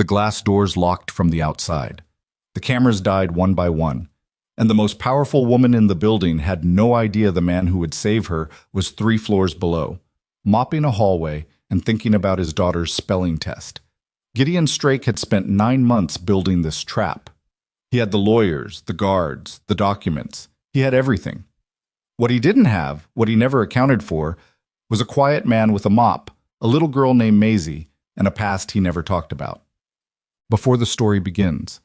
the glass doors locked from the outside. The cameras died one by one, and the most powerful woman in the building had no idea the man who would save her was 3 floors below, mopping a hallway and thinking about his daughter's spelling test. Gideon Strake had spent 9 months building this trap. He had the lawyers, the guards, the documents. He had everything. What he didn't have, what he never accounted for, was a quiet man with a mop, a little girl named Maisie, and a past he never talked about. Before the story begins,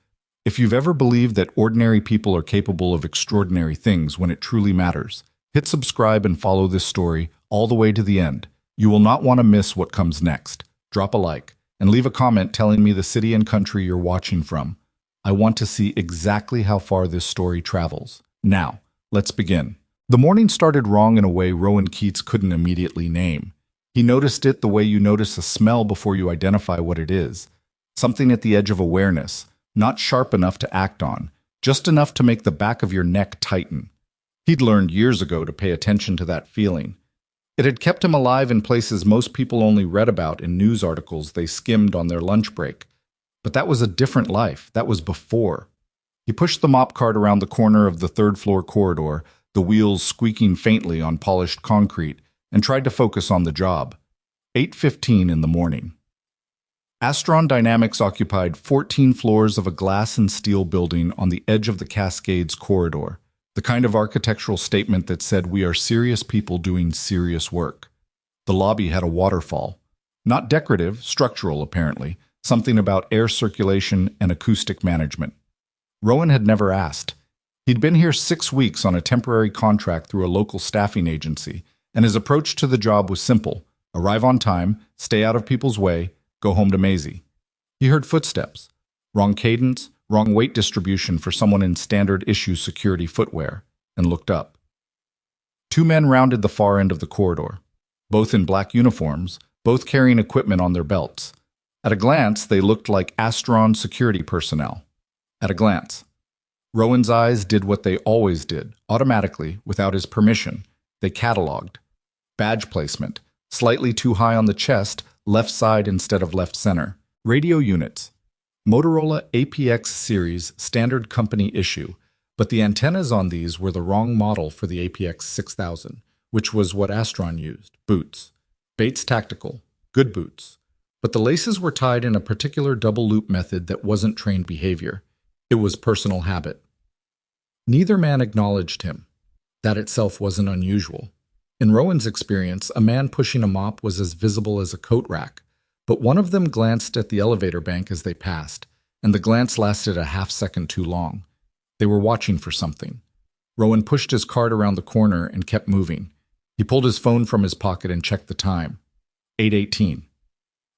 if you've ever believed that ordinary people are capable of extraordinary things when it truly matters, hit subscribe and follow this story all the way to the end. You will not want to miss what comes next. Drop a like and leave a comment telling me the city and country you're watching from. I want to see exactly how far this story travels. Now, let's begin. The morning started wrong in a way Rowan Keats couldn't immediately name. He noticed it the way you notice a smell before you identify what it is. Something at the edge of awareness, not sharp enough to act on, just enough to make the back of your neck tighten. He'd learned years ago to pay attention to that feeling. It had kept him alive in places most people only read about in news articles they skimmed on their lunch break. But that was a different life. That was before. He pushed the mop cart around the corner of the 3rd floor corridor, the wheels squeaking faintly on polished concrete, and tried to focus on the job. 8:15 in the morning. Asteron Dynamics occupied 14 floors of a glass and steel building on the edge of the Cascades corridor, the kind of architectural statement that said we are serious people doing serious work. The lobby had a waterfall. Not decorative, structural apparently, something about air circulation and acoustic management. Rowan had never asked. He'd been here 6 weeks on a temporary contract through a local staffing agency, and his approach to the job was simple: arrive on time, stay out of people's way, go home to Maisie. He heard footsteps. Wrong cadence, wrong weight distribution for someone in standard issue security footwear, and looked up. 2 men rounded the far end of the corridor, both in black uniforms, both carrying equipment on their belts. At a glance, they looked like Asteron security personnel. At a glance. Rowan's eyes did what they always did, automatically, without his permission. They cataloged. Badge placement, slightly too high on the chest, left side instead of left center. Radio units. Motorola APX series standard company issue, but the antennas on these were the wrong model for the APX 6000, which was what Asteron used. Boots. Bates Tactical. Good boots. But the laces were tied in a particular double loop method that wasn't trained behavior. It was personal habit. Neither man acknowledged him. That itself wasn't unusual. In Rowan's experience, a man pushing a mop was as visible as a coat rack, but one of them glanced at the elevator bank as they passed, and the glance lasted a half-second too long. They were watching for something. Rowan pushed his cart around the corner and kept moving. He pulled his phone from his pocket and checked the time. 8:18.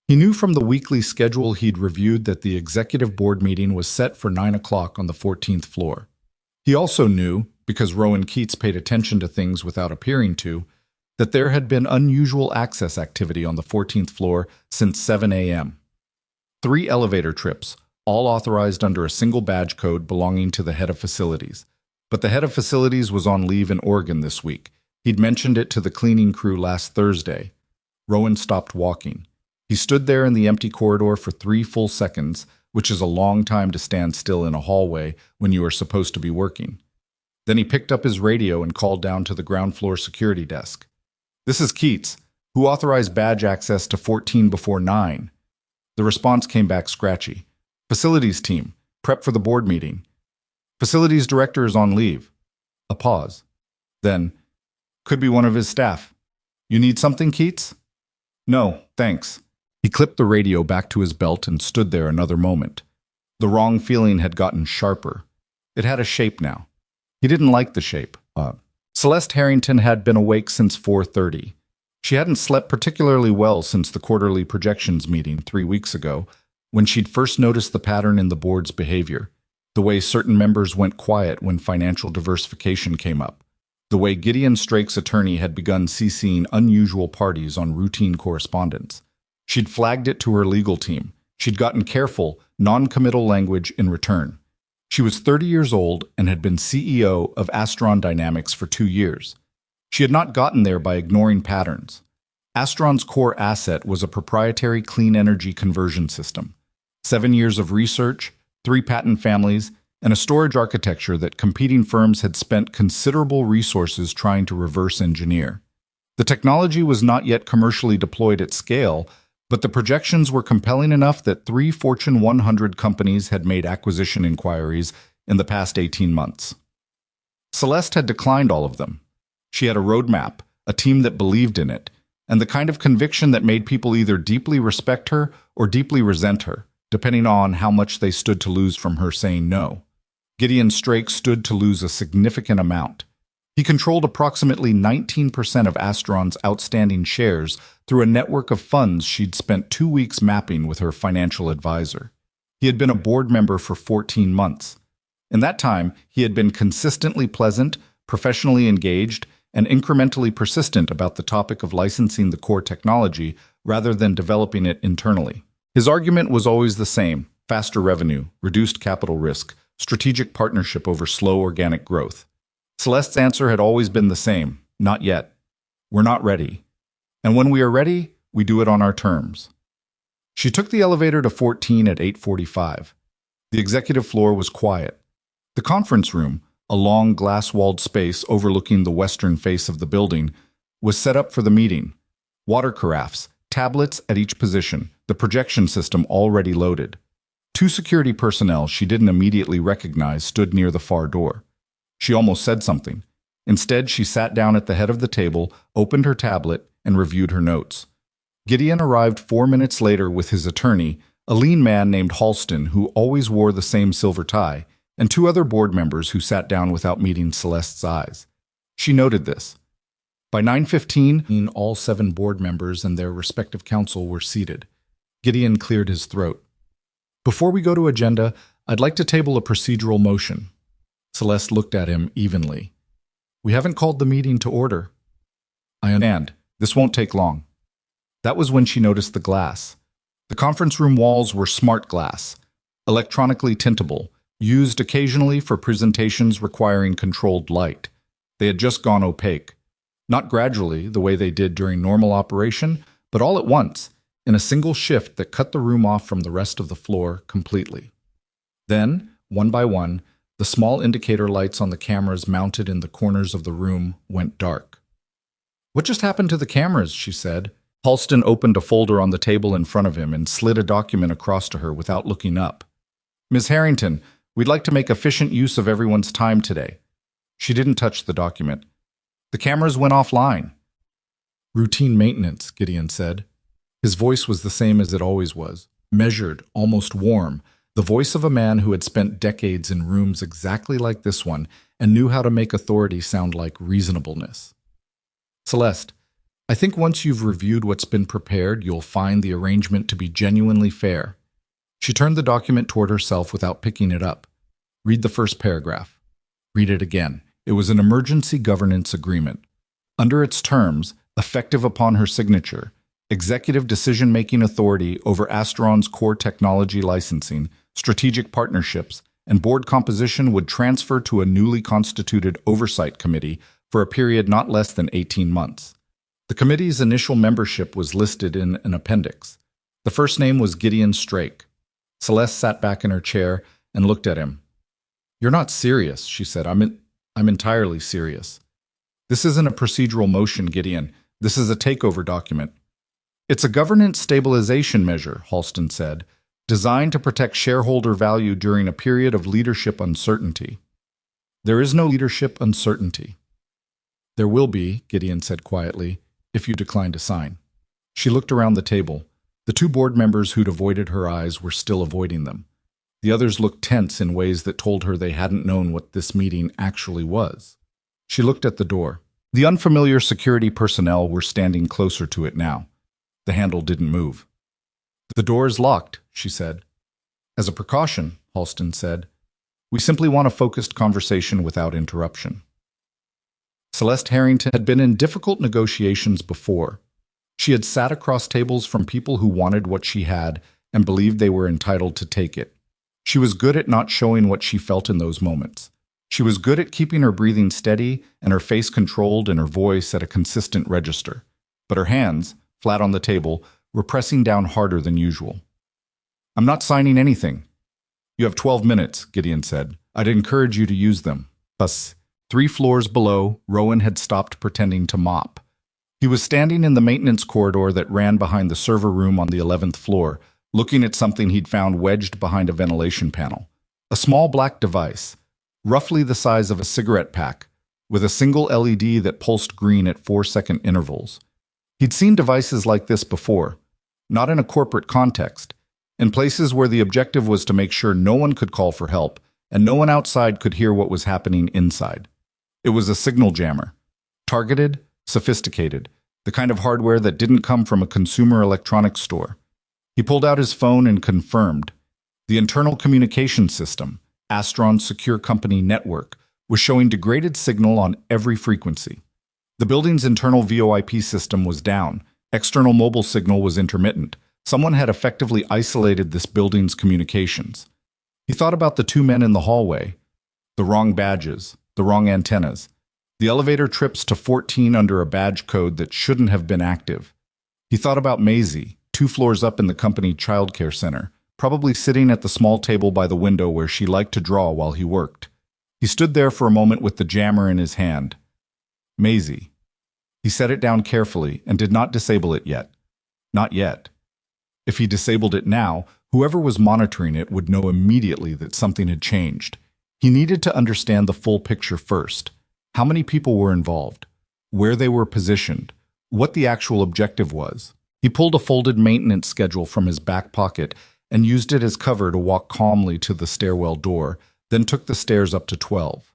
He knew from the weekly schedule he'd reviewed that the executive board meeting was set for 9 o'clock on the 14th floor. He also knew, because Rowan Keats paid attention to things without appearing to, that there had been unusual access activity on the 14th floor since 7 a.m. 3 elevator trips, all authorized under a single badge code belonging to the head of facilities. But the head of facilities was on leave in Oregon this week. He'd mentioned it to the cleaning crew last Thursday. Rowan stopped walking. He stood there in the empty corridor for 3 full seconds, which is a long time to stand still in a hallway when you are supposed to be working. Then he picked up his radio and called down to the ground floor security desk. "This is Keats. Who authorized badge access to 14 before 9? The response came back scratchy. "Facilities team. Prep for the board meeting." "Facilities director is on leave." A pause. Then, "Could be one of his staff. You need something, Keats?" "No, thanks." He clipped the radio back to his belt and stood there another moment. The wrong feeling had gotten sharper. It had a shape now. He didn't like the shape. Celeste Harrington had been awake since 4:30. She hadn't slept particularly well since the quarterly projections meeting 3 weeks ago, when she'd first noticed the pattern in the board's behavior, the way certain members went quiet when financial diversification came up, the way Gideon Strake's attorney had begun CCing unusual parties on routine correspondence. She'd flagged it to her legal team. She'd gotten careful, non-committal language in return. She was 30 years old and had been CEO of Asteron Dynamics for 2 years. She had not gotten there by ignoring patterns. Asteron's core asset was a proprietary clean energy conversion system. 7 years of research, 3 patent families, and a storage architecture that competing firms had spent considerable resources trying to reverse engineer. The technology was not yet commercially deployed at scale, but the projections were compelling enough that 3 Fortune 100 companies had made acquisition inquiries in the past 18 months. Celeste had declined all of them. She had a roadmap, a team that believed in it, and the kind of conviction that made people either deeply respect her or deeply resent her, depending on how much they stood to lose from her saying no. Gideon Strake stood to lose a significant amount. He controlled approximately 19% of Asteron's outstanding shares through a network of funds she'd spent 2 weeks mapping with her financial advisor. He had been a board member for 14 months. In that time, he had been consistently pleasant, professionally engaged, and incrementally persistent about the topic of licensing the core technology rather than developing it internally. His argument was always the same: faster revenue, reduced capital risk, strategic partnership over slow organic growth. Celeste's answer had always been the same: not yet. We're not ready. And when we are ready, we do it on our terms. She took the elevator to 14 at 8:45. The executive floor was quiet. The conference room, a long glass-walled space overlooking the western face of the building, was set up for the meeting. Water carafes, tablets at each position, the projection system already loaded. 2 security personnel she didn't immediately recognize stood near the far door. She almost said something. Instead, she sat down at the head of the table, opened her tablet, and reviewed her notes. Gideon arrived 4 minutes later with his attorney, a lean man named Halston who always wore the same silver tie, and 2 other board members who sat down without meeting Celeste's eyes. She noted this. By 9:15, all 7 board members and their respective counsel were seated. Gideon cleared his throat. Before we go to agenda, I'd like to table a procedural motion. Celeste looked at him evenly. We haven't called the meeting to order. I understand. This won't take long. That was when she noticed the glass. The conference room walls were smart glass, electronically tintable, used occasionally for presentations requiring controlled light. They had just gone opaque. Not gradually, the way they did during normal operation, but all at once, in a single shift that cut the room off from the rest of the floor completely. Then, one by one, the small indicator lights on the cameras mounted in the corners of the room went dark. What just happened to the cameras? She said. Halston opened a folder on the table in front of him and slid a document across to her without looking up. Ms. Harrington, we'd like to make efficient use of everyone's time today. She didn't touch the document. The cameras went offline. Routine maintenance, Gideon said. His voice was the same as it always was, measured, almost warm, the voice of a man who had spent decades in rooms exactly like this one and knew how to make authority sound like reasonableness. Celeste, I think once you've reviewed what's been prepared, you'll find the arrangement to be genuinely fair. She turned the document toward herself without picking it up. Read the first paragraph. Read it again. It was an emergency governance agreement. Under its terms, effective upon her signature, executive decision-making authority over Asteron's core technology licensing, strategic partnerships, and board composition would transfer to a newly constituted oversight committee for a period not less than 18 months. The committee's initial membership was listed in an appendix. The first name was Gideon Strake. Celeste sat back in her chair and looked at him. You're not serious, she said. I'm entirely serious. This isn't a procedural motion, Gideon. This is a takeover document. It's a governance stabilization measure, Halston said, designed to protect shareholder value during a period of leadership uncertainty. There is no leadership uncertainty. There will be, Gideon said quietly, if you decline to sign. She looked around the table. The 2 board members who'd avoided her eyes were still avoiding them. The others looked tense in ways that told her they hadn't known what this meeting actually was. She looked at the door. The unfamiliar security personnel were standing closer to it now. The handle didn't move. The door is locked, she said. As a precaution, Halston said, we simply want a focused conversation without interruption. Celeste Harrington had been in difficult negotiations before. She had sat across tables from people who wanted what she had and believed they were entitled to take it. She was good at not showing what she felt in those moments. She was good at keeping her breathing steady and her face controlled and her voice at a consistent register. But her hands, flat on the table, were pressing down harder than usual. I'm not signing anything. You have 12 minutes, Gideon said. I'd encourage you to use them. Thus, 3 floors below, Rowan had stopped pretending to mop. He was standing in the maintenance corridor that ran behind the server room on the 11th floor, looking at something he'd found wedged behind a ventilation panel. A small black device, roughly the size of a cigarette pack, with a single LED that pulsed green at 4-second intervals. He'd seen devices like this before, not in a corporate context, in places where the objective was to make sure no one could call for help and no one outside could hear what was happening inside. It was a signal jammer. Targeted, sophisticated, the kind of hardware that didn't come from a consumer electronics store. He pulled out his phone and confirmed. The internal communication system, Asteron's secure company network, was showing degraded signal on every frequency. The building's internal VoIP system was down. External mobile signal was intermittent. Someone had effectively isolated this building's communications. He thought about the 2 men in the hallway. The wrong badges, the wrong antennas. The elevator trips to 14 under a badge code that shouldn't have been active. He thought about Maisie, 2 floors up in the company childcare center, probably sitting at the small table by the window where she liked to draw while he worked. He stood there for a moment with the jammer in his hand. Maisie. He set it down carefully and did not disable it yet. Not yet. If he disabled it now, whoever was monitoring it would know immediately that something had changed. He needed to understand the full picture first. How many people were involved? Where they were positioned? What the actual objective was? He pulled a folded maintenance schedule from his back pocket and used it as cover to walk calmly to the stairwell door, then took the stairs up to 12.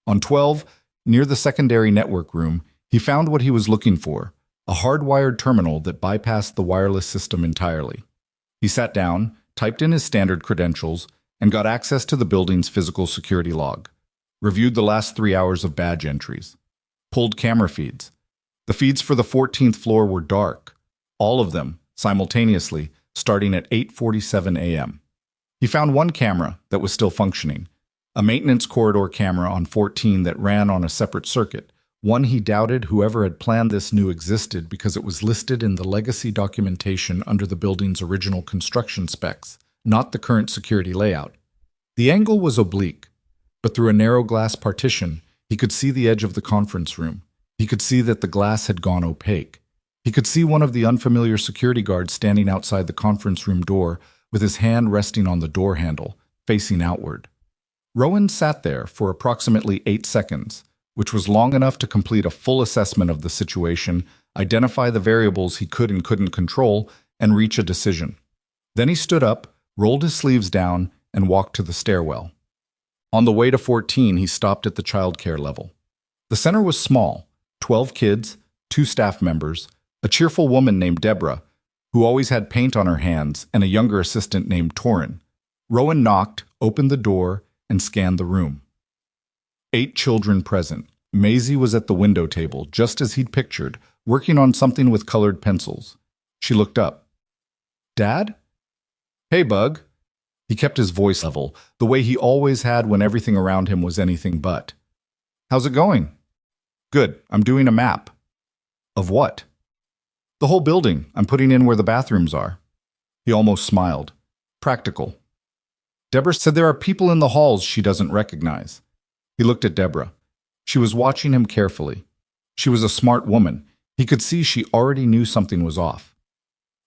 On 12, near the secondary network room, he found what he was looking for, a hardwired terminal that bypassed the wireless system entirely. He sat down, typed in his standard credentials, and got access to the building's physical security log. Reviewed the last 3 hours of badge entries. Pulled camera feeds. The feeds for the 14th floor were dark, all of them, simultaneously, starting at 8:47 a.m. He found one camera that was still functioning, a maintenance corridor camera on 14 that ran on a separate circuit, one he doubted whoever had planned this knew existed because it was listed in the legacy documentation under the building's original construction specs, not the current security layout. The angle was oblique, but through a narrow glass partition, he could see the edge of the conference room. He could see that the glass had gone opaque. He could see one of the unfamiliar security guards standing outside the conference room door with his hand resting on the door handle, facing outward. Rowan sat there for approximately 8 seconds, which was long enough to complete a full assessment of the situation, identify the variables he could and couldn't control, and reach a decision. Then he stood up, rolled his sleeves down, and walked to the stairwell. On the way to 14, he stopped at the childcare level. The center was small, 12 kids, 2 staff members, a cheerful woman named Deborah, who always had paint on her hands, and a younger assistant named Torin. Rowan knocked, opened the door, and scanned the room. 8 children present. Maisie was at the window table, just as he'd pictured, working on something with colored pencils. She looked up. "Dad?" "Hey, Bug." He kept his voice level, the way he always had when everything around him was anything but. "How's it going?" "Good. I'm doing a map." "Of what?" "The whole building. I'm putting in where the bathrooms are." He almost smiled. "Practical." Deborah said there are people in the halls she doesn't recognize. He looked at Deborah. She was watching him carefully. She was a smart woman. He could see she already knew something was off.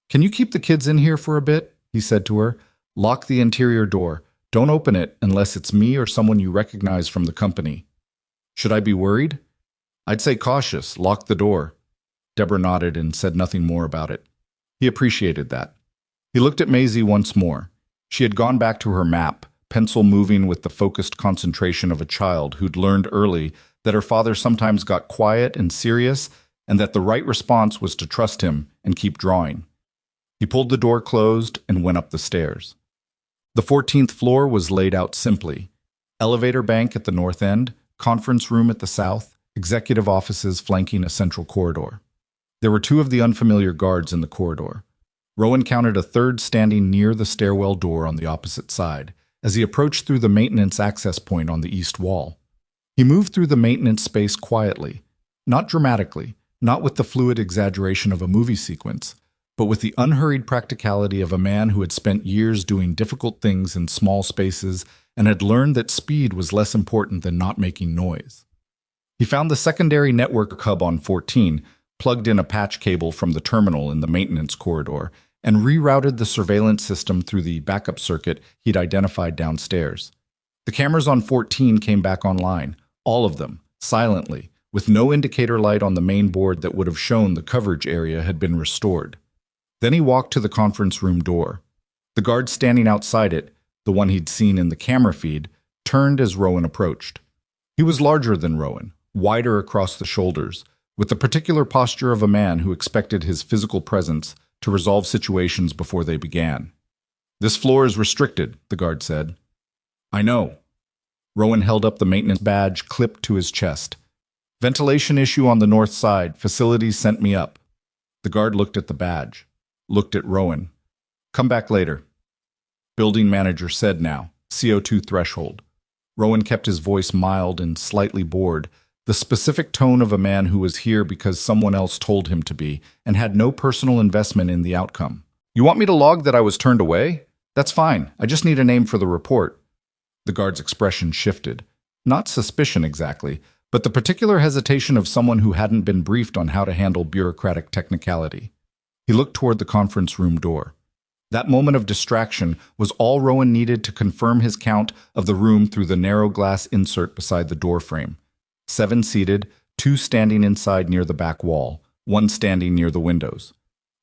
"Can you keep the kids in here for a bit?" he said to her. "Lock the interior door. Don't open it unless it's me or someone you recognize from the company." "Should I be worried?" "I'd say cautious. Lock the door." Deborah nodded and said nothing more about it. He appreciated that. He looked at Maisie once more. She had gone back to her map, pencil moving with the focused concentration of a child who'd learned early that her father sometimes got quiet and serious, and that the right response was to trust him and keep drawing. He pulled the door closed and went up the stairs. The 14th floor was laid out simply. Elevator bank at the north end, conference room at the south, executive offices flanking a central corridor. There were 2 of the unfamiliar guards in the corridor. Rowan counted a third standing near the stairwell door on the opposite side, as he approached through the maintenance access point on the east wall. He moved through the maintenance space quietly, not dramatically, not with the fluid exaggeration of a movie sequence, but with the unhurried practicality of a man who had spent years doing difficult things in small spaces and had learned that speed was less important than not making noise. He found the secondary network hub on 14, plugged in a patch cable from the terminal in the maintenance corridor, and rerouted the surveillance system through the backup circuit he'd identified downstairs. The cameras on 14 came back online, all of them, silently, with no indicator light on the main board that would have shown the coverage area had been restored. Then he walked to the conference room door. The guard standing outside it, the one he'd seen in the camera feed, turned as Rowan approached. He was larger than Rowan, wider across the shoulders, with the particular posture of a man who expected his physical presence to resolve situations before they began. "This floor is restricted," the guard said. "I know." Rowan held up the maintenance badge clipped to his chest. "Ventilation issue on the north side. Facilities sent me up." The guard looked at the badge, looked at Rowan. "Come back later." Building manager said now, CO2 threshold. Rowan kept his voice mild and slightly bored, the specific tone of a man who was here because someone else told him to be and had no personal investment in the outcome. "You want me to log that I was turned away? That's fine. I just need a name for the report." The guard's expression shifted. Not suspicion exactly, but the particular hesitation of someone who hadn't been briefed on how to handle bureaucratic technicality. He looked toward the conference room door. That moment of distraction was all Rowan needed to confirm his count of the room through the narrow glass insert beside the door frame. 7 seated, 2 standing inside near the back wall, 1 standing near the windows.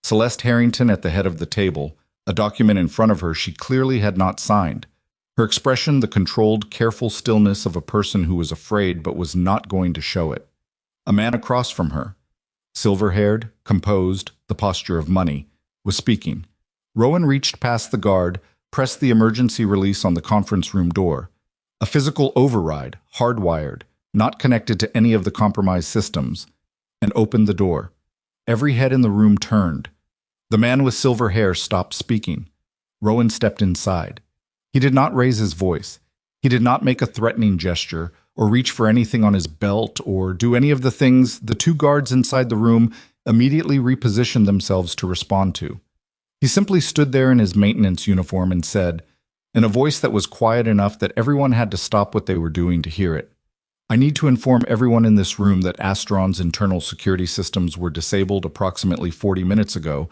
Celeste Harrington at the head of the table, a document in front of her she clearly had not signed. Her expression the controlled, careful stillness of a person who was afraid but was not going to show it. A man across from her, silver-haired, composed, the posture of money, was speaking. Rowan reached past the guard, pressed the emergency release on the conference room door. A physical override, hardwired, not connected to any of the compromised systems, and opened the door. Every head in the room turned. The man with silver hair stopped speaking. Rowan stepped inside. He did not raise his voice. He did not make a threatening gesture, or reach for anything on his belt, or do any of the things the 2 guards inside the room immediately repositioned themselves to respond to. He simply stood there in his maintenance uniform and said, in a voice that was quiet enough that everyone had to stop what they were doing to hear it, "I need to inform everyone in this room that Asteron's internal security systems were disabled approximately 40 minutes ago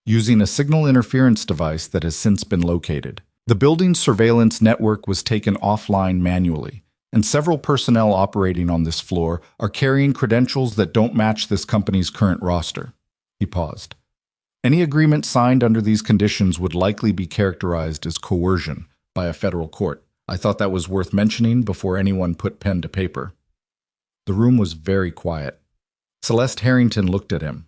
using a signal interference device that has since been located. The building's surveillance network was taken offline manually, and several personnel operating on this floor are carrying credentials that don't match this company's current roster." He paused. "Any agreement signed under these conditions would likely be characterized as coercion by a federal court. I thought that was worth mentioning before anyone put pen to paper." The room was very quiet. Celeste Harrington looked at him.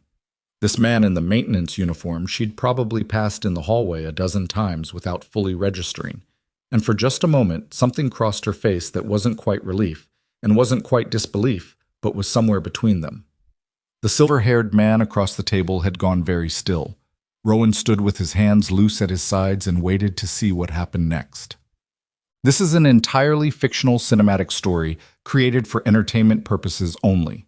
This man in the maintenance uniform she'd probably passed in the hallway a dozen times without fully registering, and for just a moment something crossed her face that wasn't quite relief, and wasn't quite disbelief, but was somewhere between them. The silver-haired man across the table had gone very still. Rowan stood with his hands loose at his sides and waited to see what happened next. This is an entirely fictional cinematic story created for entertainment purposes only.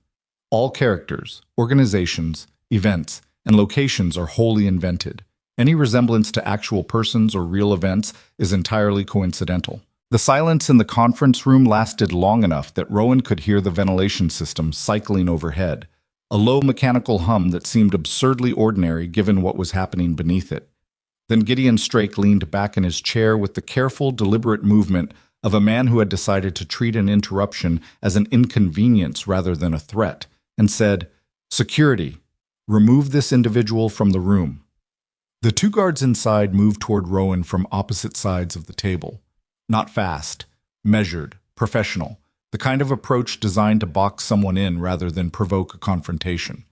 All characters, organizations, events, and locations are wholly invented. Any resemblance to actual persons or real events is entirely coincidental. The silence in the conference room lasted long enough that Rowan could hear the ventilation system cycling overhead, a low mechanical hum that seemed absurdly ordinary given what was happening beneath it. Then Gideon Strake leaned back in his chair with the careful, deliberate movement of a man who had decided to treat an interruption as an inconvenience rather than a threat, and said, "Security, remove this individual from the room." The 2 guards inside moved toward Rowan from opposite sides of the table. Not fast, measured, professional, the kind of approach designed to box someone in rather than provoke a confrontation.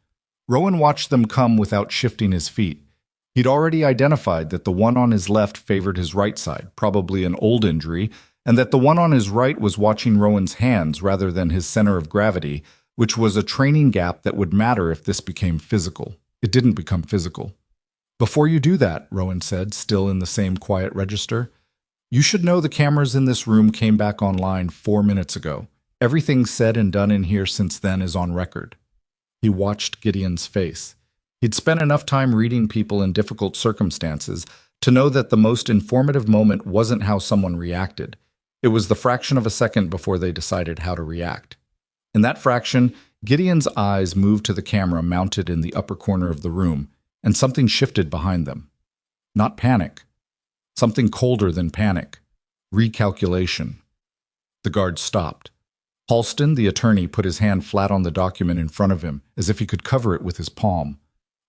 Rowan watched them come without shifting his feet. He'd already identified that the one on his left favored his right side, probably an old injury, and that the one on his right was watching Rowan's hands rather than his center of gravity, which was a training gap that would matter if this became physical. It didn't become physical. "Before you do that," Rowan said, still in the same quiet register, "you should know the cameras in this room came back online 4 minutes ago. Everything said and done in here since then is on record." He watched Gideon's face. He'd spent enough time reading people in difficult circumstances to know that the most informative moment wasn't how someone reacted. It was the fraction of a second before they decided how to react. In that fraction, Gideon's eyes moved to the camera mounted in the upper corner of the room, and something shifted behind them. Not panic. Something colder than panic. Recalculation. The guard stopped. Halston, the attorney, put his hand flat on the document in front of him, as if he could cover it with his palm.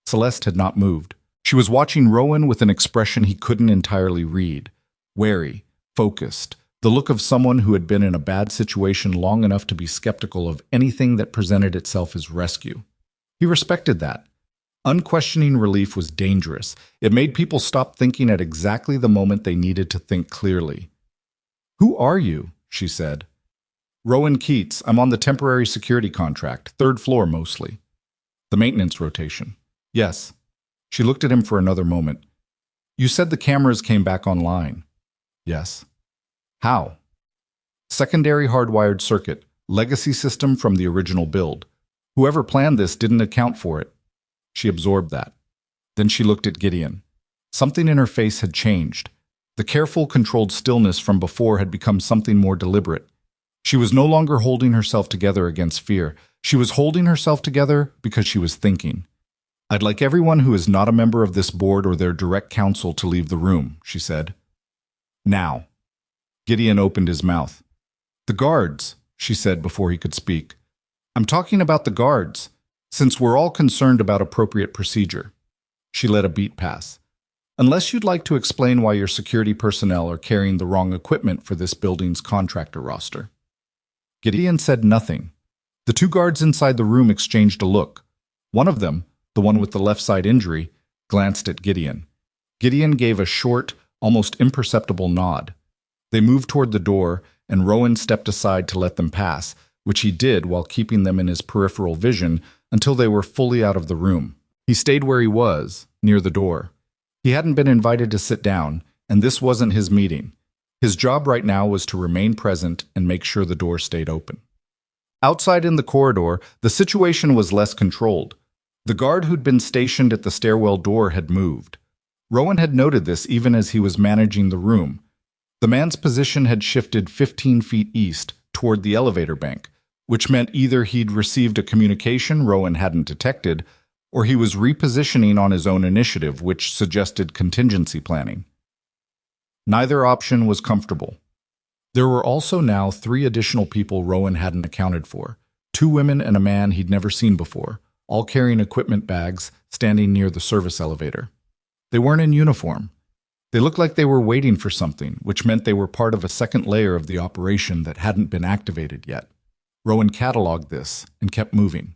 Celeste had not moved. She was watching Rowan with an expression he couldn't entirely read. Wary, focused, the look of someone who had been in a bad situation long enough to be skeptical of anything that presented itself as rescue. He respected that. Unquestioning relief was dangerous. It made people stop thinking at exactly the moment they needed to think clearly. "Who are you?" she said. "Rowan Keats. I'm on the temporary security contract, 3rd floor mostly." "The maintenance rotation." "Yes." She looked at him for another moment. "You said the cameras came back online." "Yes." "How?" "Secondary hardwired circuit, legacy system from the original build. Whoever planned this didn't account for it." She absorbed that. Then she looked at Gideon. Something in her face had changed. The careful, controlled stillness from before had become something more deliberate. She was no longer holding herself together against fear. She was holding herself together because she was thinking. "I'd like everyone who is not a member of this board or their direct counsel to leave the room," she said. "Now." Gideon opened his mouth. "The guards," she said before he could speak. "I'm talking about the guards, since we're all concerned about appropriate procedure." She let a beat pass. "Unless you'd like to explain why your security personnel are carrying the wrong equipment for this building's contractor roster." Gideon said nothing. The 2 guards inside the room exchanged a look. One of them, the one with the left side injury, glanced at Gideon. Gideon gave a short, almost imperceptible nod. They moved toward the door, and Rowan stepped aside to let them pass, which he did while keeping them in his peripheral vision until they were fully out of the room. He stayed where he was, near the door. He hadn't been invited to sit down, and this wasn't his meeting. His job right now was to remain present and make sure the door stayed open. Outside in the corridor, the situation was less controlled. The guard who'd been stationed at the stairwell door had moved. Rowan had noted this even as he was managing the room. The man's position had shifted 15 feet east, toward the elevator bank, which meant either he'd received a communication Rowan hadn't detected, or he was repositioning on his own initiative, which suggested contingency planning. Neither option was comfortable. There were also now 3 additional people Rowan hadn't accounted for, 2 women and a man he'd never seen before, all carrying equipment bags, standing near the service elevator. They weren't in uniform. They looked like they were waiting for something, which meant they were part of a second layer of the operation that hadn't been activated yet. Rowan cataloged this and kept moving.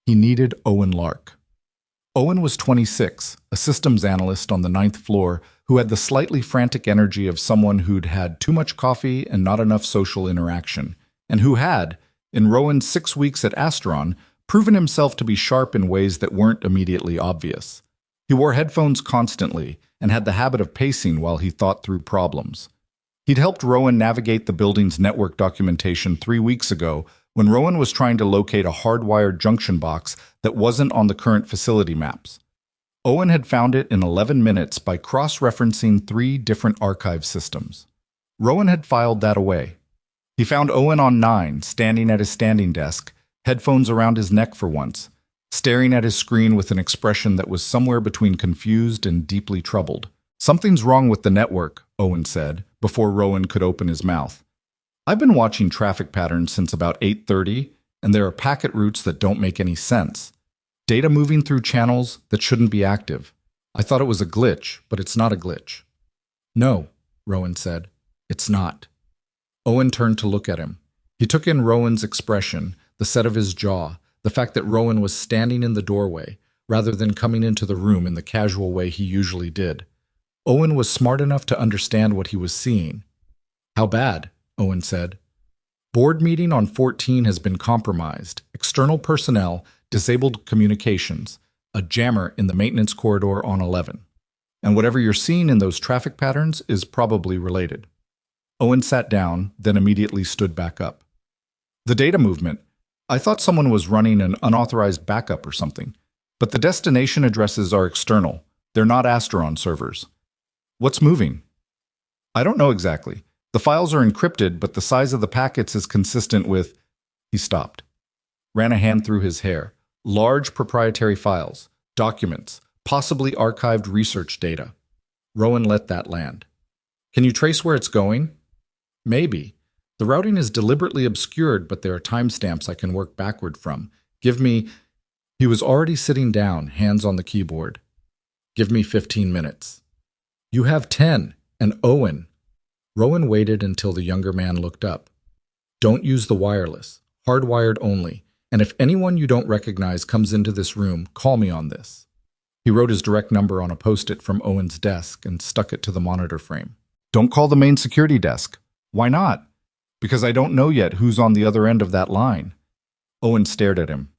He needed Owen Lark. Owen was 26, a systems analyst on the 9th floor who had the slightly frantic energy of someone who'd had too much coffee and not enough social interaction, and who had, in Rowan's 6 weeks at Asteron, proven himself to be sharp in ways that weren't immediately obvious. He wore headphones constantly and had the habit of pacing while he thought through problems. He'd helped Rowan navigate the building's network documentation 3 weeks ago when Rowan was trying to locate a hardwired junction box that wasn't on the current facility maps. Owen had found it in 11 minutes by cross-referencing 3 different archive systems. Rowan had filed that away. He found Owen on 9, standing at his standing desk, headphones around his neck for once, staring at his screen with an expression that was somewhere between confused and deeply troubled. "Something's wrong with the network," Owen said, before Rowan could open his mouth. "I've been watching traffic patterns since about 8:30, and there are packet routes that don't make any sense. Data moving through channels that shouldn't be active. I thought it was a glitch, but it's not a glitch." "No," Rowan said. "It's not." Owen turned to look at him. He took in Rowan's expression, the set of his jaw, the fact that Rowan was standing in the doorway, rather than coming into the room in the casual way he usually did. Owen was smart enough to understand what he was seeing. "How bad?" Owen said. "Board meeting on 14 has been compromised. External personnel, disabled communications, a jammer in the maintenance corridor on 11. And whatever you're seeing in those traffic patterns is probably related." Owen sat down, then immediately stood back up. "The data movement. I thought someone was running an unauthorized backup or something. But the destination addresses are external. They're not Asteron servers. What's moving? I don't know exactly. The files are encrypted, but the size of the packets is consistent with... He stopped. Ran a hand through his hair. Large proprietary files, documents, possibly archived research data. Rowan let that land. Can you trace where it's going? Maybe. The routing is deliberately obscured, but there are timestamps I can work backward from. Give me... He was already sitting down, hands on the keyboard. Give me 15 minutes. You have 10. And Owen. Rowan waited until the younger man looked up. Don't use the wireless. Hardwired only. And if anyone you don't recognize comes into this room, call me on this. He wrote his direct number on a post-it from Owen's desk and stuck it to the monitor frame. Don't call the main security desk. Why not? Because I don't know yet who's on the other end of that line. Owen stared at him.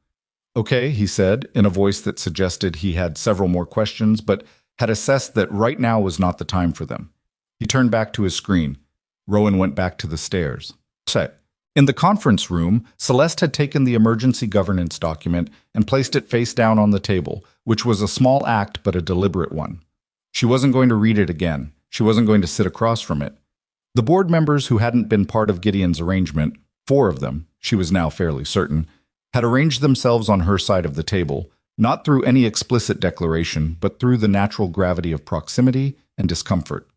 Okay, he said, in a voice that suggested he had several more questions, but had assessed that right now was not the time for them. He turned back to his screen. Rowan went back to the stairs. In the conference room, Celeste had taken the emergency governance document and placed it face down on the table, which was a small act but a deliberate one. She wasn't going to read it again. She wasn't going to sit across from it. The board members who hadn't been part of Gideon's arrangement, 4 of them, she was now fairly certain, had arranged themselves on her side of the table, not through any explicit declaration, but through the natural gravity of proximity and discomfort.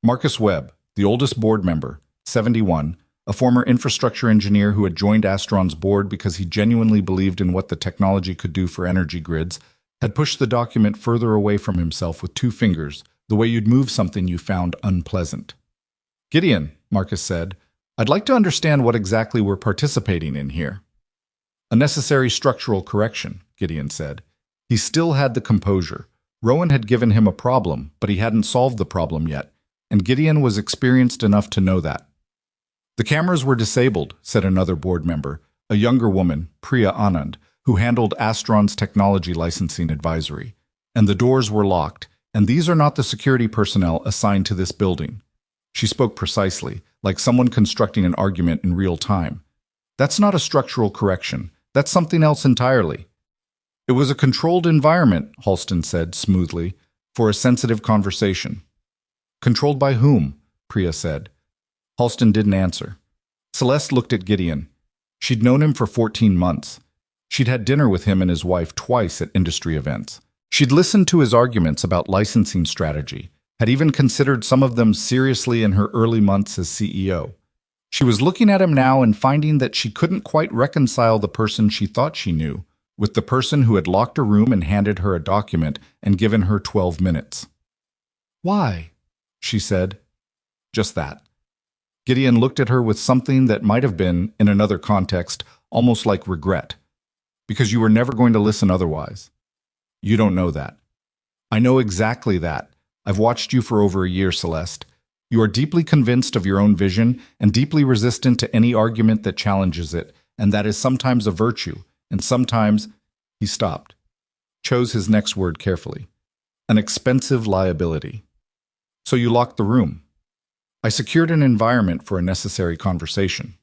Marcus Webb, the oldest board member, 71, a former infrastructure engineer who had joined Asteron's board because he genuinely believed in what the technology could do for energy grids, had pushed the document further away from himself with 2 fingers, the way you'd move something you found unpleasant. Gideon, Marcus said, I'd like to understand what exactly we're participating in here. A necessary structural correction, Gideon said. He still had the composure. Rowan had given him a problem, but he hadn't solved the problem yet, and Gideon was experienced enough to know that. The cameras were disabled, said another board member, a younger woman, Priya Anand, who handled Asteron's technology licensing advisory. And the doors were locked, and these are not the security personnel assigned to this building. She spoke precisely, like someone constructing an argument in real time. That's not a structural correction. That's something else entirely. It was a controlled environment, Halston said smoothly, for a sensitive conversation. Controlled by whom? Priya said. Halston didn't answer. Celeste looked at Gideon. She'd known him for 14 months. She'd had dinner with him and his wife twice at industry events. She'd listened to his arguments about licensing strategy, had even considered some of them seriously in her early months as CEO. She was looking at him now and finding that she couldn't quite reconcile the person she thought she knew with the person who had locked a room and handed her a document and given her 12 minutes. Why? She said. Just that. Gideon looked at her with something that might have been, in another context, almost like regret. Because you were never going to listen otherwise. You don't know that. I know exactly that. I've watched you for over a year, Celeste. You are deeply convinced of your own vision and deeply resistant to any argument that challenges it, and that is sometimes a virtue, and sometimes... He stopped, chose his next word carefully. An expensive liability. So you locked the room. I secured an environment for a necessary conversation.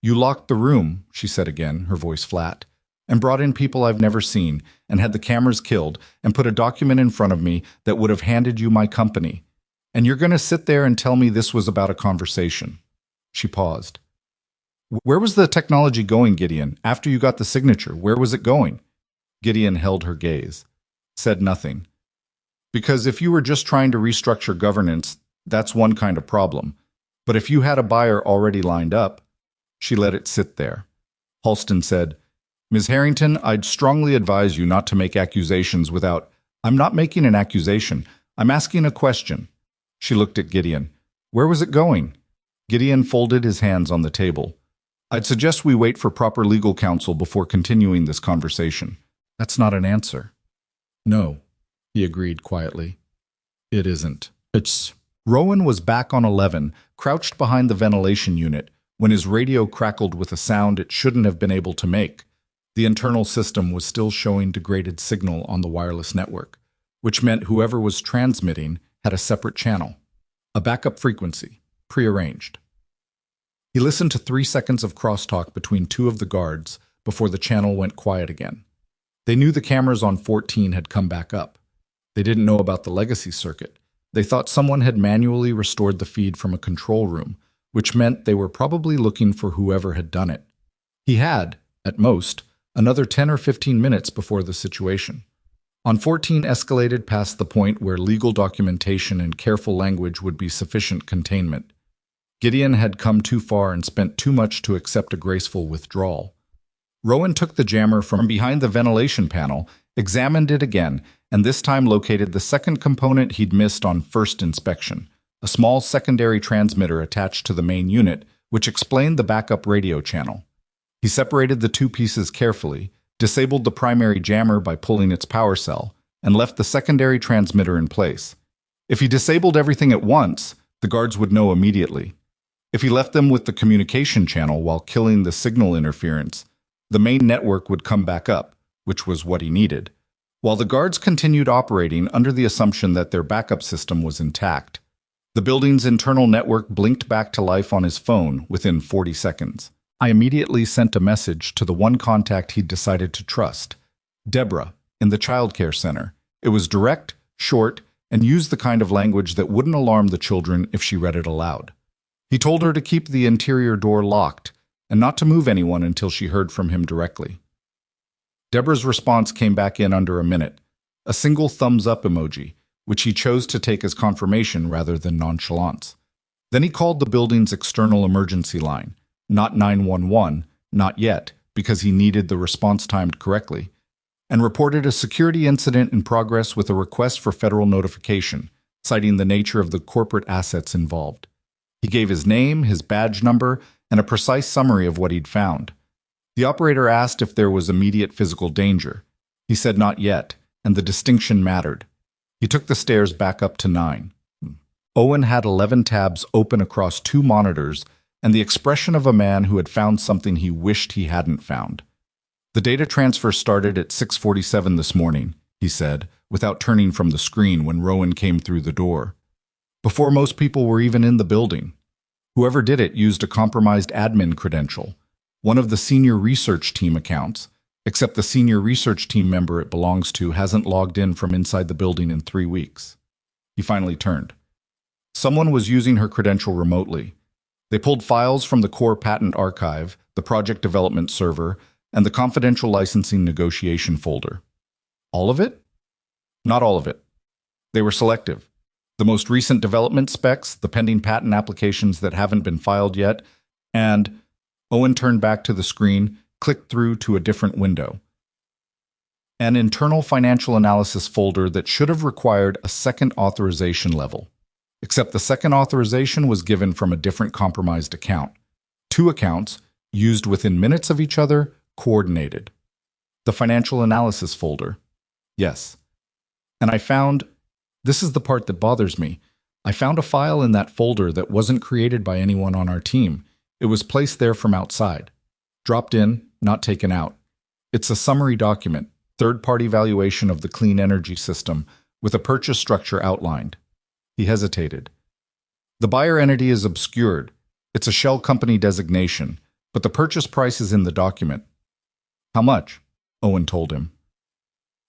You locked the room, she said again, her voice flat, and brought in people I've never seen, and had the cameras killed, and put a document in front of me that would have handed you my company. And you're going to sit there and tell me this was about a conversation. She paused. Where was the technology going, Gideon? After you got the signature, where was it going? Gideon held her gaze, said nothing. Because if you were just trying to restructure governance, that's one kind of problem. But if you had a buyer already lined up... She let it sit there. Halston said, Ms. Harrington, I'd strongly advise you not to make accusations without... I'm not making an accusation. I'm asking a question. She looked at Gideon. Where was it going? Gideon folded his hands on the table. I'd suggest we wait for proper legal counsel before continuing this conversation. That's not an answer. No, he agreed quietly. It isn't. It's... Rowan was back on 11, crouched behind the ventilation unit, when his radio crackled with a sound it shouldn't have been able to make. The internal system was still showing degraded signal on the wireless network, which meant whoever was transmitting had a separate channel, a backup frequency, prearranged. He listened to 3 seconds of crosstalk between 2 of the guards before the channel went quiet again. They knew the cameras on 14 had come back up. They didn't know about the legacy circuit. They thought someone had manually restored the feed from a control room, which meant they were probably looking for whoever had done it. He had, at most, another 10 or 15 minutes before the situation. On 14 escalated past the point where legal documentation and careful language would be sufficient containment. Gideon had come too far and spent too much to accept a graceful withdrawal. Rowan took the jammer from behind the ventilation panel, examined it again, and this time located the second component he'd missed on first inspection, a small secondary transmitter attached to the main unit, which explained the backup radio channel. He separated the two pieces carefully, disabled the primary jammer by pulling its power cell, and left the secondary transmitter in place. If he disabled everything at once, the guards would know immediately. If he left them with the communication channel while killing the signal interference, the main network would come back up, which was what he needed, while the guards continued operating under the assumption that their backup system was intact. The building's internal network blinked back to life on his phone within 40 seconds. I immediately sent a message to the one contact he'd decided to trust, Deborah, in the childcare center. It was direct, short, and used the kind of language that wouldn't alarm the children if she read it aloud. He told her to keep the interior door locked and not to move anyone until she heard from him directly. Deborah's response came back in under a minute, a single thumbs-up emoji, which he chose to take as confirmation rather than nonchalance. Then he called the building's external emergency line, not 911, not yet, because he needed the response timed correctly, and reported a security incident in progress with a request for federal notification, citing the nature of the corporate assets involved. He gave his name, his badge number, and a precise summary of what he'd found. The operator asked if there was immediate physical danger. He said not yet, and the distinction mattered. He took the stairs back up to 9. Owen had 11 tabs open across 2 monitors and the expression of a man who had found something he wished he hadn't found. The data transfer started at 6:47 this morning, he said, without turning from the screen when Rowan came through the door. Before most people were even in the building. Whoever did it used a compromised admin credential, one of the senior research team accounts, except the senior research team member it belongs to hasn't logged in from inside the building in 3 weeks. He finally turned. Someone was using her credential remotely. They pulled files from the core patent archive, the project development server, and the confidential licensing negotiation folder. All of it? Not all of it. They were selective. The most recent development specs, the pending patent applications that haven't been filed yet, and Owen turned back to the screen, clicked through to a different window. An internal financial analysis folder that should have required a second authorization level. Except the second authorization was given from a different compromised account. 2 accounts, used within minutes of each other, coordinated. The financial analysis folder. Yes. And I found, this is the part that bothers me, I found a file in that folder that wasn't created by anyone on our team. It was placed there from outside. Dropped in, not taken out. It's a summary document, third-party valuation of the clean energy system, with a purchase structure outlined. He hesitated. The buyer entity is obscured. It's a shell company designation, but the purchase price is in the document. How much? Owen told him.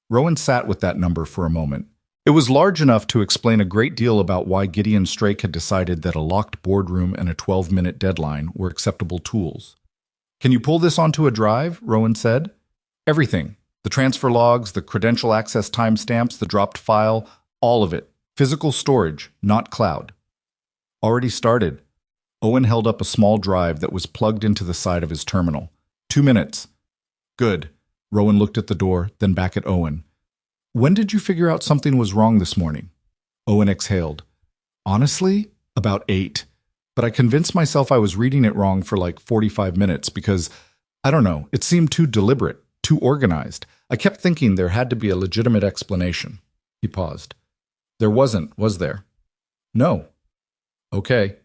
Rowan sat with that number for a moment. It was large enough to explain a great deal about why Gideon Strake had decided that a locked boardroom and a 12-minute deadline were acceptable tools. Can you pull this onto a drive? Rowan said. Everything. The transfer logs, the credential access timestamps, the dropped file, all of it. Physical storage, not cloud. Already started. Owen held up a small drive that was plugged into the side of his terminal. 2 minutes. Good. Rowan looked at the door, then back at Owen. When did you figure out something was wrong this morning? Owen exhaled. Honestly, about 8. But I convinced myself I was reading it wrong for like 45 minutes because, I don't know, it seemed too deliberate, too organized. I kept thinking there had to be a legitimate explanation. He paused. There wasn't, was there? No. Okay.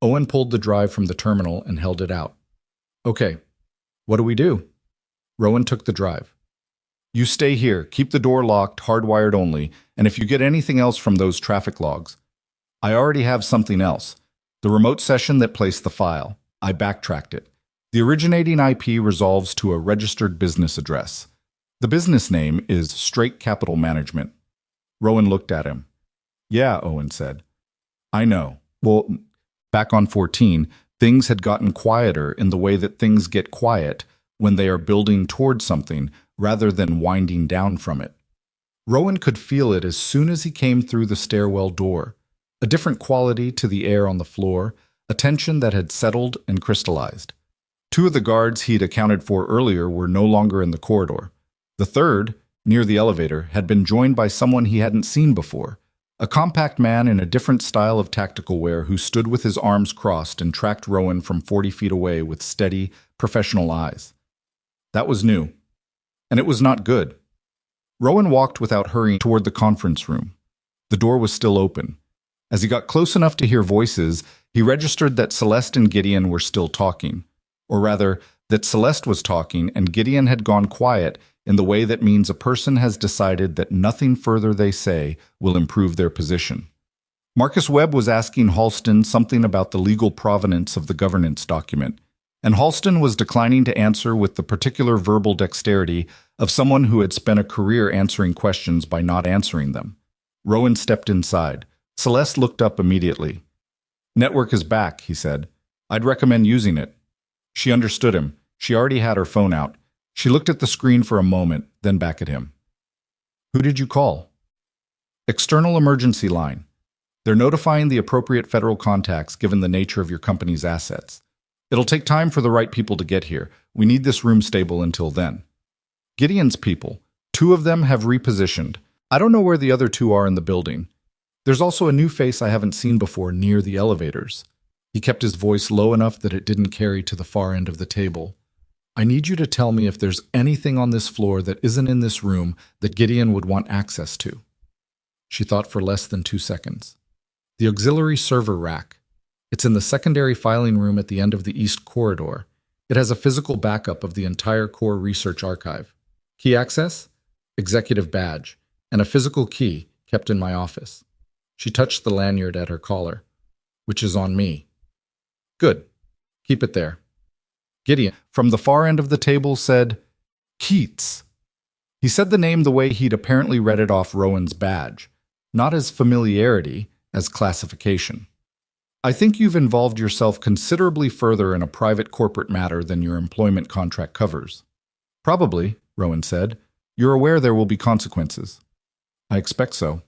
Owen pulled the drive from the terminal and held it out. Okay. What do we do? Rowan took the drive. You stay here, keep the door locked, hardwired only, and if you get anything else from those traffic logs. I already have something else. The remote session that placed the file. I backtracked it. The originating IP resolves to a registered business address. The business name is Straight Capital Management. Rowan looked at him. Yeah, Owen said. I know. Well, back on 14, things had gotten quieter in the way that things get quiet when they are building towards something rather than winding down from it. Rowan could feel it as soon as he came through the stairwell door. A different quality to the air on the floor, a tension that had settled and crystallized. Two of the guards he'd accounted for earlier were no longer in the corridor. The third, near the elevator, had been joined by someone he hadn't seen before. A compact man in a different style of tactical wear who stood with his arms crossed and tracked Rowan from 40 feet away with steady, professional eyes. That was new. And it was not good. Rowan walked without hurrying toward the conference room. The door was still open. As he got close enough to hear voices, he registered that Celeste and Gideon were still talking. Or rather, that Celeste was talking and Gideon had gone quiet in the way that means a person has decided that nothing further they say will improve their position. Marcus Webb was asking Halston something about the legal provenance of the governance document, and Halston was declining to answer with the particular verbal dexterity of someone who had spent a career answering questions by not answering them. Rowan stepped inside. Celeste looked up immediately. Network is back, he said. I'd recommend using it. She understood him. She already had her phone out. She looked at the screen for a moment, then back at him. Who did you call? External emergency line. They're notifying the appropriate federal contacts given the nature of your company's assets. It'll take time for the right people to get here. We need this room stable until then. Gideon's people. 2 of them have repositioned. I don't know where the other 2 are in the building. There's also a new face I haven't seen before near the elevators. He kept his voice low enough that it didn't carry to the far end of the table. I need you to tell me if there's anything on this floor that isn't in this room that Gideon would want access to. She thought for less than 2 seconds. The auxiliary server rack. It's in the secondary filing room at the end of the east corridor. It has a physical backup of the entire core research archive. Key access? Executive badge. And a physical key kept in my office. She touched the lanyard at her collar. Which is on me. Good. Keep it there. Gideon, from the far end of the table, said, Keats. He said the name the way he'd apparently read it off Rowan's badge, not as familiarity, as classification. I think you've involved yourself considerably further in a private corporate matter than your employment contract covers. Probably, Rowan said. You're aware there will be consequences. I expect so.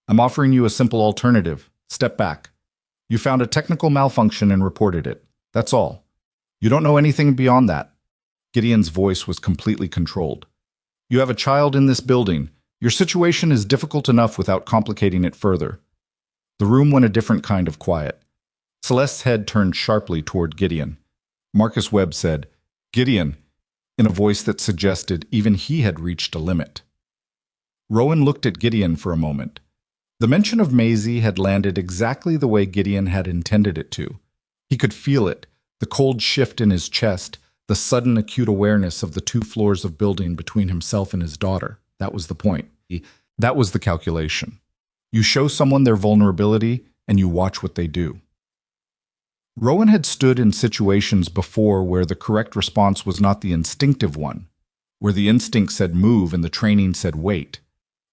I'm offering you a simple alternative. Step back. You found a technical malfunction and reported it. That's all. You don't know anything beyond that. Gideon's voice was completely controlled. You have a child in this building. Your situation is difficult enough without complicating it further. The room went a different kind of quiet. Celeste's head turned sharply toward Gideon. Marcus Webb said, Gideon, in a voice that suggested even he had reached a limit. Rowan looked at Gideon for a moment. The mention of Maisie had landed exactly the way Gideon had intended it to. He could feel it, the cold shift in his chest, the sudden acute awareness of the 2 floors of building between himself and his daughter. That was the point. That was the calculation. You show someone their vulnerability, and you watch what they do. Rowan had stood in situations before where the correct response was not the instinctive one, where the instinct said move and the training said wait,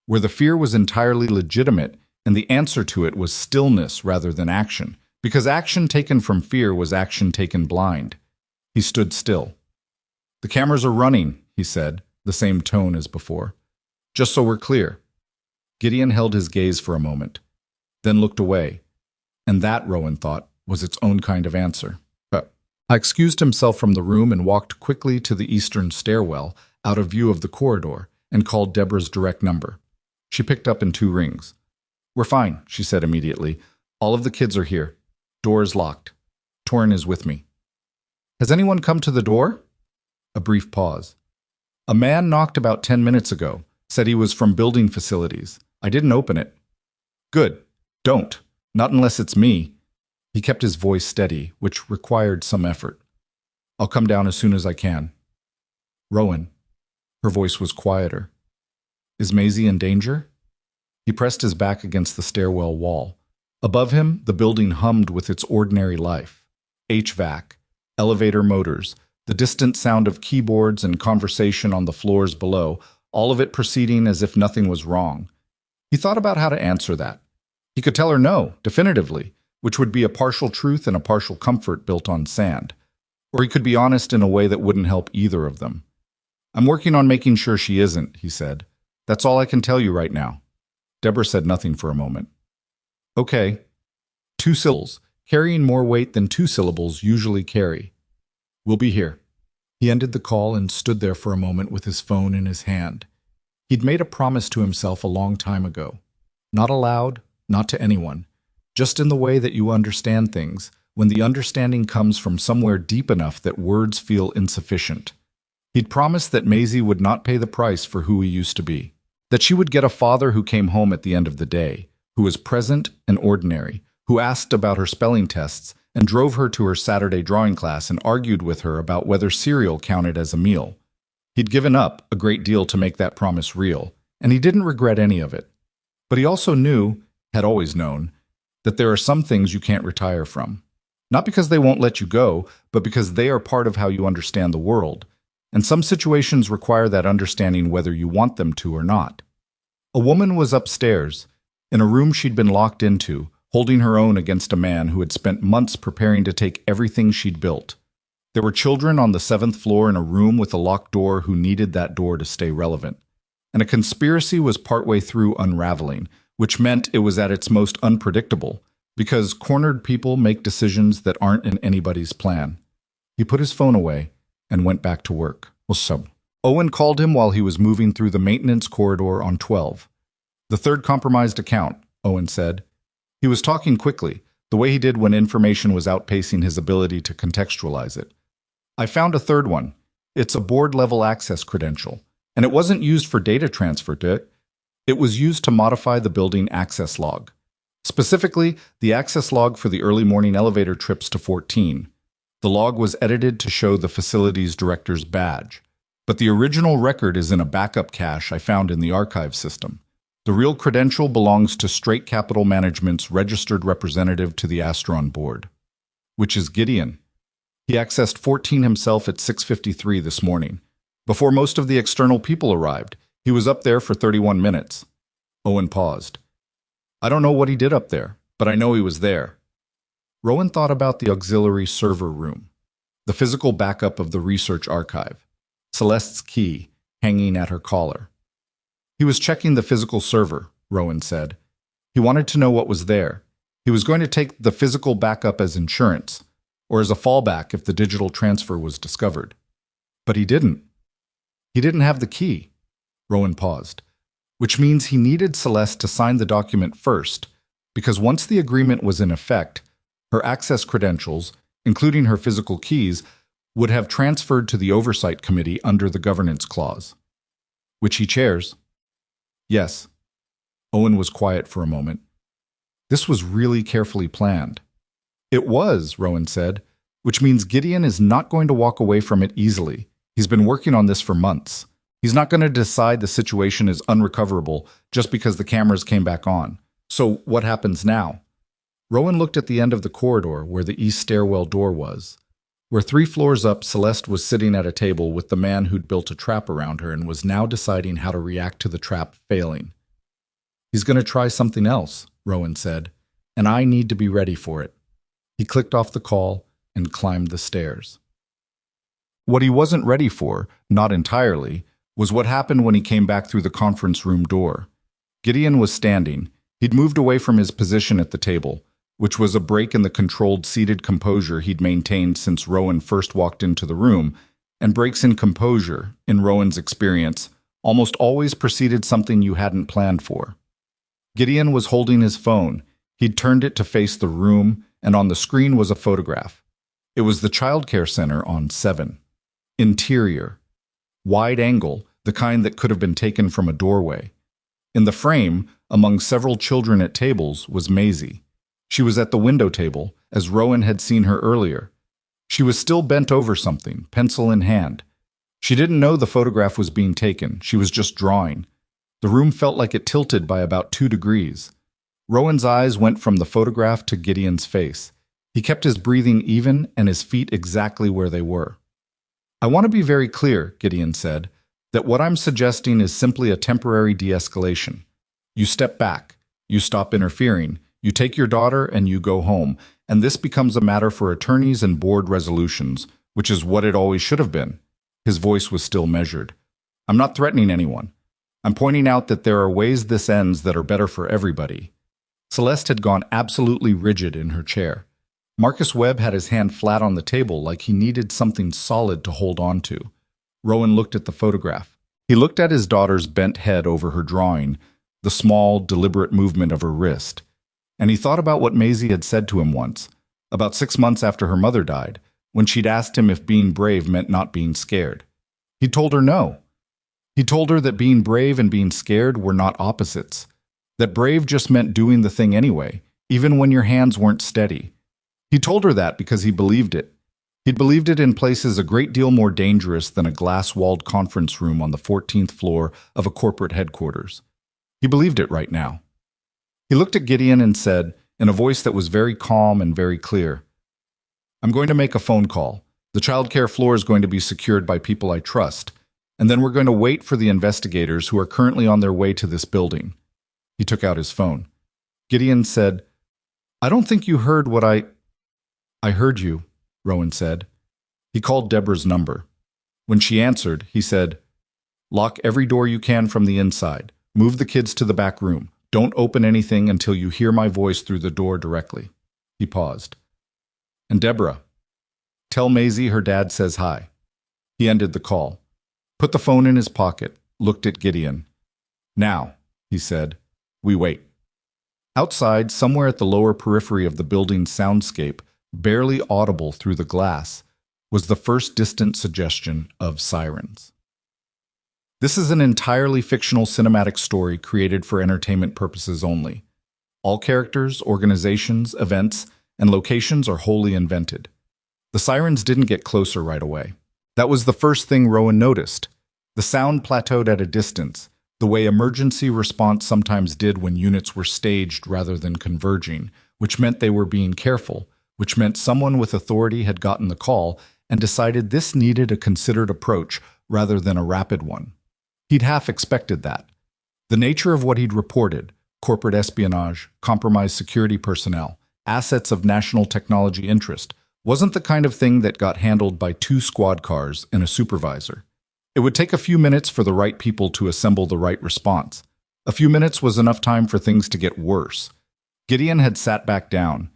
where the fear was entirely legitimate and the answer to it was stillness rather than action, because action taken from fear was action taken blind. He stood still. The cameras are running, he said, the same tone as before. Just so we're clear. Gideon held his gaze for a moment, then looked away, and that, Rowan thought, was its own kind of answer. I excused himself from the room and walked quickly to the eastern stairwell, out of view of the corridor, and called Deborah's direct number. She picked up in 2 rings. We're fine, she said immediately. All of the kids are here. Door is locked. Torrin is with me. Has anyone come to the door? A brief pause. A man knocked about 10 minutes ago, said he was from building facilities. I didn't open it. Good. Don't. Not unless it's me. He kept his voice steady, which required some effort. I'll come down as soon as I can. Rowan. Her voice was quieter. Is Maisie in danger? He pressed his back against the stairwell wall. Above him, the building hummed with its ordinary life. HVAC, elevator motors, the distant sound of keyboards and conversation on the floors below, all of it proceeding as if nothing was wrong. He thought about how to answer that. He could tell her no, definitively, which would be a partial truth and a partial comfort built on sand. Or he could be honest in a way that wouldn't help either of them. "I'm working on making sure she isn't," he said. "That's all I can tell you right now." Deborah said nothing for a moment. "Okay. 2 syllables, carrying more weight than 2 syllables usually carry. We'll be here." He ended the call and stood there for a moment with his phone in his hand. He'd made a promise to himself a long time ago. Not aloud, not to anyone. Just in the way that you understand things, when the understanding comes from somewhere deep enough that words feel insufficient. He'd promised that Maisie would not pay the price for who he used to be. That she would get a father who came home at the end of the day, who was present and ordinary, who asked about her spelling tests and drove her to her Saturday drawing class and argued with her about whether cereal counted as a meal. He'd given up a great deal to make that promise real, and he didn't regret any of it. But he also knew, had always known, that there are some things you can't retire from. Not because they won't let you go, but because they are part of how you understand the world. And some situations require that understanding whether you want them to or not. A woman was upstairs, in a room she'd been locked into, holding her own against a man who had spent months preparing to take everything she'd built. There were children on the 7th floor in a room with a locked door who needed that door to stay relevant. And a conspiracy was partway through unraveling, which meant it was at its most unpredictable, because cornered people make decisions that aren't in anybody's plan. He put his phone away and went back to work. Owen called him while he was moving through the maintenance corridor on 12. "The third compromised account," Owen said. He was talking quickly, the way he did when information was outpacing his ability to contextualize it. "I found a third one. It's a board-level access credential, and it wasn't used for data transfer, Dick. It was used to modify the building access log. Specifically, the access log for the early morning elevator trips to 14. The log was edited to show the facility's director's badge. But the original record is in a backup cache I found in the archive system. The real credential belongs to Straight Capital Management's registered representative to the Asteron board, which is Gideon. He accessed 14 himself at 6:53 this morning. Before most of the external people arrived, he was up there for 31 minutes. Owen paused. "I don't know what he did up there, but I know he was there." Rowan thought about the auxiliary server room, the physical backup of the research archive, Celeste's key hanging at her collar. He was checking the physical server, Rowan said. He wanted to know what was there. He was going to take the physical backup as insurance, or as a fallback if the digital transfer was discovered. But he didn't. He didn't have the key. Rowan paused, which means he needed Celeste to sign the document first, because once the agreement was in effect, her access credentials, including her physical keys, would have transferred to the Oversight Committee under the Governance Clause, which he chairs. Yes. Owen was quiet for a moment. This was really carefully planned. It was, Rowan said, which means Gideon is not going to walk away from it easily. He's been working on this for months. He's not going to decide the situation is unrecoverable just because the cameras came back on. So what happens now? Rowan looked at the end of the corridor where the east stairwell door was. Where 3 floors up, Celeste was sitting at a table with the man who'd built a trap around her and was now deciding how to react to the trap failing. He's going to try something else, Rowan said, and I need to be ready for it. He clicked off the call and climbed the stairs. What he wasn't ready for, not entirely, was what happened when he came back through the conference room door. Gideon was standing. He'd moved away from his position at the table, which was a break in the controlled seated composure he'd maintained since Rowan first walked into the room, and breaks in composure, in Rowan's experience, almost always preceded something you hadn't planned for. Gideon was holding his phone. He'd turned it to face the room, and on the screen was a photograph. It was the childcare center on 7. Interior. Wide angle, the kind that could have been taken from a doorway. In the frame, among several children at tables, was Maisie. She was at the window table, as Rowan had seen her earlier. She was still bent over something, pencil in hand. She didn't know the photograph was being taken. She was just drawing. The room felt like it tilted by about 2 degrees. Rowan's eyes went from the photograph to Gideon's face. He kept his breathing even and his feet exactly where they were. I want to be very clear, Gideon said, that what I'm suggesting is simply a temporary de-escalation. You step back, you stop interfering, you take your daughter and you go home, and this becomes a matter for attorneys and board resolutions, which is what it always should have been. His voice was still measured. I'm not threatening anyone. I'm pointing out that there are ways this ends that are better for everybody. Celeste had gone absolutely rigid in her chair. Marcus Webb had his hand flat on the table like he needed something solid to hold on to. Rowan looked at the photograph. He looked at his daughter's bent head over her drawing, the small, deliberate movement of her wrist. And he thought about what Maisie had said to him once, about 6 months after her mother died, when she'd asked him if being brave meant not being scared. He told her no. He told her that being brave and being scared were not opposites, that brave just meant doing the thing anyway, even when your hands weren't steady. He told her that because he believed it. He'd believed it in places a great deal more dangerous than a glass-walled conference room on the 14th floor of a corporate headquarters. He believed it right now. He looked at Gideon and said, in a voice that was very calm and very clear, I'm going to make a phone call. The childcare floor is going to be secured by people I trust, and then we're going to wait for the investigators who are currently on their way to this building. He took out his phone. Gideon said, I don't think you heard what I heard you, Rowan said. He called Deborah's number. When she answered, he said, lock every door you can from the inside. Move the kids to the back room. Don't open anything until you hear my voice through the door directly. He paused. And Deborah, tell Maisie her dad says hi. He ended the call, put the phone in his pocket, looked at Gideon. Now, he said, we wait. Outside, somewhere at the lower periphery of the building's soundscape, barely audible through the glass, was the first distant suggestion of sirens. This is an entirely fictional cinematic story created for entertainment purposes only. All characters, organizations, events, and locations are wholly invented. The sirens didn't get closer right away. That was the first thing Rowan noticed. The sound plateaued at a distance, the way emergency response sometimes did when units were staged rather than converging, which meant they were being careful, which meant someone with authority had gotten the call and decided this needed a considered approach rather than a rapid one. He'd half expected that. The nature of what he'd reported, corporate espionage, compromised security personnel, assets of national technology interest, wasn't the kind of thing that got handled by 2 squad cars and a supervisor. It would take a few minutes for the right people to assemble the right response. A few minutes was enough time for things to get worse. Gideon had sat back down.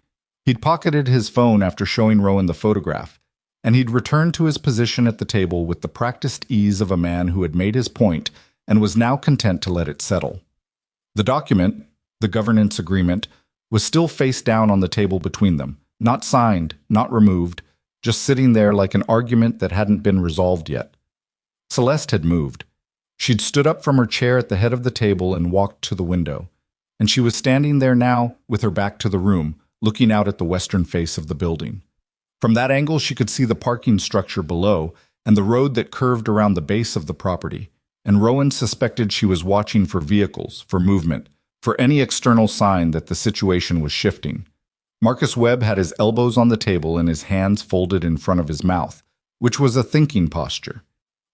He'd pocketed his phone after showing Rowan the photograph, and he'd returned to his position at the table with the practiced ease of a man who had made his point and was now content to let it settle. The document, the governance agreement, was still face down on the table between them, not signed, not removed, just sitting there like an argument that hadn't been resolved yet. Celeste had moved. She'd stood up from her chair at the head of the table and walked to the window, and she was standing there now with her back to the room, looking out at the western face of the building. From that angle, she could see the parking structure below and the road that curved around the base of the property, and Rowan suspected she was watching for vehicles, for movement, for any external sign that the situation was shifting. Marcus Webb had his elbows on the table and his hands folded in front of his mouth, which was a thinking posture.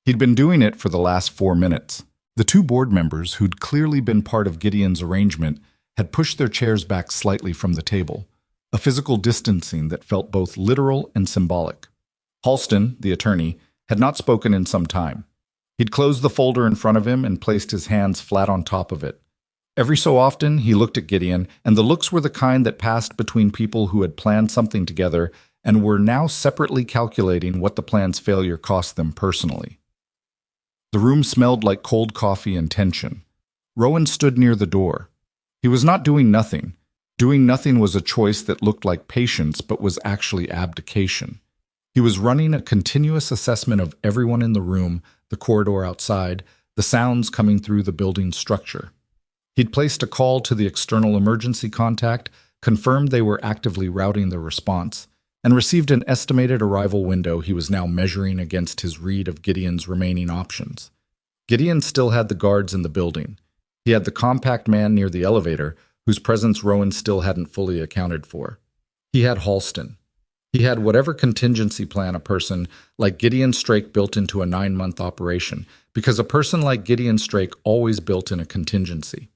He'd been doing it for the last 4 minutes. The 2 board members, who'd clearly been part of Gideon's arrangement, had pushed their chairs back slightly from the table, a physical distancing that felt both literal and symbolic. Halston, the attorney, had not spoken in some time. He'd closed the folder in front of him and placed his hands flat on top of it. Every so often, he looked at Gideon, and the looks were the kind that passed between people who had planned something together and were now separately calculating what the plan's failure cost them personally. The room smelled like cold coffee and tension. Rowan stood near the door. He was not doing nothing. Doing nothing was a choice that looked like patience but was actually abdication. He was running a continuous assessment of everyone in the room, the corridor outside, the sounds coming through the building's structure. He'd placed a call to the external emergency contact, confirmed they were actively routing their response, and received an estimated arrival window he was now measuring against his read of Gideon's remaining options. Gideon still had the guards in the building. He had the compact man near the elevator, whose presence Rowan still hadn't fully accounted for. He had Halston. He had whatever contingency plan a person like Gideon Strake built into a 9-month operation, because a person like Gideon Strake always built in a contingency.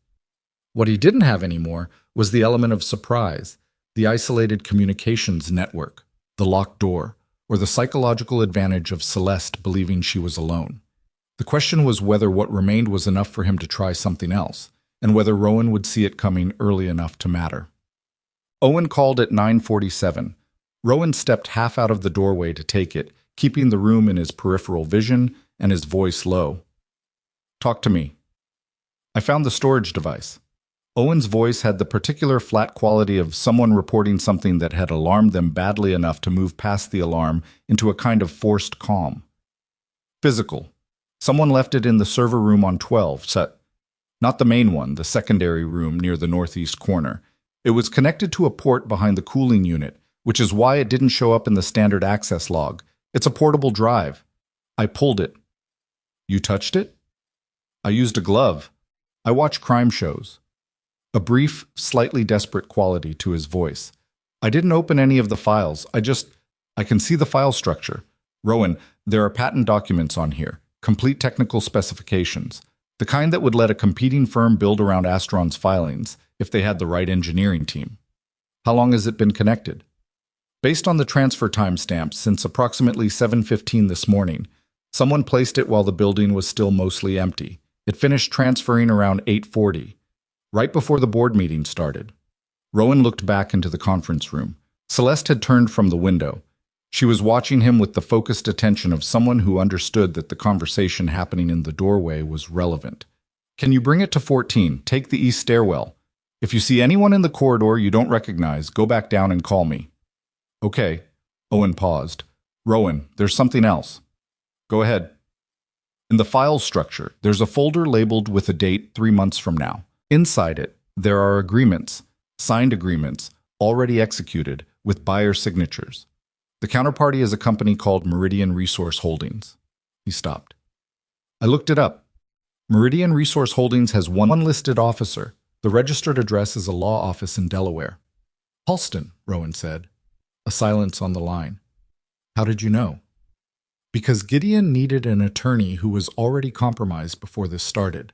What he didn't have anymore was the element of surprise, the isolated communications network, the locked door, or the psychological advantage of Celeste believing she was alone. The question was whether what remained was enough for him to try something else, and whether Rowan would see it coming early enough to matter. Owen called at 9:47. Rowan stepped half out of the doorway to take it, keeping the room in his peripheral vision and his voice low. "Talk to me." "I found the storage device." Owen's voice had the particular flat quality of someone reporting something that had alarmed them badly enough to move past the alarm into a kind of forced calm. "Physical. Someone left it in the server room on 12, set. Not the main one, the secondary room near the northeast corner. It was connected to a port behind the cooling unit, which is why it didn't show up in the standard access log. It's a portable drive. I pulled it." "You touched it?" "I used a glove. I watch crime shows." A brief, slightly desperate quality to his voice. "I didn't open any of the files. I can see the file structure. Rowan, there are patent documents on here, complete technical specifications, the kind that would let a competing firm build around Asteron's filings if they had the right engineering team." "How long has it been connected?" "Based on the transfer timestamps, since approximately 7:15 this morning. Someone placed it while the building was still mostly empty. It finished transferring around 8:40. Right before the board meeting started." Rowan looked back into the conference room. Celeste had turned from the window. She was watching him with the focused attention of someone who understood that the conversation happening in the doorway was relevant. "Can you bring it to 14? Take the east stairwell. If you see anyone in the corridor you don't recognize, go back down and call me." "Okay." Owen paused. "Rowan, there's something else." "Go ahead." "In the file structure, there's a folder labeled with a date 3 months from now. Inside it, there are agreements, signed agreements, already executed, with buyer signatures. The counterparty is a company called Meridian Resource Holdings." He stopped. "I looked it up. Meridian Resource Holdings has one listed officer. The registered address is a law office in Delaware." "Halston," Rowan said. A silence on the line. "How did you know?" "Because Gideon needed an attorney who was already compromised before this started.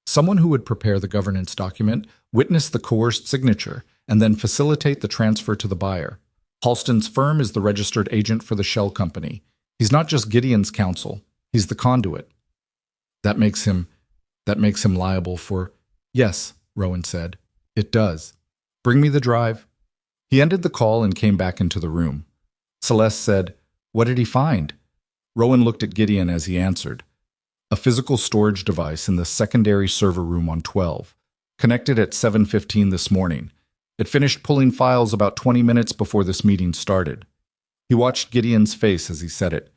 Someone who would prepare the governance document, witness the coerced signature, and then facilitate the transfer to the buyer. Halston's firm is the registered agent for the shell company. He's not just Gideon's counsel, he's the conduit." That makes him liable for—" "Yes," Rowan said. "It does. Bring me the drive." He ended the call and came back into the room. Celeste said, "What did he find?" Rowan looked at Gideon as he answered. "A physical storage device in the secondary server room on 12, connected at 7:15 this morning. It finished pulling files about 20 minutes before this meeting started." He watched Gideon's face as he said it.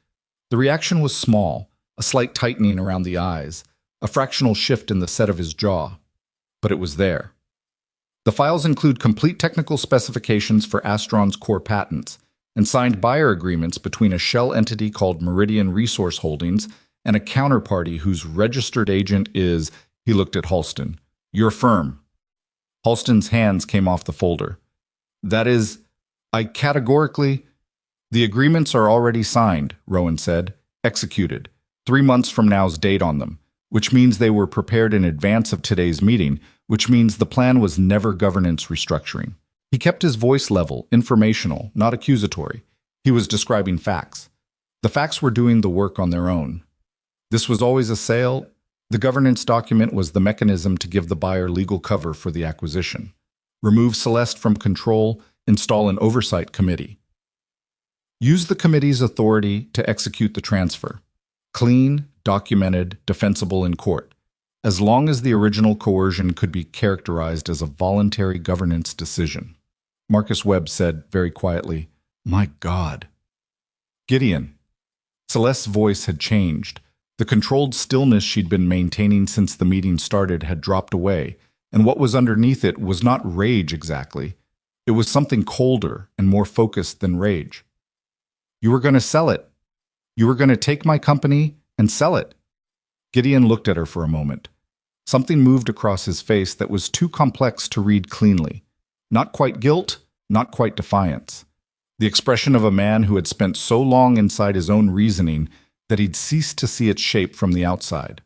The reaction was small, a slight tightening around the eyes, a fractional shift in the set of his jaw. But it was there. "The files include complete technical specifications for Asteron's core patents and signed buyer agreements between a shell entity called Meridian Resource Holdings and a counterparty whose registered agent is," he looked at Halston, "your firm." Halston's hands came off the folder. "That is, I categorically—" "The agreements are already signed," Rowan said, "executed, 3 months from now's date on them, which means they were prepared in advance of today's meeting, which means the plan was never governance restructuring." He kept his voice level, informational, not accusatory. He was describing facts. The facts were doing the work on their own. This was always a sale. The governance document was the mechanism to give the buyer legal cover for the acquisition. Remove Celeste from control, install an oversight committee. Use the committee's authority to execute the transfer. Clean, documented, defensible in court, as long as the original coercion could be characterized as a voluntary governance decision. Marcus Webb said very quietly, "My God." "Gideon." Celeste's voice had changed. The controlled stillness she'd been maintaining since the meeting started had dropped away, and what was underneath it was not rage exactly. It was something colder and more focused than rage. "You were going to sell it. You were going to take my company and sell it." Gideon looked at her for a moment. Something moved across his face that was too complex to read cleanly. Not quite guilt, not quite defiance. the expression of a man who had spent so long inside his own reasoning that he'd ceased to see its shape from the outside.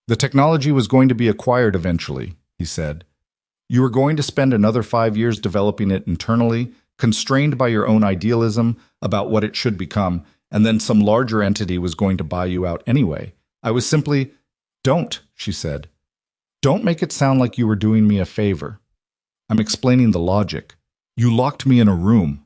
The technology was going to be acquired eventually, he said. You were going to spend another 5 years developing it internally, constrained by your own idealism about what it should become, and then some larger entity was going to buy you out anyway. I was simply, don't, she said. Don't make it sound like you were doing me a favor. I'm explaining the logic. You locked me in a room.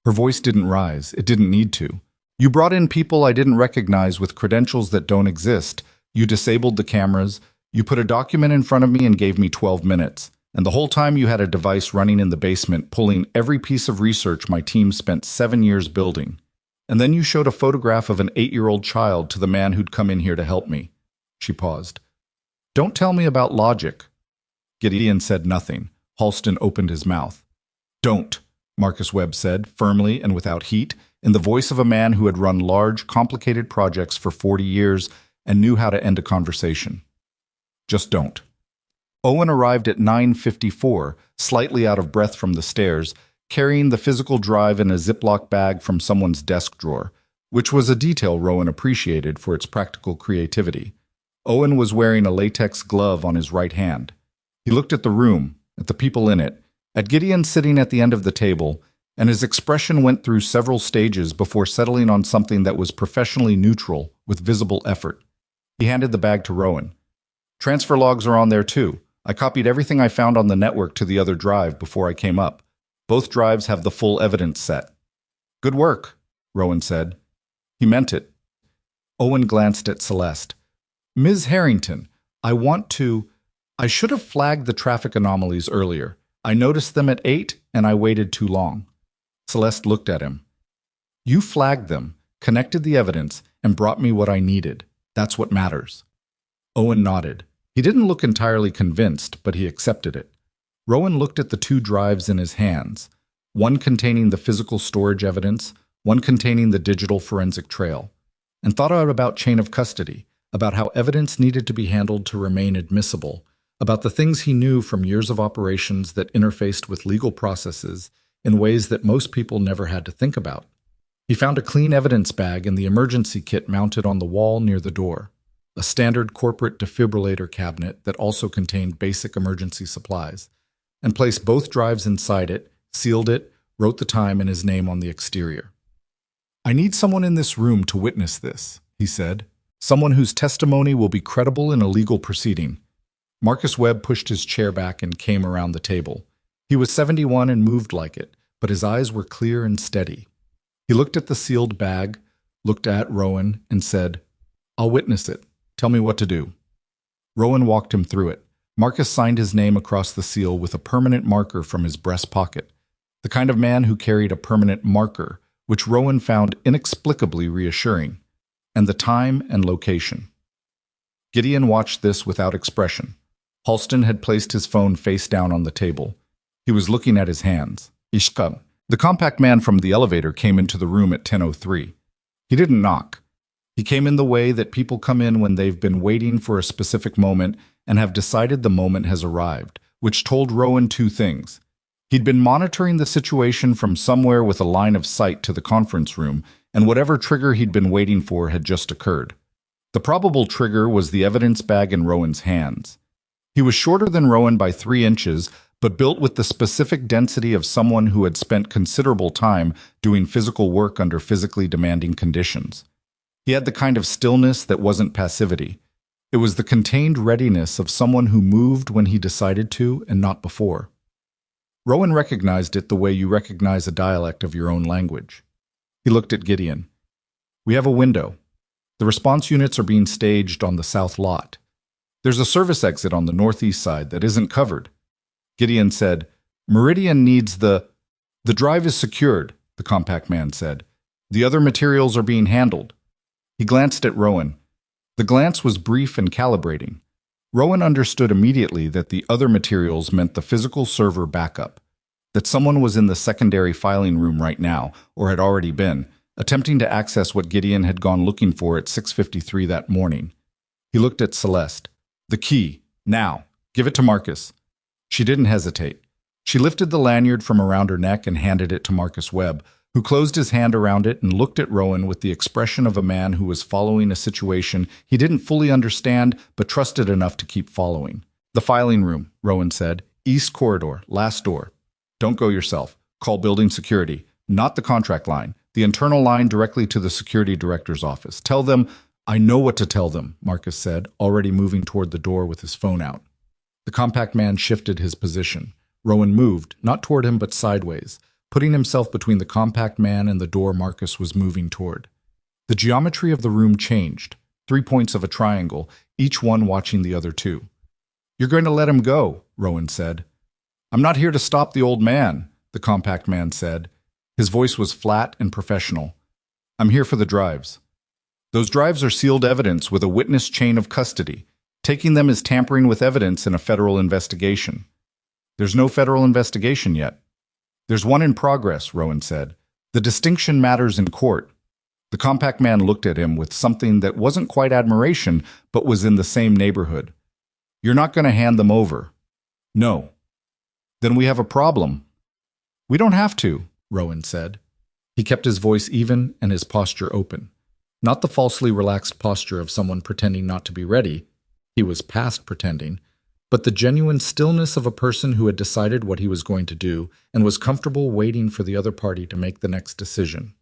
Her voice didn't rise. It didn't need to. You brought in people I didn't recognize with credentials that don't exist. You disabled the cameras. You put a document in front of me and gave me 12 minutes. And the whole time you had a device running in the basement, pulling every piece of research my team spent 7 years building. And then you showed a photograph of an 8-year-old child to the man who'd come in here to help me. She paused. Don't tell me about logic. Gideon said nothing. Halston opened his mouth. Don't, Marcus Webb said, firmly and without heat, in the voice of a man who had run large, complicated projects for 40 years and knew how to end a conversation. Just don't. Owen arrived at 9:54, slightly out of breath from the stairs, carrying the physical drive in a Ziploc bag from someone's desk drawer, which was a detail Rowan appreciated for its practical creativity. Owen was wearing a latex glove on his right hand. He looked at the room, at the people in it, at Gideon sitting at the end of the table, and his expression went through several stages before settling on something that was professionally neutral, with visible effort. He handed the bag to Rowan. Transfer logs are on there too. I copied everything I found on the network to the other drive before I came up. Both drives have the full evidence set. Good work, Rowan said. He meant it. Owen glanced at Celeste. Ms. Harrington, I should have flagged the traffic anomalies earlier. I noticed them at 8 and I waited too long. Celeste looked at him. You flagged them, connected the evidence, and brought me what I needed. That's what matters. Owen nodded. He didn't look entirely convinced, but he accepted it. Rowan looked at the two drives in his hands, one containing the physical storage evidence, one containing the digital forensic trail, and thought out about chain of custody, about how evidence needed to be handled to remain admissible, about the things he knew from years of operations that interfaced with legal processes in ways that most people never had to think about. He found a clean evidence bag in the emergency kit mounted on the wall near the door, a standard corporate defibrillator cabinet that also contained basic emergency supplies, and placed both drives inside it, sealed it, wrote the time and his name on the exterior. I need someone in this room to witness this, he said. Someone whose testimony will be credible in a legal proceeding. Marcus Webb pushed his chair back and came around the table. He was 71 and moved like it, but his eyes were clear and steady. He looked at the sealed bag, looked at Rowan, and said, I'll witness it. Tell me what to do. Rowan walked him through it. Marcus signed his name across the seal with a permanent marker from his breast pocket, the kind of man who carried a permanent marker, which Rowan found inexplicably reassuring, and the time and location. Gideon watched this without expression. Halston had placed his phone face down on the table. He was looking at his hands. Ishkab. The compact man from the elevator came into the room at 10:03. He didn't knock. He came in the way that people come in when they've been waiting for a specific moment and have decided the moment has arrived, which told Rowan two things. He'd been monitoring the situation from somewhere with a line of sight to the conference room, and whatever trigger he'd been waiting for had just occurred. The probable trigger was the evidence bag in Rowan's hands. He was shorter than Rowan by 3 inches, but built with the specific density of someone who had spent considerable time doing physical work under physically demanding conditions. He had the kind of stillness that wasn't passivity. It was the contained readiness of someone who moved when he decided to and not before. Rowan recognized it the way you recognize a dialect of your own language. He looked at Gideon. We have a window. The response units are being staged on the south lot. There's a service exit on the northeast side that isn't covered. Gideon said, Meridian needs the drive is secured, the compact man said. The other materials are being handled. He glanced at Rowan. The glance was brief and calibrating. Rowan understood immediately that the other materials meant the physical server backup, that someone was in the secondary filing room right now, or had already been, attempting to access what Gideon had gone looking for at 6:53 that morning. He looked at Celeste. The key. Now. Give it to Marcus. She didn't hesitate. She lifted the lanyard from around her neck and handed it to Marcus Webb, who closed his hand around it and looked at Rowan with the expression of a man who was following a situation he didn't fully understand but trusted enough to keep following. "The filing room," Rowan said. "East corridor, last door. Don't go yourself. Call building security. Not the contract line. The internal line directly to the security director's office. Tell them—" "I know what to tell them," Marcus said, already moving toward the door with his phone out. The compact man shifted his position. Rowan moved, not toward him but sideways, putting himself between the compact man and the door Marcus was moving toward. The geometry of the room changed, 3 points of a triangle, each one watching the other two. "You're going to let him go," Rowan said. "I'm not here to stop the old man," the compact man said. His voice was flat and professional. "I'm here for the drives. Those drives are sealed evidence with a witness chain of custody. Taking them is tampering with evidence in a federal investigation." "There's no federal investigation yet." "There's one in progress," Rowan said. "The distinction matters in court." The compact man looked at him with something that wasn't quite admiration, but was in the same neighborhood. "You're not going to hand them over." "No." "Then we have a problem." "We don't have to," Rowan said. He kept his voice even and his posture open. Not the falsely relaxed posture of someone pretending not to be ready. He was past pretending. But the genuine stillness of a person who had decided what he was going to do and was comfortable waiting for the other party to make the next decision.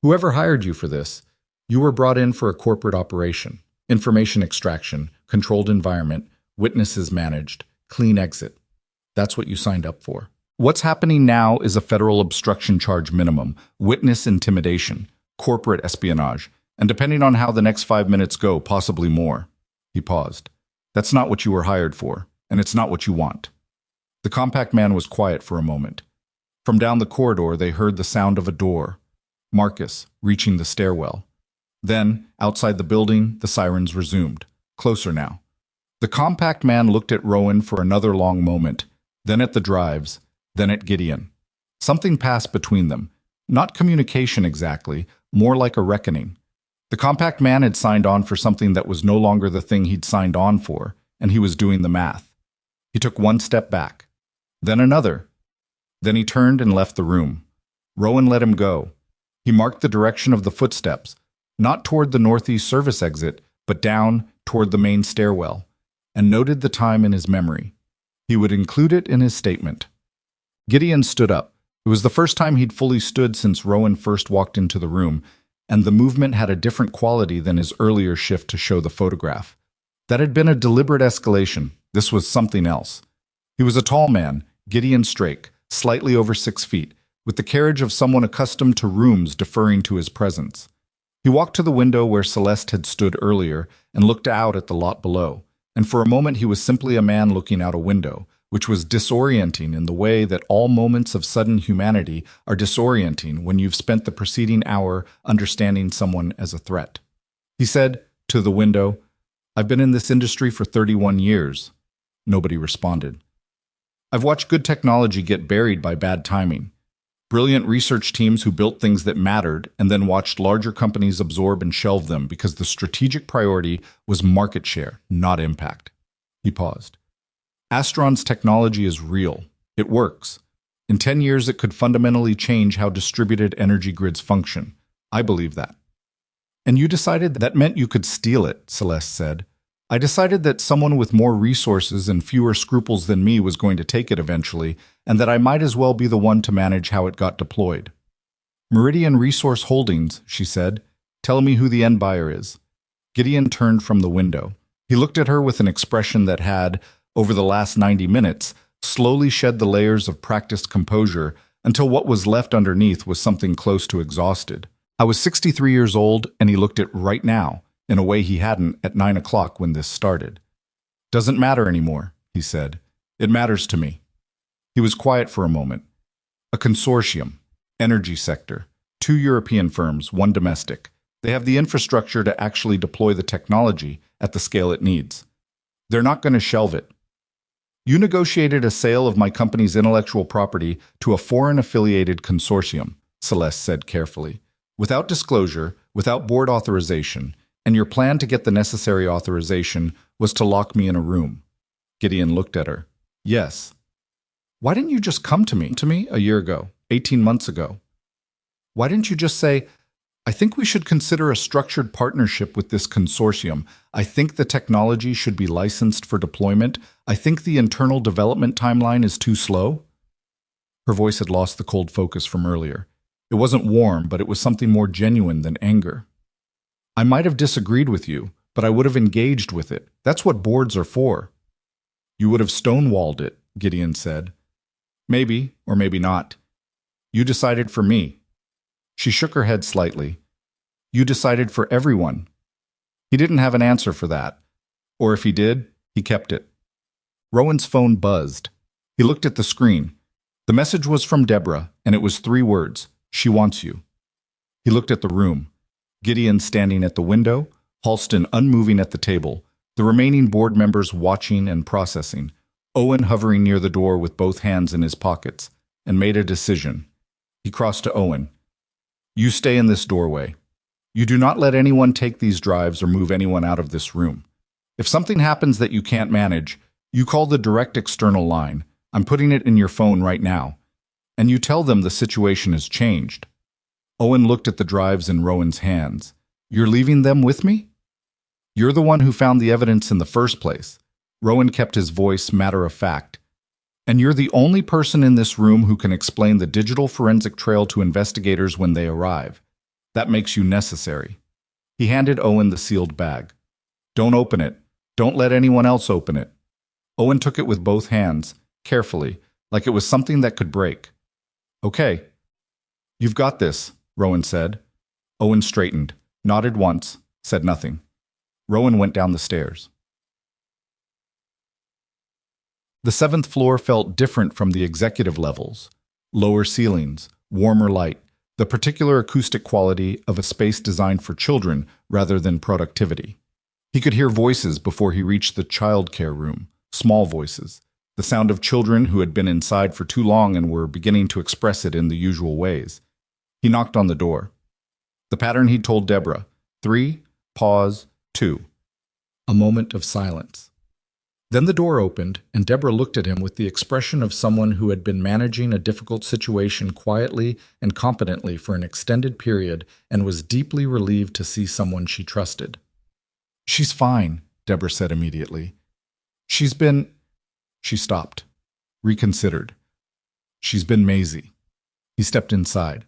"Whoever hired you for this, you were brought in for a corporate operation, information extraction, controlled environment, witnesses managed, clean exit. That's what you signed up for. What's happening now is a federal obstruction charge minimum, witness intimidation, corporate espionage, and depending on how the next 5 minutes go, possibly more." He paused. "That's not what you were hired for, and it's not what you want." The compact man was quiet for a moment. From down the corridor, they heard the sound of a door. Marcus, reaching the stairwell. Then, outside the building, the sirens resumed. Closer now. The compact man looked at Rowan for another long moment, then at the drives, then at Gideon. Something passed between them. Not communication exactly, more like a reckoning. The compact man had signed on for something that was no longer the thing he'd signed on for, and he was doing the math. He took one step back, then another. Then he turned and left the room. Rowan let him go. He marked the direction of the footsteps, not toward the northeast service exit, but down toward the main stairwell, and noted the time in his memory. He would include it in his statement. Gideon stood up. It was the first time he'd fully stood since Rowan first walked into the room, and the movement had a different quality than his earlier shift to show the photograph. That had been a deliberate escalation. This was something else. He was a tall man, Gideon Strake, slightly over 6 feet, with the carriage of someone accustomed to rooms deferring to his presence. He walked to the window where Celeste had stood earlier and looked out at the lot below, and for a moment he was simply a man looking out a window, which was disorienting in the way that all moments of sudden humanity are disorienting when you've spent the preceding hour understanding someone as a threat. He said, to the window, "I've been in this industry for 31 years. Nobody responded. "I've watched good technology get buried by bad timing. Brilliant research teams who built things that mattered and then watched larger companies absorb and shelve them because the strategic priority was market share, not impact." He paused. "Asteron's technology is real. It works. In 10 years, it could fundamentally change how distributed energy grids function. I believe that." "And you decided that meant you could steal it," Celeste said. "I decided that someone with more resources and fewer scruples than me was going to take it eventually, and that I might as well be the one to manage how it got deployed." "Meridian Resource Holdings," she said. "Tell me who the end buyer is." Gideon turned from the window. He looked at her with an expression that had, over the last 90 minutes, slowly shed the layers of practiced composure until what was left underneath was something close to exhausted. "I was 63 years old, and he looked it right now, in a way he hadn't at 9 o'clock when this started. Doesn't matter anymore," he said. "It matters to me." He was quiet for a moment. "A consortium, energy sector, 2 European firms, 1 domestic. They have the infrastructure to actually deploy the technology at the scale it needs. They're not going to shelve it. You negotiated a sale of my company's intellectual property to a foreign-affiliated consortium," Celeste said carefully, "without disclosure, without board authorization, and your plan to get the necessary authorization was to lock me in a room." Gideon looked at her. "Yes." "Why didn't you just come to me a year ago, 18 months ago?" Why didn't you just say, I think we should consider a structured partnership with this consortium. I think the technology should be licensed for deployment. I think the internal development timeline is too slow? Her voice had lost the cold focus from earlier. It wasn't warm, but it was something more genuine than anger. I might have disagreed with you, but I would have engaged with it. That's what boards are for. You would have stonewalled it, Gideon said. Maybe, or maybe not. You decided for me. She shook her head slightly. You decided for everyone. He didn't have an answer for that. Or if he did, he kept it. Rowan's phone buzzed. He looked at the screen. The message was from Deborah, and it was 3 words. She wants you. He looked at the room. Gideon standing at the window, Halston unmoving at the table, the remaining board members watching and processing, Owen hovering near the door with both hands in his pockets, and made a decision. He crossed to Owen. You stay in this doorway. You do not let anyone take these drives or move anyone out of this room. If something happens that you can't manage, you call the direct external line. I'm putting it in your phone right now. And you tell them the situation has changed. Owen looked at the drives in Rowan's hands. You're leaving them with me? You're the one who found the evidence in the first place. Rowan kept his voice matter of fact. And you're the only person in this room who can explain the digital forensic trail to investigators when they arrive. That makes you necessary. He handed Owen the sealed bag. Don't open it. Don't let anyone else open it. Owen took it with both hands, carefully, like it was something that could break. Okay. You've got this, Rowan said. Owen straightened, nodded once, said nothing. Rowan went down the stairs. The 7th floor felt different from the executive levels. Lower ceilings, warmer light, the particular acoustic quality of a space designed for children rather than productivity. He could hear voices before he reached the childcare room, small voices, the sound of children who had been inside for too long and were beginning to express it in the usual ways. He knocked on the door. The pattern he'd told Deborah: 3, pause, 2. A moment of silence. Then the door opened, and Deborah looked at him with the expression of someone who had been managing a difficult situation quietly and competently for an extended period and was deeply relieved to see someone she trusted. She's fine, Deborah said immediately. She's been... She stopped, reconsidered. She's been Maisie. He stepped inside.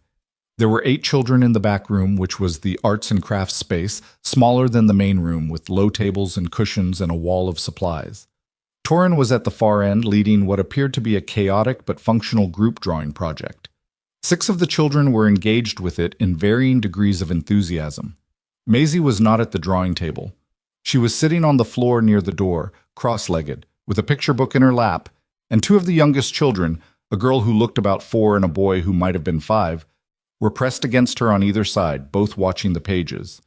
There were 8 children in the back room, which was the arts and crafts space, smaller than the main room, with low tables and cushions and a wall of supplies. Torin was at the far end, leading what appeared to be a chaotic but functional group drawing project. 6 of the children were engaged with it in varying degrees of enthusiasm. Maisie was not at the drawing table. She was sitting on the floor near the door, cross-legged, with a picture book in her lap, and 2 of the youngest children, a girl who looked about 4 and a boy who might have been 5, were pressed against her on either side, both watching the pages.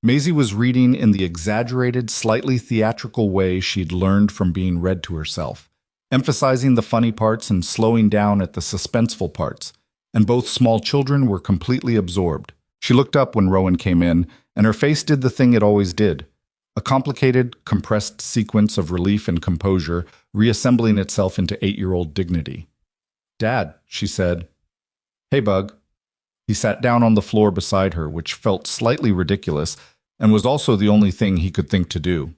Maisie was reading in the exaggerated, slightly theatrical way she'd learned from being read to herself, emphasizing the funny parts and slowing down at the suspenseful parts, and both small children were completely absorbed. She looked up when Rowan came in, and her face did the thing it always did. A complicated, compressed sequence of relief and composure, reassembling itself into 8-year-old dignity. "Dad," she said. "Hey, Bug." He sat down on the floor beside her, which felt slightly ridiculous, and was also the only thing he could think to do.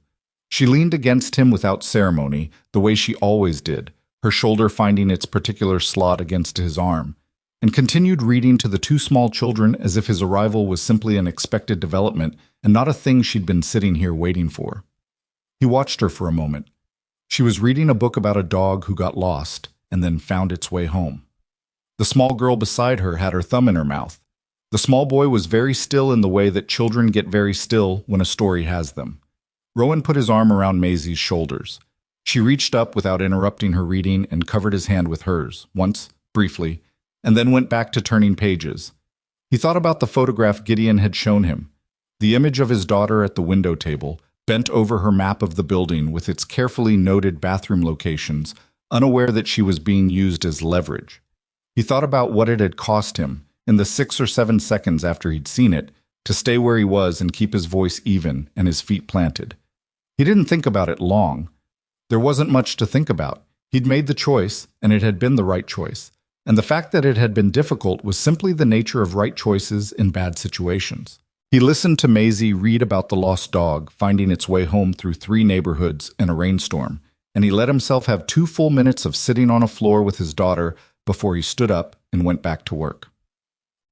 She leaned against him without ceremony, the way she always did, her shoulder finding its particular slot against his arm, and continued reading to the 2 small children as if his arrival was simply an expected development and not a thing she'd been sitting here waiting for. He watched her for a moment. She was reading a book about a dog who got lost and then found its way home. The small girl beside her had her thumb in her mouth. The small boy was very still in the way that children get very still when a story has them. Rowan put his arm around Maisie's shoulders. She reached up without interrupting her reading and covered his hand with hers, once, briefly, and then went back to turning pages. He thought about the photograph Gideon had shown him, the image of his daughter at the window table, bent over her map of the building with its carefully noted bathroom locations, unaware that she was being used as leverage. He thought about what it had cost him, in the 6 or 7 seconds after he'd seen it, to stay where he was and keep his voice even and his feet planted. He didn't think about it long. There wasn't much to think about. He'd made the choice, and it had been the right choice. and the fact that it had been difficult was simply the nature of right choices in bad situations. He listened to Maisie read about the lost dog finding its way home through 3 neighborhoods in a rainstorm, and he let himself have 2 full minutes of sitting on a floor with his daughter before he stood up and went back to work.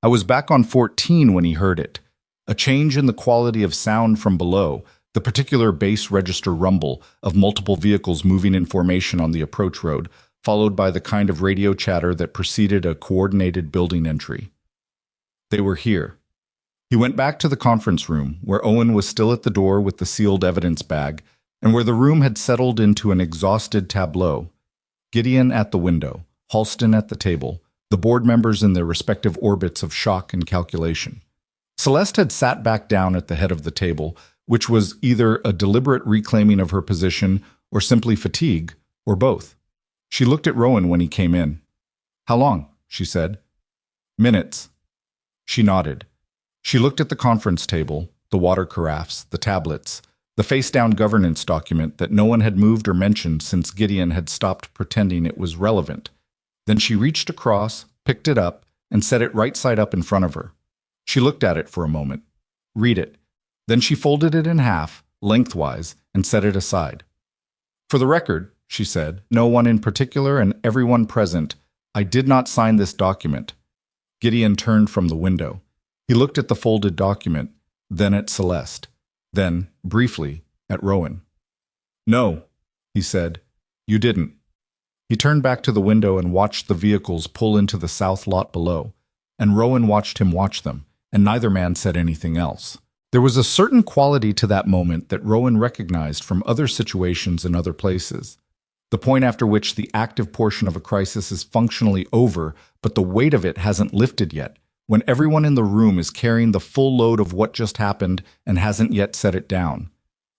I was back on 14 when he heard it. A change in the quality of sound from below, the particular bass register rumble of multiple vehicles moving in formation on the approach road, followed by the kind of radio chatter that preceded a coordinated building entry. They were here. He went back to the conference room, where Owen was still at the door with the sealed evidence bag, and where the room had settled into an exhausted tableau. Gideon at the window, Halston at the table, the board members in their respective orbits of shock and calculation. Celeste had sat back down at the head of the table, which was either a deliberate reclaiming of her position or simply fatigue, or both. She looked at Rowan when he came in. "How long?" she said. "Minutes." She nodded. She looked at the conference table, the water carafes, the tablets, the face-down governance document that no one had moved or mentioned since Gideon had stopped pretending it was relevant. Then she reached across, picked it up, and set it right side up in front of her. She looked at it for a moment. "Read it." Then she folded it in half, lengthwise, and set it aside. "For the record," she said, "no one in particular and everyone present, I did not sign this document." Gideon turned from the window. He looked at the folded document, then at Celeste, then, briefly, at Rowan. "No," he said, "you didn't." He turned back to the window and watched the vehicles pull into the south lot below, and Rowan watched him watch them, and neither man said anything else. There was a certain quality to that moment that Rowan recognized from other situations in other places. The point after which the active portion of a crisis is functionally over, but the weight of it hasn't lifted yet, when everyone in the room is carrying the full load of what just happened and hasn't yet set it down.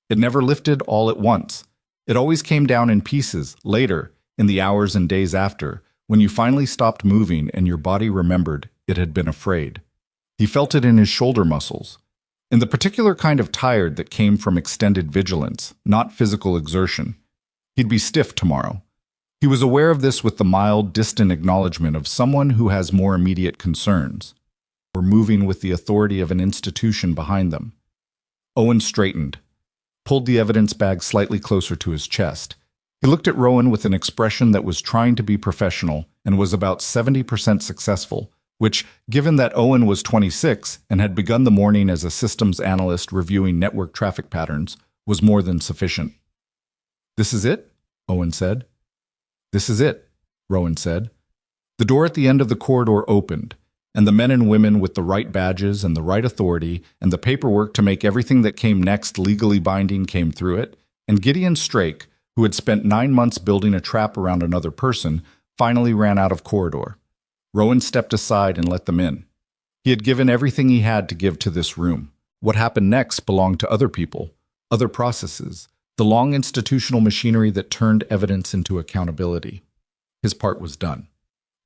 It never lifted all at once. It always came down in pieces, later, in the hours and days after, when you finally stopped moving and your body remembered it had been afraid. He felt it in his shoulder muscles, in the particular kind of tired that came from extended vigilance, not physical exertion. He'd be stiff tomorrow. He was aware of this with the mild, distant acknowledgement of someone who has more immediate concerns, or moving with the authority of an institution behind them. Owen straightened, pulled the evidence bag slightly closer to his chest. He looked at Rowan with an expression that was trying to be professional and was about 70% successful, which, given that Owen was 26 and had begun the morning as a systems analyst reviewing network traffic patterns, was more than sufficient. "This is it?" Owen said. "This is it," Rowan said. The door at the end of the corridor opened, and the men and women with the right badges and the right authority and the paperwork to make everything that came next legally binding came through it, and Gideon Strake, who had spent 9 months building a trap around another person, finally ran out of corridor. Rowan stepped aside and let them in. He had given everything he had to give to this room. What happened next belonged to other people, other processes, the long institutional machinery that turned evidence into accountability. His part was done.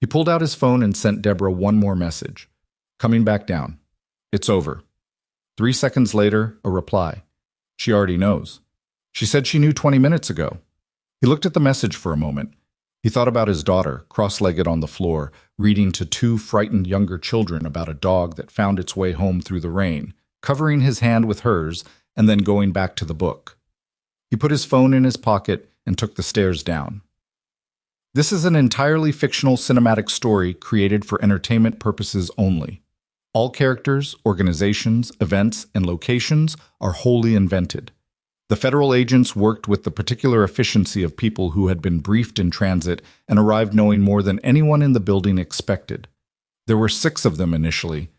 He pulled out his phone and sent Deborah one more message. "Coming back down. It's over." 3 seconds later, a reply. "She already knows. She said she knew 20 minutes ago." He looked at the message for a moment. He thought about his daughter, cross-legged on the floor, reading to 2 frightened younger children about a dog that found its way home through the rain, covering his hand with hers, and then going back to the book. He put his phone in his pocket and took the stairs down. This is an entirely fictional cinematic story created for entertainment purposes only. All characters, organizations, events, and locations are wholly invented. The federal agents worked with the particular efficiency of people who had been briefed in transit and arrived knowing more than anyone in the building expected. There were 6 of them initially,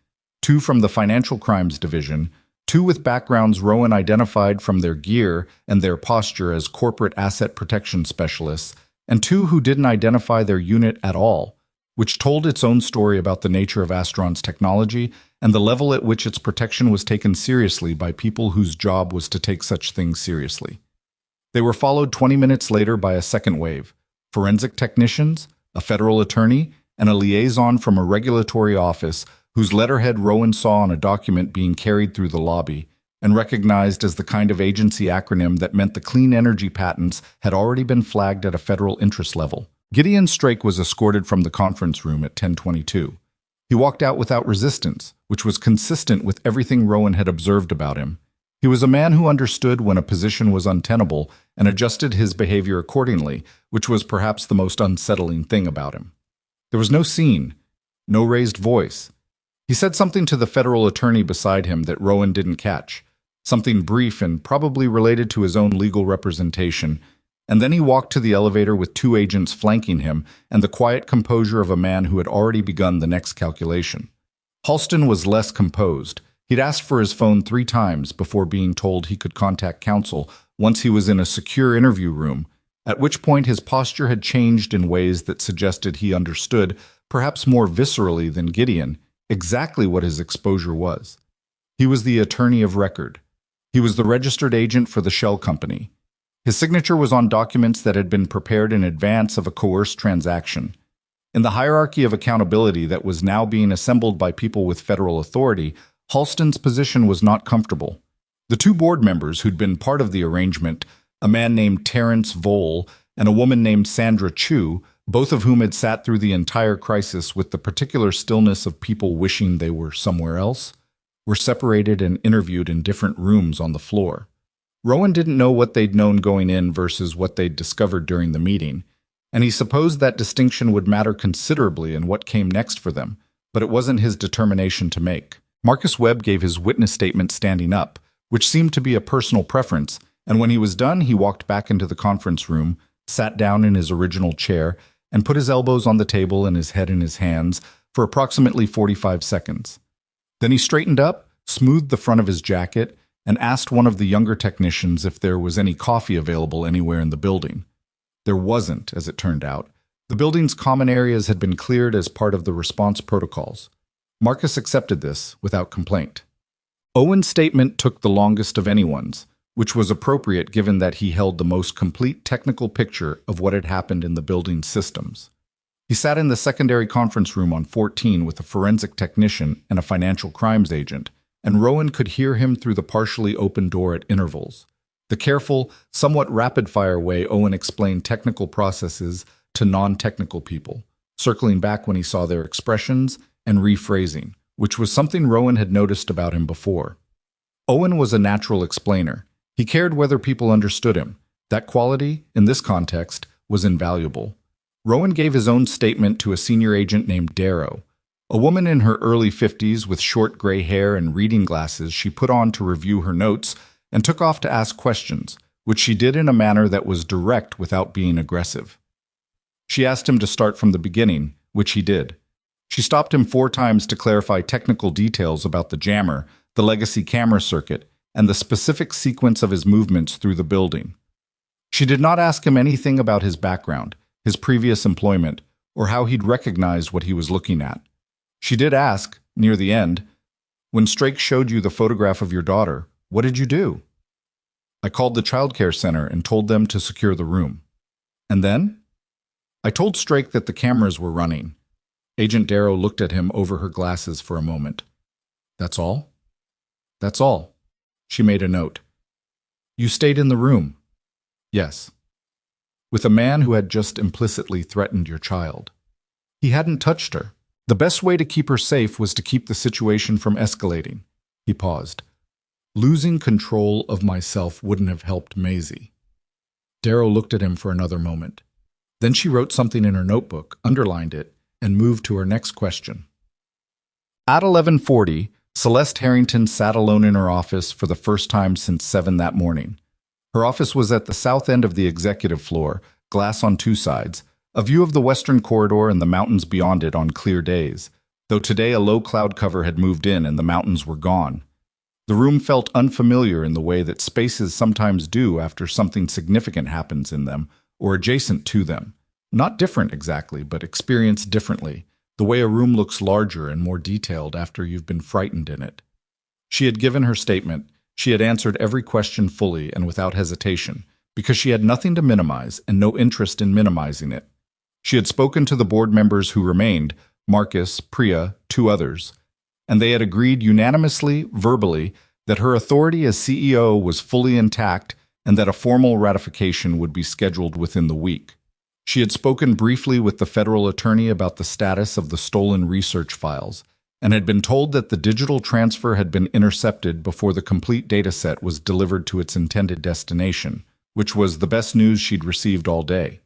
2 from the Financial Crimes Division, 2 with backgrounds Rowan identified from their gear and their posture as corporate asset protection specialists, and 2 who didn't identify their unit at all, which told its own story about the nature of Asteron's technology and the level at which its protection was taken seriously by people whose job was to take such things seriously. They were followed 20 minutes later by a second wave: forensic technicians, a federal attorney, and a liaison from a regulatory office whose letterhead Rowan saw on a document being carried through the lobby, and recognized as the kind of agency acronym that meant the clean energy patents had already been flagged at a federal interest level. Gideon Strake was escorted from the conference room at 10:22. He walked out without resistance, which was consistent with everything Rowan had observed about him. He was a man who understood when a position was untenable and adjusted his behavior accordingly, which was perhaps the most unsettling thing about him. There was no scene, no raised voice. He said something to the federal attorney beside him that Rowan didn't catch, something brief and probably related to his own legal representation, and then he walked to the elevator with two agents flanking him and the quiet composure of a man who had already begun the next calculation. Halston was less composed. He'd asked for his phone 3 times before being told he could contact counsel once he was in a secure interview room, at which point his posture had changed in ways that suggested he understood, perhaps more viscerally than Gideon, exactly what his exposure was. He was the attorney of record. He was the registered agent for the shell company. His signature was on documents that had been prepared in advance of a coerced transaction. In the hierarchy of accountability that was now being assembled by people with federal authority, Halston's position was not comfortable. The 2 board members who'd been part of the arrangement, a man named Terrence Vole and a woman named Sandra Chu, both of whom had sat through the entire crisis with the particular stillness of people wishing they were somewhere else, were separated and interviewed in different rooms on the floor. Rowan didn't know what they'd known going in versus what they'd discovered during the meeting, and he supposed that distinction would matter considerably in what came next for them, but it wasn't his determination to make. Marcus Webb gave his witness statement standing up, which seemed to be a personal preference, and when he was done, he walked back into the conference room, sat down in his original chair, and put his elbows on the table and his head in his hands for approximately 45 seconds. Then he straightened up, smoothed the front of his jacket, and asked one of the younger technicians if there was any coffee available anywhere in the building. There wasn't, as it turned out. The building's common areas had been cleared as part of the response protocols. Marcus accepted this without complaint. Owen's statement took the longest of anyone's, which was appropriate given that he held the most complete technical picture of what had happened in the building's systems. He sat in the secondary conference room on 14 with a forensic technician and a financial crimes agent, and Rowan could hear him through the partially open door at intervals. The careful, somewhat rapid-fire way Owen explained technical processes to non-technical people, circling back when he saw their expressions and rephrasing, which was something Rowan had noticed about him before. Owen was a natural explainer. He cared whether people understood him. That quality, in this context, was invaluable. Rowan gave his own statement to a senior agent named Darrow, a woman in her early 50s with short gray hair and reading glasses she put on to review her notes and took off to ask questions, which she did in a manner that was direct without being aggressive. She asked him to start from the beginning, which he did. She stopped him 4 times to clarify technical details about the jammer, the legacy camera circuit, and the specific sequence of his movements through the building. She did not ask him anything about his background, his previous employment, or how he'd recognized what he was looking at. She did ask, near the end, "When Strake showed you the photograph of your daughter, what did you do?" "I called the childcare center and told them to secure the room." "And then?" "I told Strake that the cameras were running." Agent Darrow looked at him over her glasses for a moment. "That's all?" "That's all." She made a note. "You stayed in the room?" "Yes." "With a man who had just implicitly threatened your child." "He hadn't touched her. The best way to keep her safe was to keep the situation from escalating." He paused. "Losing control of myself wouldn't have helped Maisie." Darrow looked at him for another moment. Then she wrote something in her notebook, underlined it, and moved to her next question. At 11:40, Celeste Harrington sat alone in her office for the first time since 7 that morning. Her office was at the south end of the executive floor, glass on 2 sides, a view of the western corridor and the mountains beyond it on clear days, though today a low cloud cover had moved in and the mountains were gone. The room felt unfamiliar in the way that spaces sometimes do after something significant happens in them, or adjacent to them. Not different exactly, but experienced differently, the way a room looks larger and more detailed after you've been frightened in it. She had given her statement. She had answered every question fully and without hesitation, because she had nothing to minimize and no interest in minimizing it. She had spoken to the board members who remained, Marcus, Priya, 2 others, and they had agreed unanimously, verbally, that her authority as CEO was fully intact and that a formal ratification would be scheduled within the week. She had spoken briefly with the federal attorney about the status of the stolen research files and had been told that the digital transfer had been intercepted before the complete dataset was delivered to its intended destination, which was the best news she'd received all day.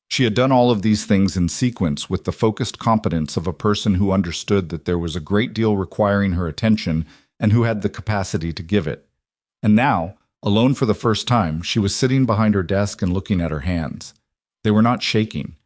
She had done all of these things in sequence with the focused competence of a person who understood that there was a great deal requiring her attention and who had the capacity to give it. And now, alone for the first time, she was sitting behind her desk and looking at her hands. They were not shaking.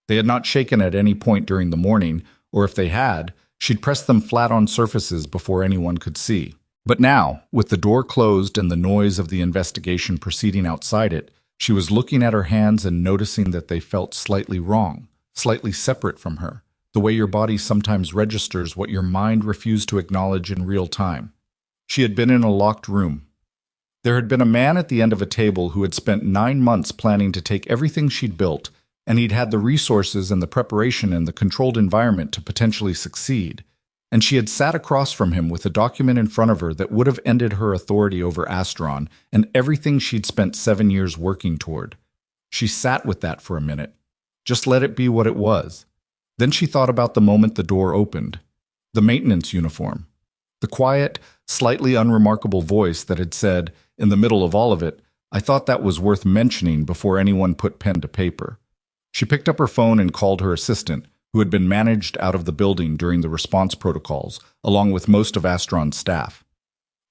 They had not shaken at any point during the morning, or if they had, she'd pressed them flat on surfaces before anyone could see. But now, with the door closed and the noise of the investigation proceeding outside it, she was looking at her hands and noticing that they felt slightly wrong, slightly separate from her, the way your body sometimes registers what your mind refused to acknowledge in real time. She had been in a locked room. There had been a man at the end of a table who had spent 9 months planning to take everything she'd built, and he'd had the resources and the preparation and the controlled environment to potentially succeed. And she had sat across from him with a document in front of her that would have ended her authority over Asteron and everything she'd spent 7 years working toward. She sat with that for a minute. Just let it be what it was. Then she thought about the moment the door opened. The maintenance uniform. The quiet, slightly unremarkable voice that had said, in the middle of all of it, "I thought that was worth mentioning before anyone put pen to paper." She picked up her phone and called her assistant, who had been managed out of the building during the response protocols, along with most of Asteron's staff.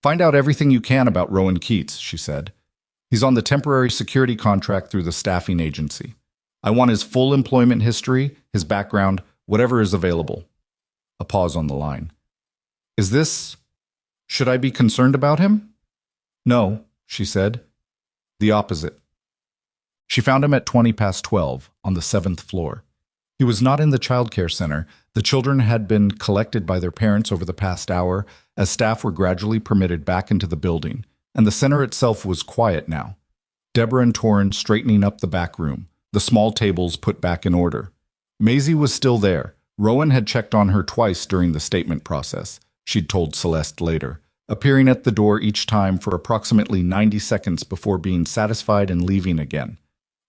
"Find out everything you can about Rowan Keats," she said. "He's on the temporary security contract through the staffing agency. I want his full employment history, his background, whatever is available." A pause on the line. Should I be concerned about him?" "No," she said. "The opposite." She found him at 12:20 on the 7th floor. He was not in the childcare center. The children had been collected by their parents over the past hour as staff were gradually permitted back into the building, and the center itself was quiet now. Deborah and Torrin straightening up the back room, the small tables put back in order. Maisie was still there. Rowan had checked on her twice during the statement process, she'd told Celeste later, appearing at the door each time for approximately 90 seconds before being satisfied and leaving again.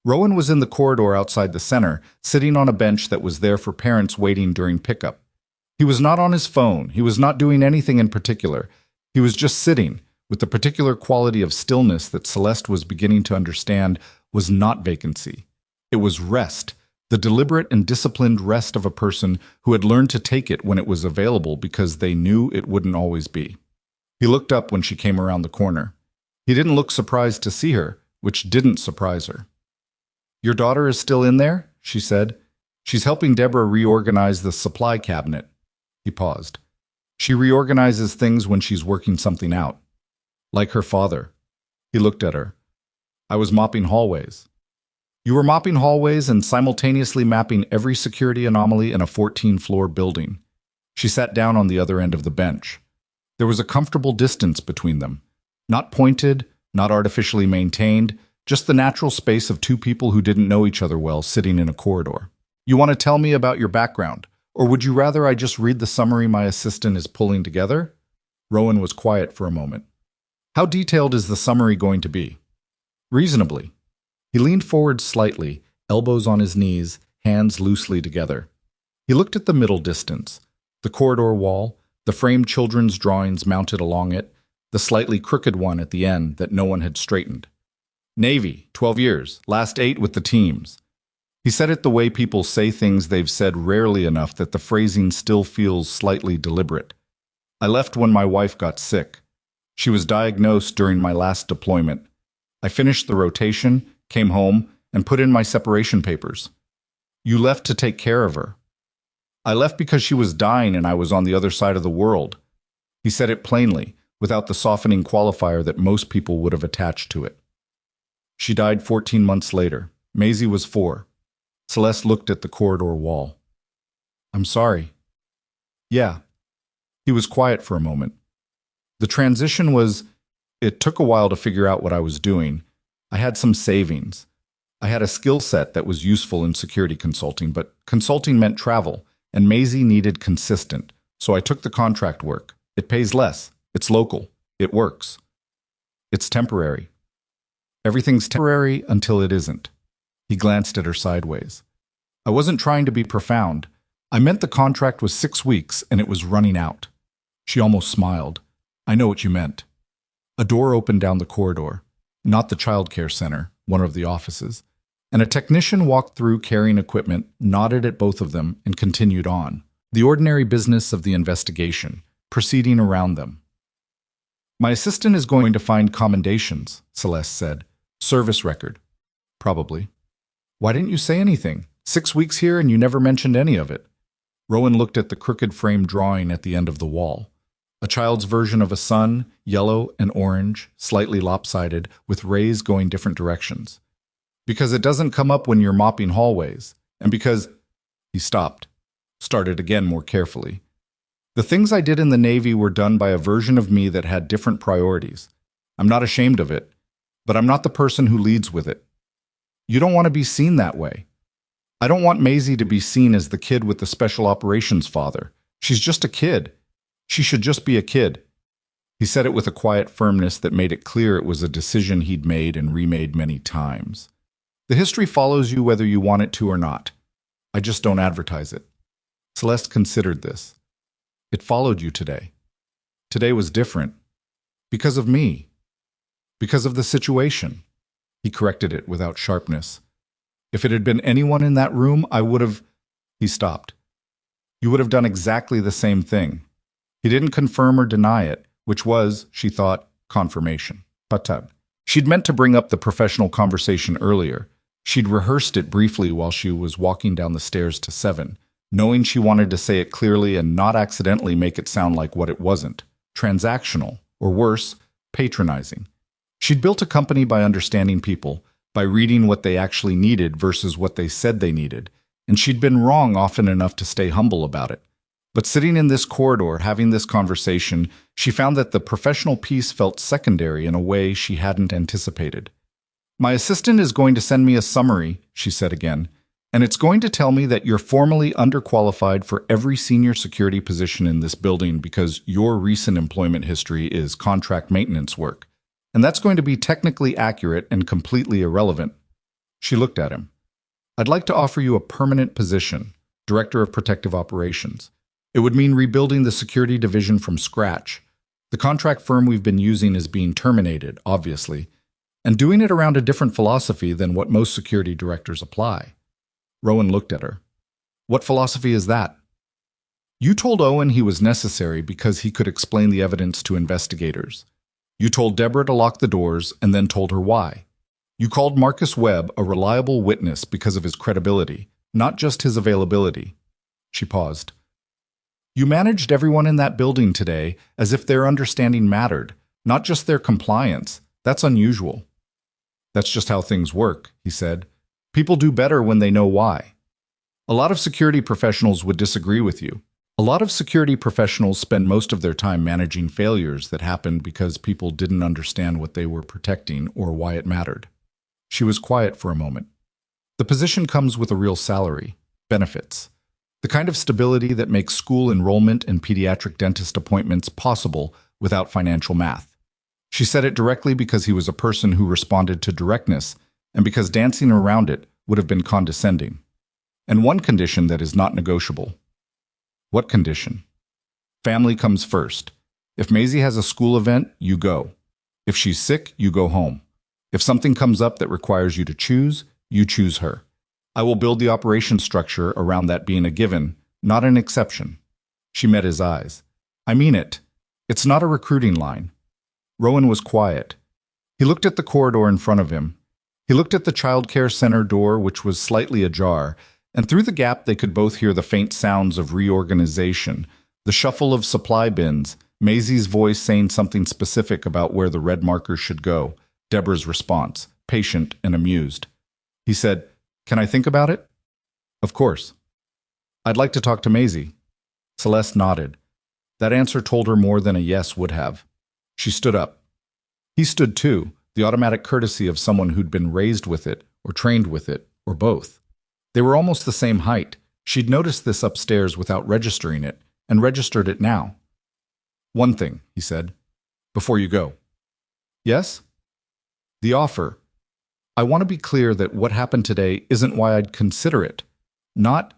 Rowan was in the corridor outside the center, sitting on a bench that was there for parents waiting during pickup. He was not on his phone. He was not doing anything in particular. He was just sitting, with the particular quality of stillness that Celeste was beginning to understand was not vacancy. It was rest, the deliberate and disciplined rest of a person who had learned to take it when it was available because they knew it wouldn't always be. He looked up when she came around the corner. He didn't look surprised to see her, which didn't surprise her. "Your daughter is still in there?" she said. "She's helping Deborah reorganize the supply cabinet." He paused. "She reorganizes things when she's working something out. Like her father." He looked at her. "I was mopping hallways." "You were mopping hallways and simultaneously mapping every security anomaly in a 14-floor building." She sat down on the other end of the bench. There was a comfortable distance between them. Not pointed, not artificially maintained, just the natural space of two people who didn't know each other well sitting in a corridor. "You want to tell me about your background, or would you rather I just read the summary my assistant is pulling together?" Rowan was quiet for a moment. "How detailed is the summary going to be?" "Reasonably." He leaned forward slightly, elbows on his knees, hands loosely together. He looked at the middle distance, the corridor wall, the framed children's drawings mounted along it, the slightly crooked one at the end that no one had straightened. "Navy, 12 years, last 8 with the teams." He said it the way people say things they've said rarely enough that the phrasing still feels slightly deliberate. "I left when my wife got sick. She was diagnosed during my last deployment. I finished the rotation, came home, and put in my separation papers." "You left to take care of her." "I left because she was dying and I was on the other side of the world." He said it plainly, without the softening qualifier that most people would have attached to it. "She died 14 months later. Maisie was 4. Celeste looked at the corridor wall. "I'm sorry." "Yeah." He was quiet for a moment. "The transition it took a while to figure out what I was doing. I had some savings. I had a skill set that was useful in security consulting, but consulting meant travel, and Maisie needed consistent, so I took the contract work. It pays less. It's local. It works. It's temporary. Everything's temporary until it isn't." He glanced at her sideways. I wasn't trying to be profound. I meant the contract was 6 weeks and it was running out. She almost smiled. I know what you meant. A door opened down the corridor, not the childcare center, one of the offices, and a technician walked through carrying equipment, nodded at both of them, and continued on. The ordinary business of the investigation, proceeding around them. My assistant is going to find commendations, Celeste said. Service record. Probably. Why didn't you say anything? 6 weeks here and you never mentioned any of it. Rowan looked at the crooked frame drawing at the end of the wall. A child's version of a sun, yellow and orange, slightly lopsided, with rays going different directions. Because it doesn't come up when you're mopping hallways, and because... He stopped, started again more carefully. The things I did in the Navy were done by a version of me that had different priorities. I'm not ashamed of it, but I'm not the person who leads with it. You don't want to be seen that way. I don't want Maisie to be seen as the kid with the special operations father. She's just a kid. She should just be a kid. He said it with a quiet firmness that made it clear it was a decision he'd made and remade many times. The history follows you whether you want it to or not. I just don't advertise it. Celeste considered this. It followed you today. Today was different. Because of me. Because of the situation. He corrected it without sharpness. If it had been anyone in that room, I would have... He stopped. You would have done exactly the same thing. He didn't confirm or deny it, which was, she thought, confirmation. Patad. She'd meant to bring up the professional conversation earlier. She'd rehearsed it briefly while she was walking down the stairs to 7, knowing she wanted to say it clearly and not accidentally make it sound like what it wasn't. Transactional, or worse, patronizing. She'd built a company by understanding people, by reading what they actually needed versus what they said they needed, and she'd been wrong often enough to stay humble about it. But sitting in this corridor, having this conversation, she found that the professional piece felt secondary in a way she hadn't anticipated. My assistant is going to send me a summary, she said again, and it's going to tell me that you're formally underqualified for every senior security position in this building because your recent employment history is contract maintenance work. And that's going to be technically accurate and completely irrelevant. She looked at him. I'd like to offer you a permanent position, Director of Protective Operations. It would mean rebuilding the security division from scratch. The contract firm we've been using is being terminated, obviously, and doing it around a different philosophy than what most security directors apply. Rowan looked at her. What philosophy is that? You told Owen he was necessary because he could explain the evidence to investigators. You told Deborah to lock the doors and then told her why. You called Marcus Webb a reliable witness because of his credibility, not just his availability. She paused. You managed everyone in that building today as if their understanding mattered, not just their compliance. That's unusual. That's just how things work, he said. People do better when they know why. A lot of security professionals would disagree with you. A lot of security professionals spend most of their time managing failures that happened because people didn't understand what they were protecting or why it mattered. She was quiet for a moment. The position comes with a real salary, benefits, the kind of stability that makes school enrollment and pediatric dentist appointments possible without financial math. She said it directly because he was a person who responded to directness and because dancing around it would have been condescending. And one condition that is not negotiable. What condition? Family comes first. If Maisie has a school event, you go. If she's sick, you go home. If something comes up that requires you choose her. I will build the operation structure around that being a given, not an exception. She met his eyes. I mean it. It's not a recruiting line. Rowan was quiet. He looked at the corridor in front of him. He looked at the child care center door, which was slightly ajar, and through the gap they could both hear the faint sounds of reorganization, the shuffle of supply bins, Maisie's voice saying something specific about where the red markers should go, Deborah's response, patient and amused. He said, Can I think about it? Of course. I'd like to talk to Maisie. Celeste nodded. That answer told her more than a yes would have. She stood up. He stood too, the automatic courtesy of someone who'd been raised with it, or trained with it, or both. They were almost the same height. She'd noticed this upstairs without registering it, and registered it now. One thing, he said, before you go. Yes? The offer. I want to be clear that what happened today isn't why I'd consider it. Not,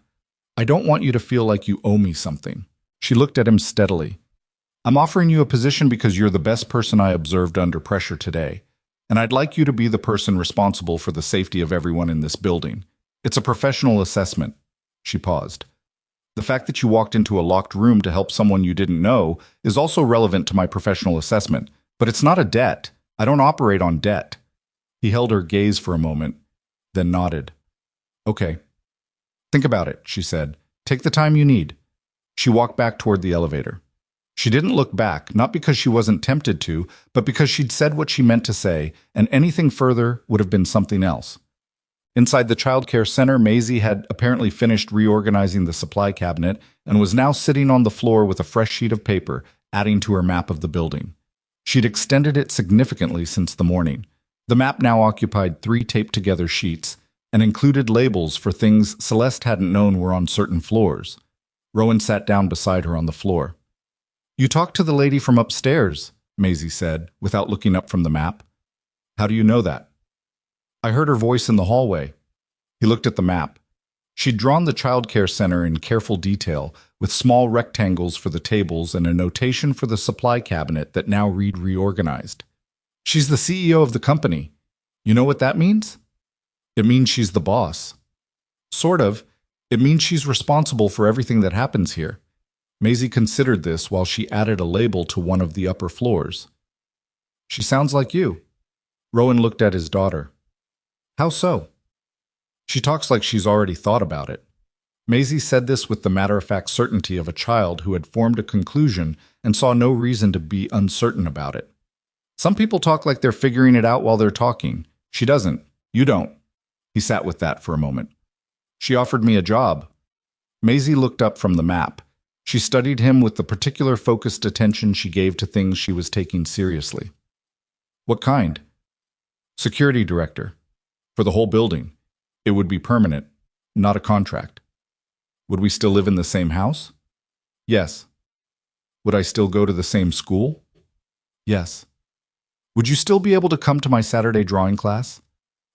I don't want you to feel like you owe me something. She looked at him steadily. I'm offering you a position because you're the best person I observed under pressure today, and I'd like you to be the person responsible for the safety of everyone in this building. It's a professional assessment. She paused. The fact that you walked into a locked room to help someone you didn't know is also relevant to my professional assessment, but it's not a debt. I don't operate on debt. He held her gaze for a moment, then nodded. Okay. Think about it, she said. Take the time you need. She walked back toward the elevator. She didn't look back, not because she wasn't tempted to, but because she'd said what she meant to say, and anything further would have been something else. Inside the childcare center, Maisie had apparently finished reorganizing the supply cabinet and was now sitting on the floor with a fresh sheet of paper, adding to her map of the building. She'd extended it significantly since the morning. The map now occupied 3 taped-together sheets and included labels for things Celeste hadn't known were on certain floors. Rowan sat down beside her on the floor. You talked to the lady from upstairs, Maisie said, without looking up from the map. How do you know that? I heard her voice in the hallway. He looked at the map. She'd drawn the childcare center in careful detail, with small rectangles for the tables and a notation for the supply cabinet that now read reorganized. She's the CEO of the company. You know what that means? It means she's the boss. Sort of. It means she's responsible for everything that happens here. Maisie considered this while she added a label to one of the upper floors. She sounds like you. Rowan looked at his daughter. How so? She talks like she's already thought about it. Maisie said this with the matter-of-fact certainty of a child who had formed a conclusion and saw no reason to be uncertain about it. Some people talk like they're figuring it out while they're talking. She doesn't. You don't. He sat with that for a moment. She offered me a job. Maisie looked up from the map. She studied him with the particular focused attention she gave to things she was taking seriously. What kind? Security director. For the whole building. It would be permanent, not a contract. Would we still live in the same house? Yes. Would I still go to the same school? Yes. Would you still be able to come to my Saturday drawing class?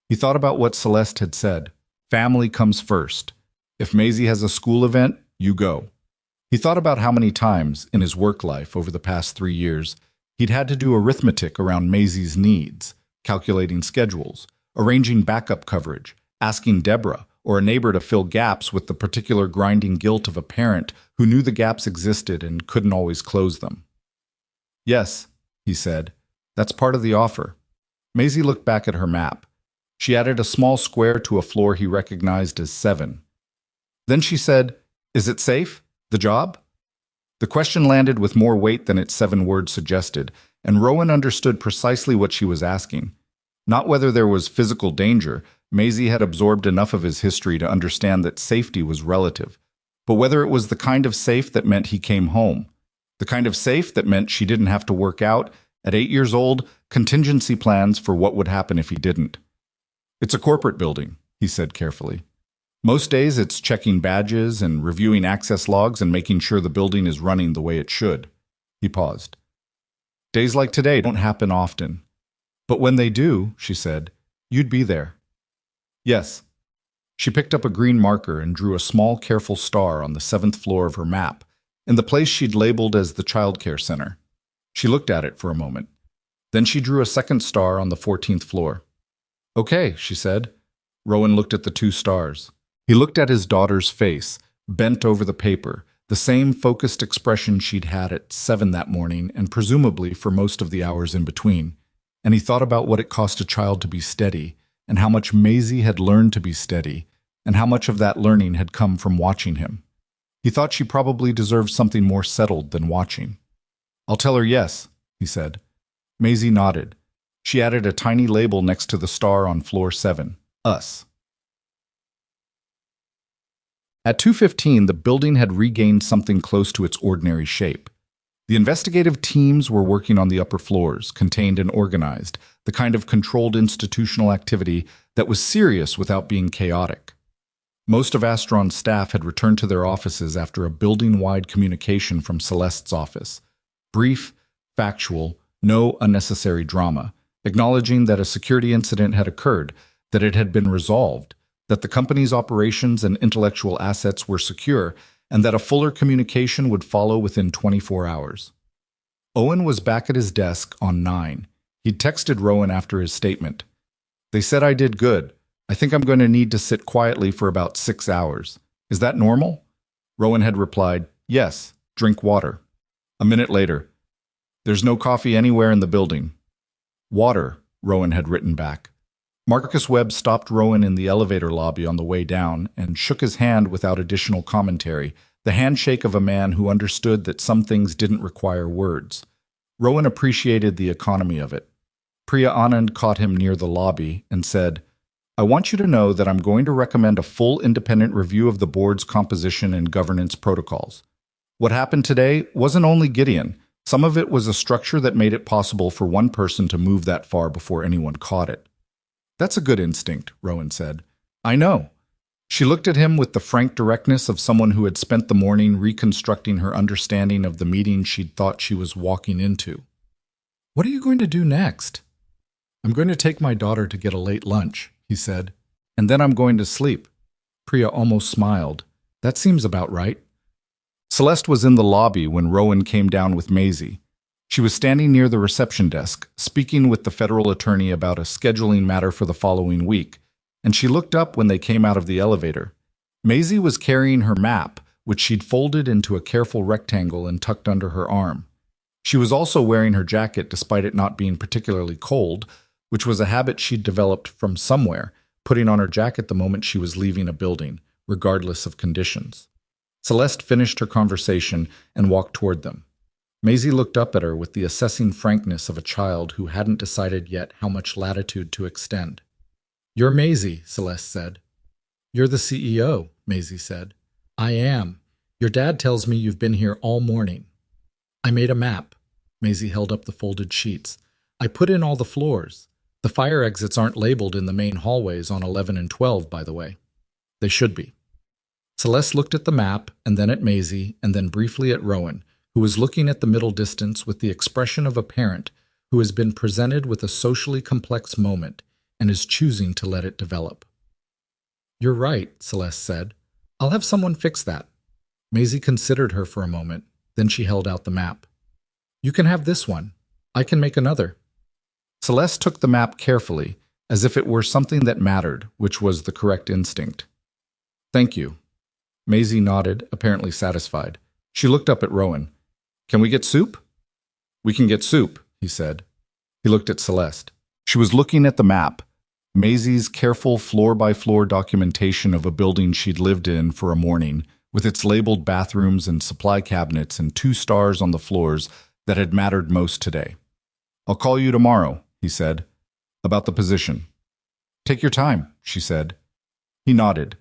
He thought about what Celeste had said. Family comes first. If Maisie has a school event, you go. He thought about how many times in his work life over the past 3 years he'd had to do arithmetic around Maisie's needs, calculating schedules, arranging backup coverage, asking Deborah or a neighbor to fill gaps with the particular grinding guilt of a parent who knew the gaps existed and couldn't always close them. Yes, he said, that's part of the offer. Maisie looked back at her map. She added a small square to a floor he recognized as 7. Then she said, Is it safe, the job? The question landed with more weight than its 7 words suggested, and Rowan understood precisely what she was asking. Not whether there was physical danger. Maisie had absorbed enough of his history to understand that safety was relative, but whether it was the kind of safe that meant he came home, the kind of safe that meant she didn't have to work out, at 8 years old, contingency plans for what would happen if he didn't. It's a corporate building, he said carefully. Most days it's checking badges and reviewing access logs and making sure the building is running the way it should. He paused. Days like today don't happen often. But when they do, she said, you'd be there. Yes. She picked up a green marker and drew a small, careful star on the 7th floor of her map, in the place she'd labeled as the childcare center. She looked at it for a moment. Then she drew a second star on the 14th floor. Okay, she said. Rowan looked at the 2 stars. He looked at his daughter's face, bent over the paper, the same focused expression she'd had at 7 that morning and presumably for most of the hours in between. And he thought about what it cost a child to be steady, and how much Maisie had learned to be steady, and how much of that learning had come from watching him. He thought she probably deserved something more settled than watching. I'll tell her yes, he said. Maisie nodded. She added a tiny label next to the star on floor 7, us. At 2:15, the building had regained something close to its ordinary shape. The investigative teams were working on the upper floors, contained and organized, the kind of controlled institutional activity that was serious without being chaotic. Most of Asteron's staff had returned to their offices after a building-wide communication from Celeste's office. Brief, factual, no unnecessary drama, acknowledging that a security incident had occurred, that it had been resolved, that the company's operations and intellectual assets were secure, and that a fuller communication would follow within 24 hours. Owen was back at his desk on 9. He'd texted Rowan after his statement. "They said I did good. I think I'm going to need to sit quietly for about 6 hours. Is that normal?" Rowan had replied, "Yes, drink water." A minute later, "There's no coffee anywhere in the building." "Water," Rowan had written back. Marcus Webb stopped Rowan in the elevator lobby on the way down and shook his hand without additional commentary, the handshake of a man who understood that some things didn't require words. Rowan appreciated the economy of it. Priya Anand caught him near the lobby and said, "I want you to know that I'm going to recommend a full independent review of the board's composition and governance protocols. What happened today wasn't only Gideon. Some of it was a structure that made it possible for one person to move that far before anyone caught it." "That's a good instinct," Rowan said. "I know." She looked at him with the frank directness of someone who had spent the morning reconstructing her understanding of the meeting she'd thought she was walking into. "What are you going to do next?" "I'm going to take my daughter to get a late lunch," he said. "And then I'm going to sleep." Priya almost smiled. "That seems about right." Celeste was in the lobby when Rowan came down with Maisie. She was standing near the reception desk, speaking with the federal attorney about a scheduling matter for the following week, and she looked up when they came out of the elevator. Maisie was carrying her map, which she'd folded into a careful rectangle and tucked under her arm. She was also wearing her jacket despite it not being particularly cold, which was a habit she'd developed from somewhere, putting on her jacket the moment she was leaving a building, regardless of conditions. Celeste finished her conversation and walked toward them. Maisie looked up at her with the assessing frankness of a child who hadn't decided yet how much latitude to extend. "You're Maisie," Celeste said. "You're the CEO," Maisie said. "I am. Your dad tells me you've been here all morning." "I made a map." Maisie held up the folded sheets. "I put in all the floors. The fire exits aren't labeled in the main hallways on 11 and 12, by the way. They should be." Celeste looked at the map, and then at Maisie, and then briefly at Rowan, who was looking at the middle distance with the expression of a parent who has been presented with a socially complex moment and is choosing to let it develop. "You're right," Celeste said. "I'll have someone fix that." Maisie considered her for a moment, then she held out the map. "You can have this one. I can make another." Celeste took the map carefully, as if it were something that mattered, which was the correct instinct. "Thank you." Maisie nodded, apparently satisfied. She looked up at Rowan. "Can we get soup?" "We can get soup," he said. He looked at Celeste. She was looking at the map, Maisie's careful floor-by-floor documentation of a building she'd lived in for a morning, with its labeled bathrooms and supply cabinets and 2 stars on the floors that had mattered most today. "I'll call you tomorrow," he said, "about the position." "Take your time," she said. He nodded.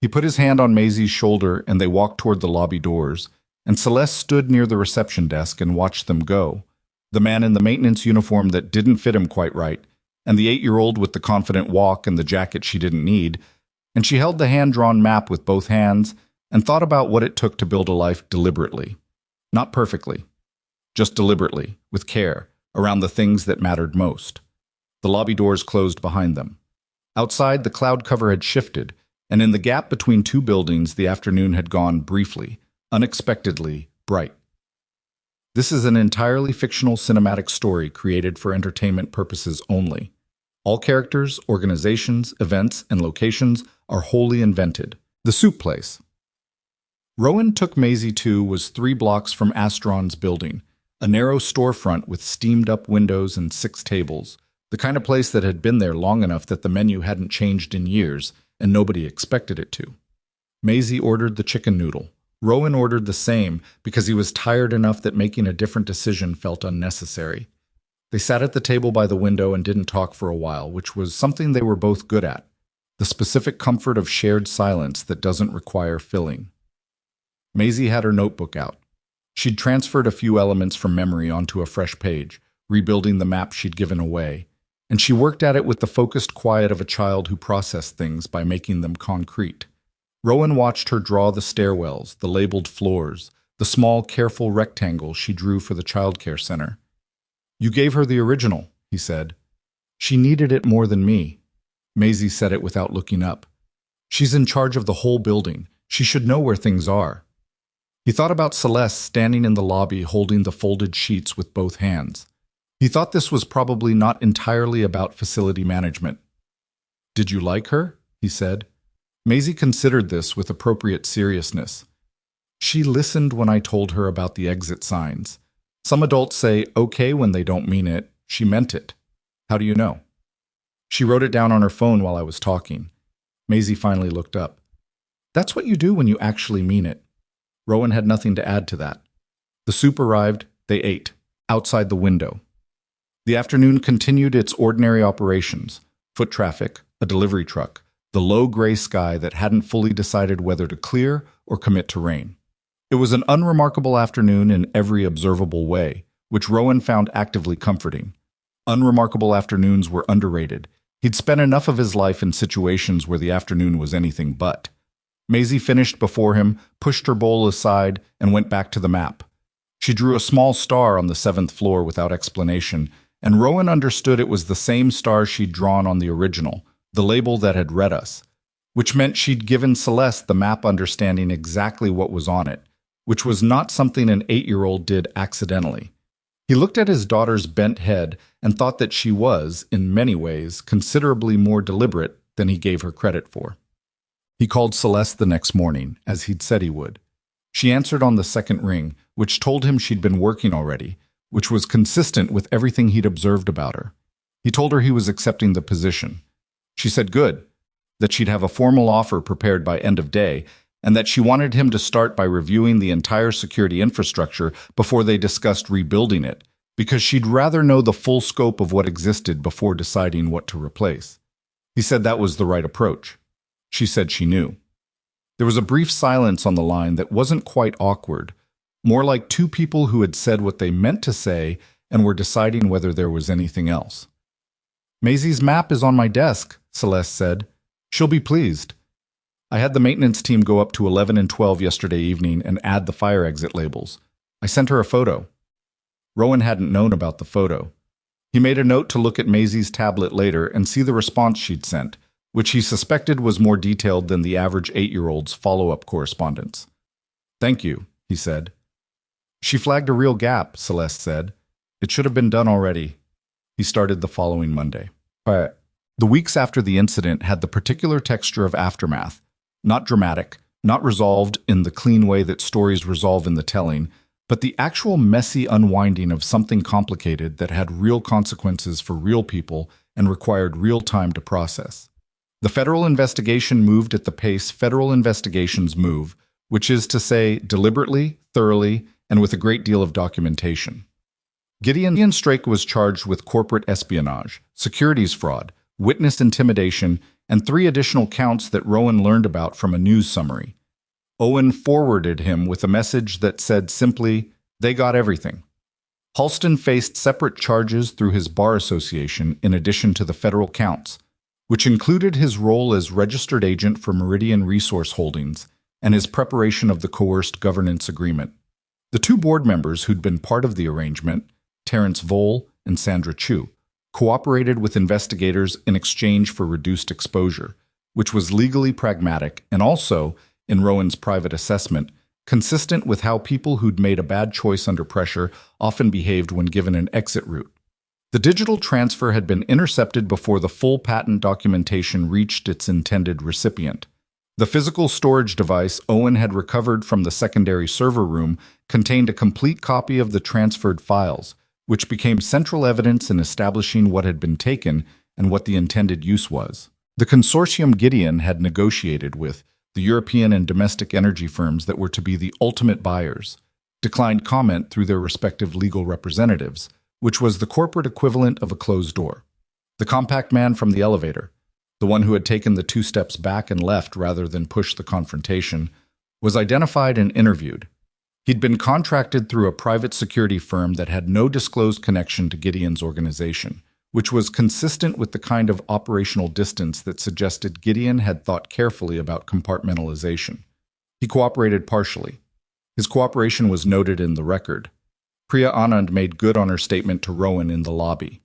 He put his hand on Maisie's shoulder and they walked toward the lobby doors, and Celeste stood near the reception desk and watched them go. The man in the maintenance uniform that didn't fit him quite right, and the 8-year-old with the confident walk and the jacket she didn't need, and she held the hand-drawn map with both hands and thought about what it took to build a life deliberately. Not perfectly, just deliberately, with care, around the things that mattered most. The lobby doors closed behind them. Outside, the cloud cover had shifted, and in the gap between 2 buildings, the afternoon had gone briefly, unexpectedly bright. This is an entirely fictional cinematic story created for entertainment purposes only. All characters, organizations, events, and locations are wholly invented. The Soup Place. Rowan took Maisie to was 3 blocks from Asteron's building, a narrow storefront with steamed-up windows and 6 tables, the kind of place that had been there long enough that the menu hadn't changed in years, and nobody expected it to. Maisie ordered the chicken noodle. Rowan ordered the same because he was tired enough that making a different decision felt unnecessary. They sat at the table by the window and didn't talk for a while, which was something they were both good at, the specific comfort of shared silence that doesn't require filling. Maisie had her notebook out. She'd transferred a few elements from memory onto a fresh page, rebuilding the map she'd given away, and she worked at it with the focused quiet of a child who processed things by making them concrete. Rowan watched her draw the stairwells, the labeled floors, the small, careful rectangle she drew for the childcare center. "You gave her the original," he said. "She needed it more than me." Maisie said it without looking up. She's in charge of the whole building. She should know where things are. He thought about Celeste standing in the lobby holding the folded sheets with both hands. He thought this was probably not entirely about facility management. "Did you like her?" he said. Maisie considered this with appropriate seriousness. She listened when I told her about the exit signs. Some adults say okay when they don't mean it. She meant it. How do you know? She wrote it down on her phone while I was talking. Maisie finally looked up. That's what you do when you actually mean it. Rowan had nothing to add to that. The soup arrived, they ate, outside the window. The afternoon continued its ordinary operations. Foot traffic, a delivery truck, the low gray sky that hadn't fully decided whether to clear or commit to rain. It was an unremarkable afternoon in every observable way, which Rowan found actively comforting. Unremarkable afternoons were underrated. He'd spent enough of his life in situations where the afternoon was anything but. Maisie finished before him, pushed her bowl aside, and went back to the map. She drew a small star on the 7th floor without explanation, and Rowan understood it was the same star she'd drawn on the original, the label that had read us, which meant she'd given Celeste the map understanding exactly what was on it, which was not something an 8-year-old did accidentally. He looked at his daughter's bent head and thought that she was, in many ways, considerably more deliberate than he gave her credit for. He called Celeste the next morning, as he'd said he would. She answered on the second ring, which told him she'd been working already, which was consistent with everything he'd observed about her. He told her he was accepting the position. She said good, that she'd have a formal offer prepared by end of day, and that she wanted him to start by reviewing the entire security infrastructure before they discussed rebuilding it, because she'd rather know the full scope of what existed before deciding what to replace. He said that was the right approach. She said she knew. There was a brief silence on the line that wasn't quite awkward, more like two people who had said what they meant to say and were deciding whether there was anything else. Maisie's map is on my desk, Celeste said. She'll be pleased. I had the maintenance team go up to 11 and 12 yesterday evening and add the fire exit labels. I sent her a photo. Rowan hadn't known about the photo. He made a note to look at Maisie's tablet later and see the response she'd sent, which he suspected was more detailed than the average 8-year-old's follow-up correspondence. Thank you, he said. She flagged a real gap, Celeste said. It should have been done already. He started the following Monday. The weeks after the incident had the particular texture of aftermath, not dramatic, not resolved in the clean way that stories resolve in the telling, but the actual messy unwinding of something complicated that had real consequences for real people and required real time to process. The federal investigation moved at the pace federal investigations move, which is to say deliberately, thoroughly, and with a great deal of documentation. Gideon Strake was charged with corporate espionage, securities fraud, witness intimidation, and 3 additional counts that Rowan learned about from a news summary. Owen forwarded him with a message that said simply, "They got everything." Halston faced separate charges through his bar association in addition to the federal counts, which included his role as registered agent for Meridian Resource Holdings and his preparation of the coerced governance agreement. The 2 board members who'd been part of the arrangement, Terrence Vole and Sandra Chu, cooperated with investigators in exchange for reduced exposure, which was legally pragmatic and also, in Rowan's private assessment, consistent with how people who'd made a bad choice under pressure often behaved when given an exit route. The digital transfer had been intercepted before the full patent documentation reached its intended recipient. The physical storage device Owen had recovered from the secondary server room contained a complete copy of the transferred files, which became central evidence in establishing what had been taken and what the intended use was. The consortium Gideon had negotiated with, the European and domestic energy firms that were to be the ultimate buyers, declined comment through their respective legal representatives, which was the corporate equivalent of a closed door. The compact man from the elevator, the one who had taken the 2 steps back and left rather than push the confrontation, was identified and interviewed. He'd been contracted through a private security firm that had no disclosed connection to Gideon's organization, which was consistent with the kind of operational distance that suggested Gideon had thought carefully about compartmentalization. He cooperated partially. His cooperation was noted in the record. Priya Anand made good on her statement to Rowan in the lobby.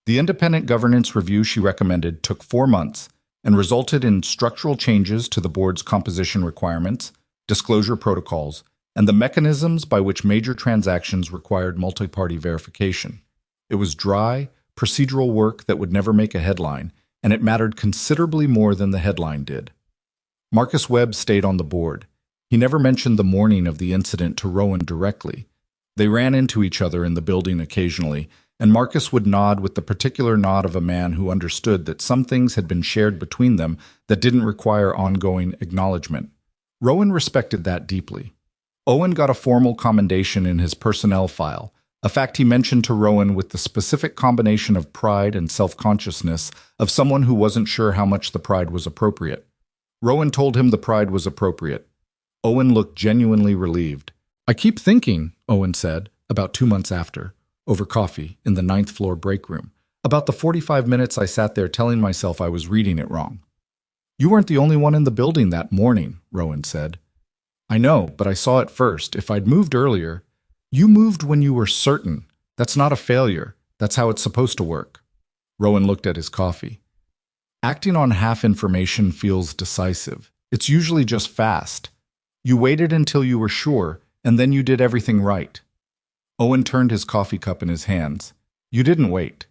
The independent governance review she recommended took 4 months and resulted in structural changes to the board's composition requirements, disclosure protocols, and the mechanisms by which major transactions required multi-party verification. It was dry, procedural work that would never make a headline, and it mattered considerably more than the headline did. Marcus Webb stayed on the board. He never mentioned the morning of the incident to Rowan directly. They ran into each other in the building occasionally, and Marcus would nod with the particular nod of a man who understood that some things had been shared between them that didn't require ongoing acknowledgement. Rowan respected that deeply. Owen got a formal commendation in his personnel file, a fact he mentioned to Rowan with the specific combination of pride and self-consciousness of someone who wasn't sure how much the pride was appropriate. Rowan told him the pride was appropriate. Owen looked genuinely relieved. "I keep thinking," Owen said, about 2 months after, over coffee in the 9th floor break room, "about the 45 minutes I sat there telling myself I was reading it wrong." "You weren't the only one in the building that morning," Rowan said. "I know, but I saw it first. If I'd moved earlier—" "You moved when you were certain. That's not a failure. That's how it's supposed to work." Rowan looked at his coffee. "Acting on half information feels decisive. It's usually just fast. You waited until you were sure, and then you did everything right." Owen turned his coffee cup in his hands. "You didn't wait.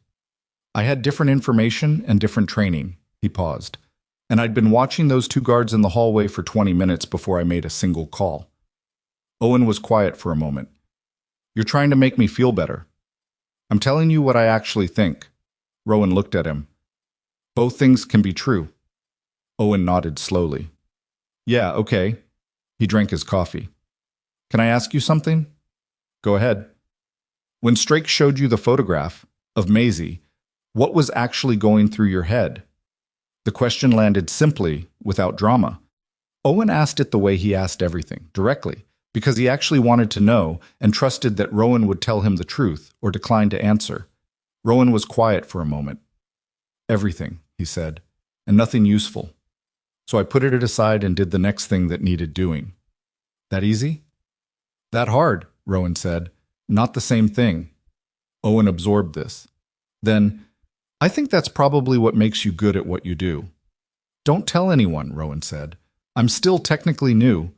I had different information and different training." He paused. "And I'd been watching those 2 guards in the hallway for 20 minutes before I made a single call." Owen was quiet for a moment. "You're trying to make me feel better." "I'm telling you what I actually think." Rowan looked at him. "Both things can be true." Owen nodded slowly. "Yeah, okay." He drank his coffee. "Can I ask you something?" "Go ahead." "When Strake showed you the photograph of Maisie, what was actually going through your head?" The question landed simply, without drama. Owen asked it the way he asked everything, directly, because he actually wanted to know and trusted that Rowan would tell him the truth or decline to answer. Rowan was quiet for a moment. "Everything," he said, "and nothing useful. So I put it aside and did the next thing that needed doing." "That easy?" "That hard," Rowan said. "Not the same thing." Owen absorbed this. Then, "I think that's probably what makes you good at what you do." "Don't tell anyone," Rowan said. "I'm still technically new."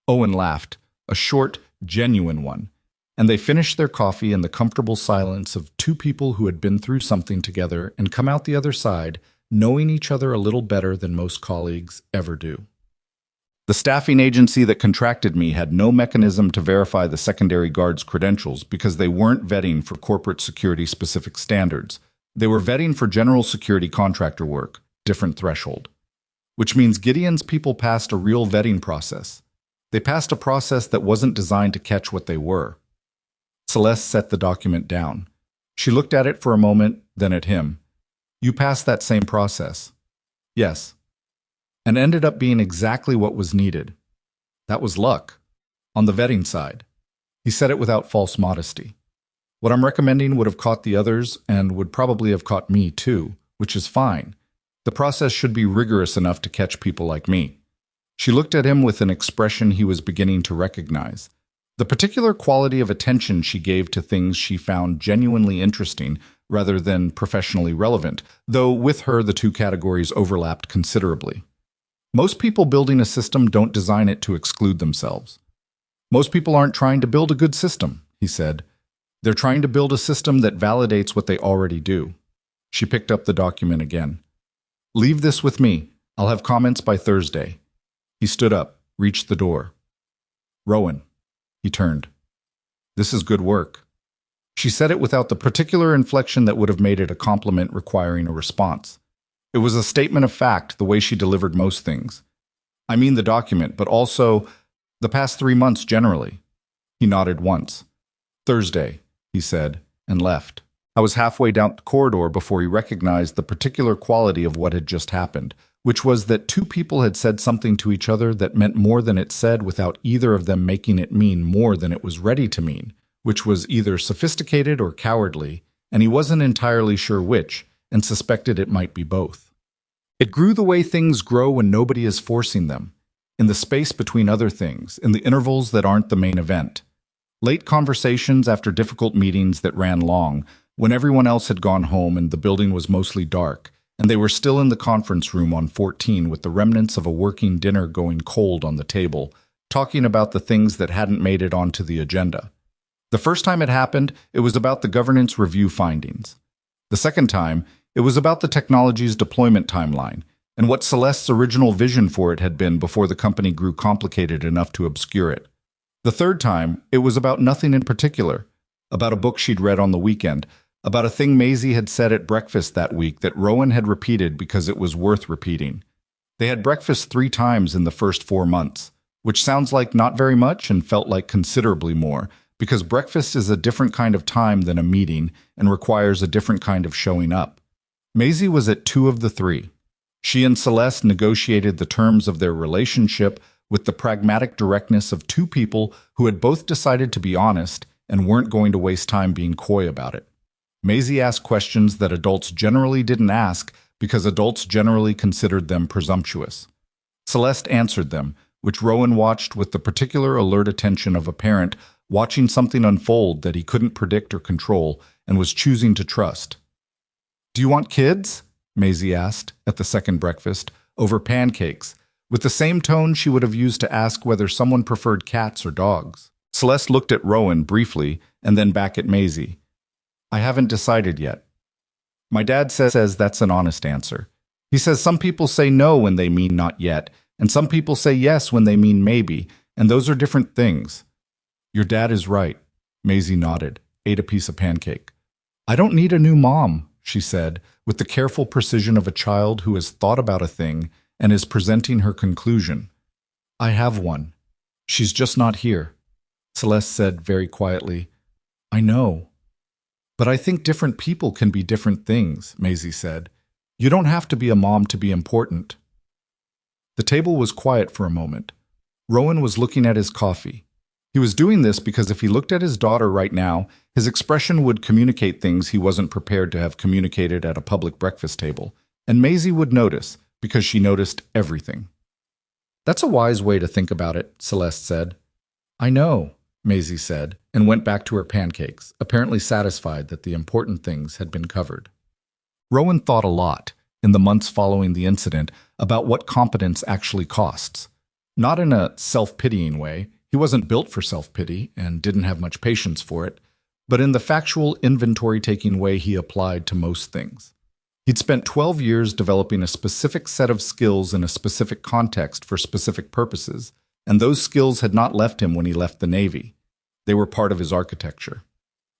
Owen laughed, a short, genuine one, and they finished their coffee in the comfortable silence of 2 people who had been through something together and come out the other side, knowing each other a little better than most colleagues ever do. The staffing agency that contracted me had no mechanism to verify the secondary guard's credentials because they weren't vetting for corporate security-specific standards. They were vetting for general security contractor work, different threshold. Which means Gideon's people passed a real vetting process. They passed a process that wasn't designed to catch what they were. Celeste set the document down. She looked at it for a moment, then at him. "You passed that same process." "Yes." "And ended up being exactly what was needed." "That was luck." On the vetting side. He said it without false modesty. "What I'm recommending would have caught the others and would probably have caught me too, which is fine. The process should be rigorous enough to catch people like me." She looked at him with an expression he was beginning to recognize. The particular quality of attention she gave to things she found genuinely interesting rather than professionally relevant, though with her the 2 categories overlapped considerably. Most people building a system don't design it to exclude themselves. "Most people aren't trying to build a good system," he said. "They're trying to build a system that validates what they already do." She picked up the document again. "Leave this with me. I'll have comments by Thursday." He stood up, reached the door. "Rowan." He turned. "This is good work." She said it without the particular inflection that would have made it a compliment requiring a response. It was a statement of fact, the way she delivered most things. "I mean the document, but also the past 3 months generally." He nodded once. "Thursday," he said, and left. I was halfway down the corridor before he recognized the particular quality of what had just happened, which was that 2 people had said something to each other that meant more than it said without either of them making it mean more than it was ready to mean, which was either sophisticated or cowardly, and he wasn't entirely sure which, and suspected it might be both. It grew the way things grow when nobody is forcing them, in the space between other things, in the intervals that aren't the main event. Late conversations after difficult meetings that ran long, when everyone else had gone home and the building was mostly dark, and they were still in the conference room on 14 with the remnants of a working dinner going cold on the table, talking about the things that hadn't made it onto the agenda. The first time it happened, it was about the governance review findings. The second time, it was about the technology's deployment timeline, and what Celeste's original vision for it had been before the company grew complicated enough to obscure it. The third time, it was about nothing in particular, about a book she'd read on the weekend, about a thing Maisie had said at breakfast that week that Rowan had repeated because it was worth repeating. They had breakfast 3 times in the first 4 months, which sounds like not very much and felt like considerably more, because breakfast is a different kind of time than a meeting and requires a different kind of showing up. Maisie was at 2 of the 3. She and Celeste negotiated the terms of their relationship with the pragmatic directness of 2 people who had both decided to be honest and weren't going to waste time being coy about it. Maisie asked questions that adults generally didn't ask because adults generally considered them presumptuous. Celeste answered them, which Rowan watched with the particular alert attention of a parent watching something unfold that he couldn't predict or control and was choosing to trust. "Do you want kids?" Maisie asked, at the second breakfast, over pancakes, with the same tone she would have used to ask whether someone preferred cats or dogs. Celeste looked at Rowan briefly and then back at Maisie. "I haven't decided yet. My dad says that's an honest answer. He says some people say no when they mean not yet, and some people say yes when they mean maybe, and those are different things." "Your dad is right," Maisie nodded, ate a piece of pancake. "I don't need a new mom," she said, with the careful precision of a child who has thought about a thing and is presenting her conclusion. "I have one. She's just not here," Celeste said very quietly. "I know. But I think different people can be different things," Maisie said. "You don't have to be a mom to be important." The table was quiet for a moment. Rowan was looking at his coffee. He was doing this because if he looked at his daughter right now, his expression would communicate things he wasn't prepared to have communicated at a public breakfast table, and Maisie would notice, because she noticed everything. "That's a wise way to think about it," Celeste said. "I know," Maisie said, and went back to her pancakes, apparently satisfied that the important things had been covered. Rowan thought a lot, in the months following the incident, about what competence actually costs. Not in a self-pitying way. He wasn't built for self-pity and didn't have much patience for it, but in the factual inventory-taking way he applied to most things. He'd spent 12 years developing a specific set of skills in a specific context for specific purposes, and those skills had not left him when he left the Navy. They were part of his architecture.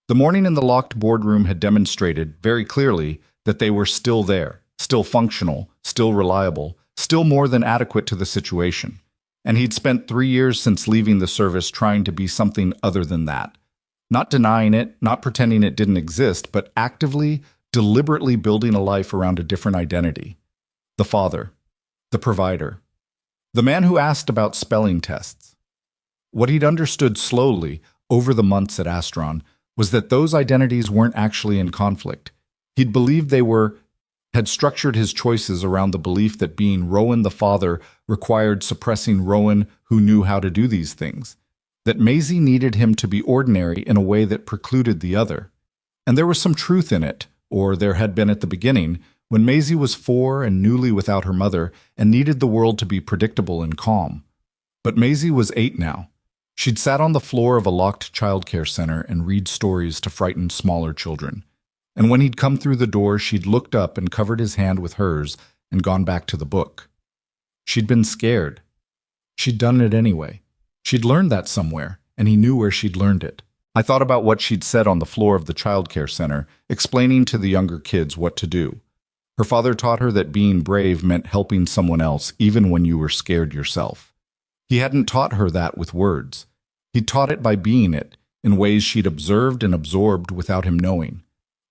The morning in the locked boardroom had demonstrated, very clearly, that they were still there, still functional, still reliable, still more than adequate to the situation. And he'd spent 3 years since leaving the service trying to be something other than that. Not denying it, not pretending it didn't exist, but actively, deliberately building a life around a different identity. The father. The provider. The man who asked about spelling tests. What he'd understood slowly, over the months at Asteron, was that those identities weren't actually in conflict. He'd believed they had structured his choices around the belief that being Rowan the father required suppressing Rowan who knew how to do these things, that Maisie needed him to be ordinary in a way that precluded the other. And there was some truth in it, or there had been at the beginning, when Maisie was 4 and newly without her mother and needed the world to be predictable and calm. But Maisie was 8 now. She'd sat on the floor of a locked childcare center and read stories to frighten smaller children. And when he'd come through the door, she'd looked up and covered his hand with hers and gone back to the book. She'd been scared. She'd done it anyway. She'd learned that somewhere, and he knew where she'd learned it. I thought about what she'd said on the floor of the childcare center, explaining to the younger kids what to do. Her father taught her that being brave meant helping someone else, even when you were scared yourself. He hadn't taught her that with words. He'd taught it by being it, in ways she'd observed and absorbed without him knowing,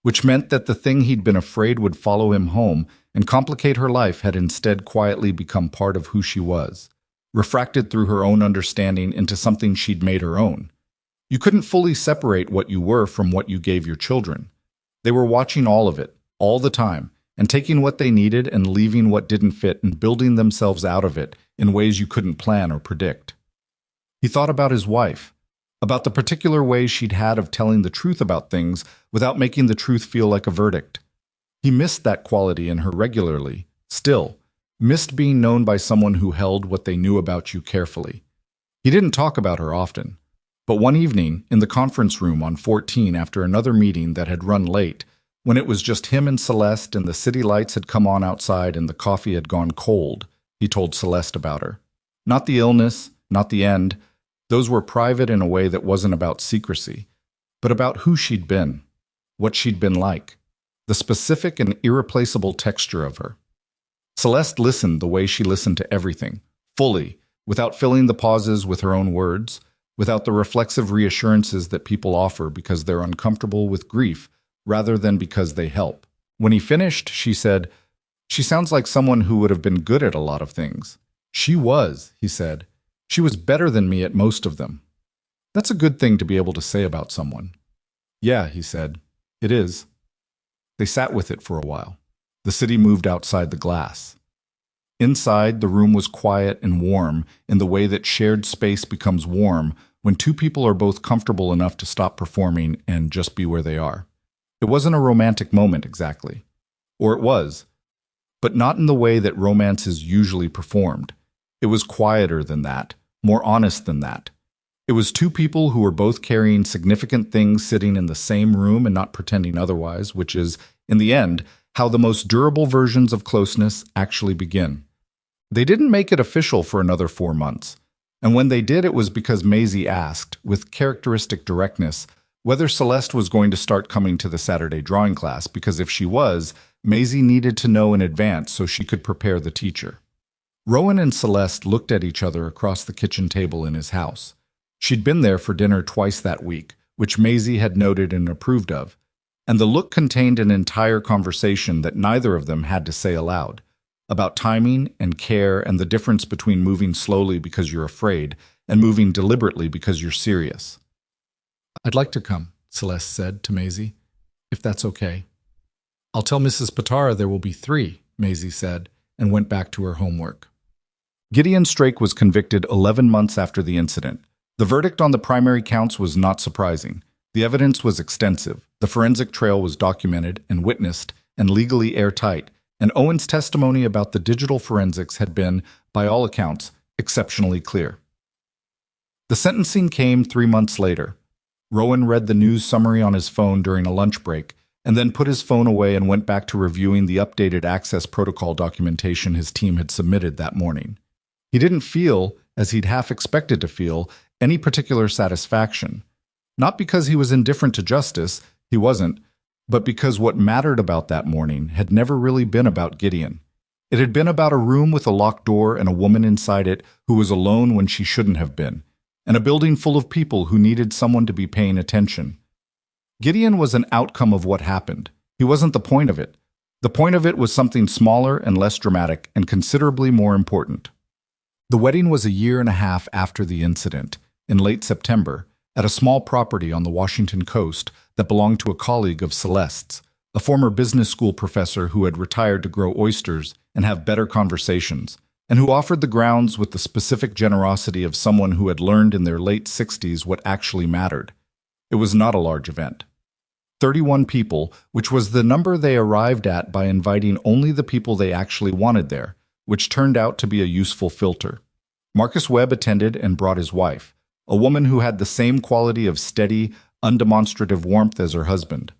which meant that the thing he'd been afraid would follow him home and complicate her life had instead quietly become part of who she was, refracted through her own understanding into something she'd made her own. You couldn't fully separate what you were from what you gave your children. They were watching all of it, all the time, and taking what they needed and leaving what didn't fit and building themselves out of it in ways you couldn't plan or predict. He thought about his wife. about the particular way she'd had of telling the truth about things without making the truth feel like a verdict. He missed that quality in her regularly, still, missed being known by someone who held what they knew about you carefully. He didn't talk about her often, but one evening, in the conference room on 14 after another meeting that had run late, when it was just him and Celeste and the city lights had come on outside and the coffee had gone cold, he told Celeste about her. Not the illness, not the end. Those were private in a way that wasn't about secrecy, but about who she'd been, what she'd been like, the specific and irreplaceable texture of her. Celeste listened the way she listened to everything, fully, without filling the pauses with her own words, without the reflexive reassurances that people offer because they're uncomfortable with grief rather than because they help. When he finished, she said, "She sounds like someone who would have been good at a lot of things." "She was," he said. "She was better than me at most of them." That's a good thing to be able to say about someone. "Yeah," he said, "it is." They sat with it for a while. The city moved outside the glass. Inside, the room was quiet and warm in the way that shared space becomes warm when two people are both comfortable enough to stop performing and just be where they are. It wasn't a romantic moment exactly. Or it was, but not in the way that romance is usually performed. It was quieter than that, more honest than that. It was two people who were both carrying significant things sitting in the same room and not pretending otherwise, which is, in the end, how the most durable versions of closeness actually begin. They didn't make it official for another 4 months, and when they did, it was because Maisie asked, with characteristic directness, whether Celeste was going to start coming to the Saturday drawing class, because if she was, Maisie needed to know in advance so she could prepare the teacher. Rowan and Celeste looked at each other across the kitchen table in his house. She'd been there for dinner twice that week, which Maisie had noted and approved of, and the look contained an entire conversation that neither of them had to say aloud, about timing and care and the difference between moving slowly because you're afraid and moving deliberately because you're serious. "I'd like to come," Celeste said to Maisie, "if that's okay." "I'll tell Mrs. Patara there will be 3, Maisie said, and went back to her homework. Gideon Strake was convicted 11 months after the incident. The verdict on the primary counts was not surprising. The evidence was extensive, the forensic trail was documented and witnessed and legally airtight, and Owen's testimony about the digital forensics had been, by all accounts, exceptionally clear. The sentencing came 3 months later. Rowan read the news summary on his phone during a lunch break, and then put his phone away and went back to reviewing the updated access protocol documentation his team had submitted that morning. He didn't feel, as he'd half expected to feel, any particular satisfaction. Not because he was indifferent to justice, he wasn't, but because what mattered about that morning had never really been about Gideon. It had been about a room with a locked door and a woman inside it who was alone when she shouldn't have been, and a building full of people who needed someone to be paying attention. Gideon was an outcome of what happened. He wasn't the point of it. The point of it was something smaller and less dramatic and considerably more important. The wedding was a year and a half after the incident, in late September, at a small property on the Washington coast that belonged to a colleague of Celeste's, a former business school professor who had retired to grow oysters and have better conversations, and who offered the grounds with the specific generosity of someone who had learned in their late 60s what actually mattered. It was not a large event. 31 people, which was the number they arrived at by inviting only the people they actually wanted there, which turned out to be a useful filter. Marcus Webb attended and brought his wife, a woman who had the same quality of steady, undemonstrative warmth as her husband.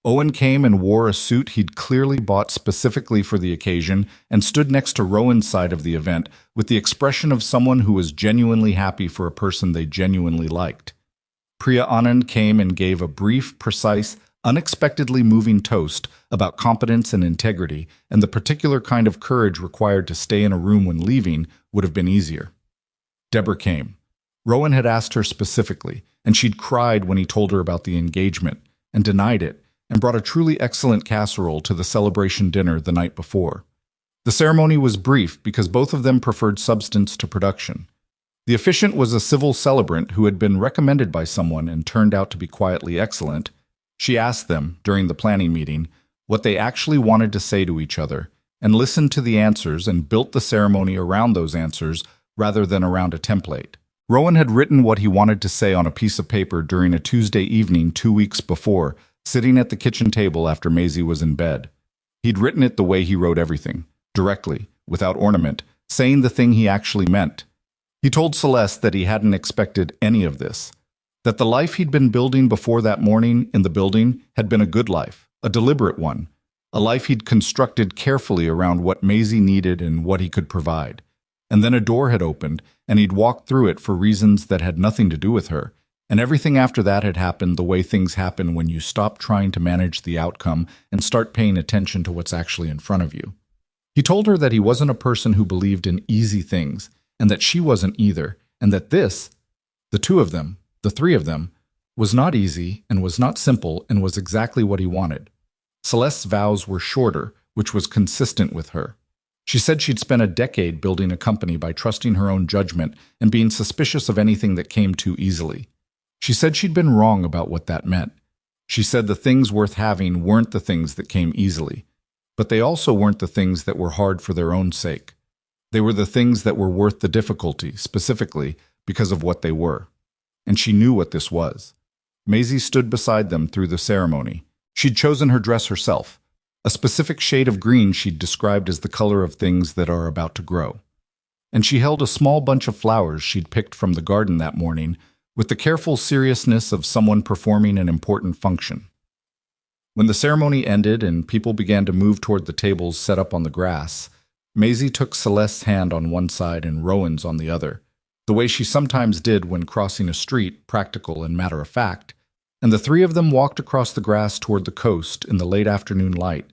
Owen came and wore a suit he'd clearly bought specifically for the occasion and stood next to Rowan's side of the event with the expression of someone who was genuinely happy for a person they genuinely liked. Priya Anand came and gave a brief, precise, unexpectedly moving toast about competence and integrity, and the particular kind of courage required to stay in a room when leaving would have been easier. Deborah came. Rowan had asked her specifically, and she'd cried when he told her about the engagement, and denied it, and brought a truly excellent casserole to the celebration dinner the night before. The ceremony was brief because both of them preferred substance to production. The officiant was a civil celebrant who had been recommended by someone and turned out to be quietly excellent. She asked them, during the planning meeting, what they actually wanted to say to each other, and listened to the answers and built the ceremony around those answers rather than around a template. Rowan had written what he wanted to say on a piece of paper during a Tuesday evening 2 weeks before, sitting at the kitchen table after Maisie was in bed. He'd written it the way he wrote everything, directly, without ornament, saying the thing he actually meant. He told Celeste that he hadn't expected any of this, that the life he'd been building before that morning in the building had been a good life, a deliberate one, a life he'd constructed carefully around what Maisie needed and what he could provide. And then a door had opened, and he'd walked through it for reasons that had nothing to do with her, and everything after that had happened the way things happen when you stop trying to manage the outcome and start paying attention to what's actually in front of you. He told her that he wasn't a person who believed in easy things, and that she wasn't either, and that this, the two of them, the three of them, was not easy and was not simple and was exactly what he wanted. Celeste's vows were shorter, which was consistent with her. She said she'd spent a decade building a company by trusting her own judgment and being suspicious of anything that came too easily. She said she'd been wrong about what that meant. She said the things worth having weren't the things that came easily, but they also weren't the things that were hard for their own sake. They were the things that were worth the difficulty, specifically because of what they were. And she knew what this was. Maisie stood beside them through the ceremony. She'd chosen her dress herself, a specific shade of green she'd described as the color of things that are about to grow. And she held a small bunch of flowers she'd picked from the garden that morning with the careful seriousness of someone performing an important function. When the ceremony ended and people began to move toward the tables set up on the grass, Maisie took Celeste's hand on one side and Rowan's on the other, the way she sometimes did when crossing a street, practical and matter-of-fact, and the three of them walked across the grass toward the coast in the late afternoon light,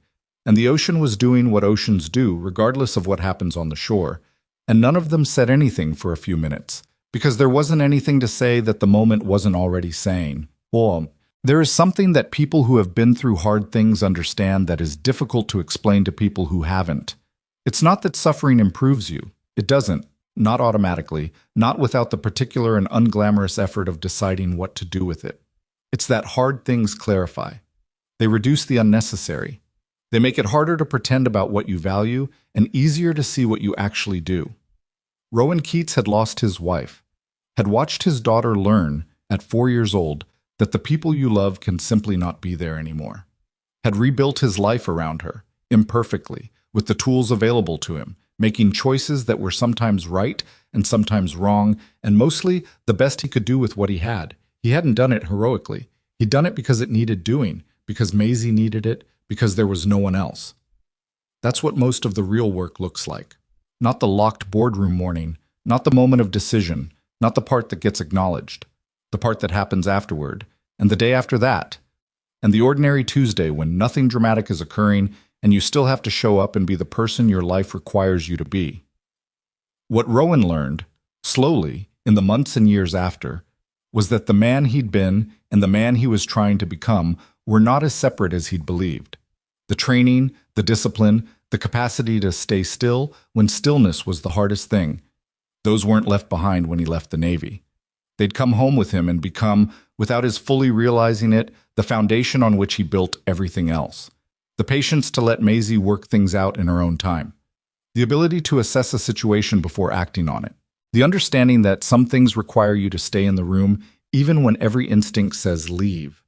and the ocean was doing what oceans do regardless of what happens on the shore, and none of them said anything for a few minutes, because there wasn't anything to say that the moment wasn't already saying. Well, there is something that people who have been through hard things understand that is difficult to explain to people who haven't. It's not that suffering improves you. It doesn't. Not automatically, not without the particular and unglamorous effort of deciding what to do with it. It's that hard things clarify. They reduce the unnecessary. They make it harder to pretend about what you value and easier to see what you actually do. Rowan Keats had lost his wife, had watched his daughter learn, at 4 years old, that the people you love can simply not be there anymore, had rebuilt his life around her, imperfectly, with the tools available to him, making choices that were sometimes right and sometimes wrong, and mostly the best he could do with what he had. He hadn't done it heroically. He'd done it because it needed doing, because Maisie needed it, because there was no one else. That's what most of the real work looks like. Not the locked boardroom morning, not the moment of decision, not the part that gets acknowledged, the part that happens afterward, and the day after that, and the ordinary Tuesday when nothing dramatic is occurring and you still have to show up and be the person your life requires you to be. What Rowan learned, slowly, in the months and years after, was that the man he'd been and the man he was trying to become were not as separate as he'd believed. The training, the discipline, the capacity to stay still when stillness was the hardest thing, those weren't left behind when he left the Navy. They'd come home with him and become, without his fully realizing it, the foundation on which he built everything else. The patience to let Maisie work things out in her own time. The ability to assess a situation before acting on it. The understanding that some things require you to stay in the room even when every instinct says leave.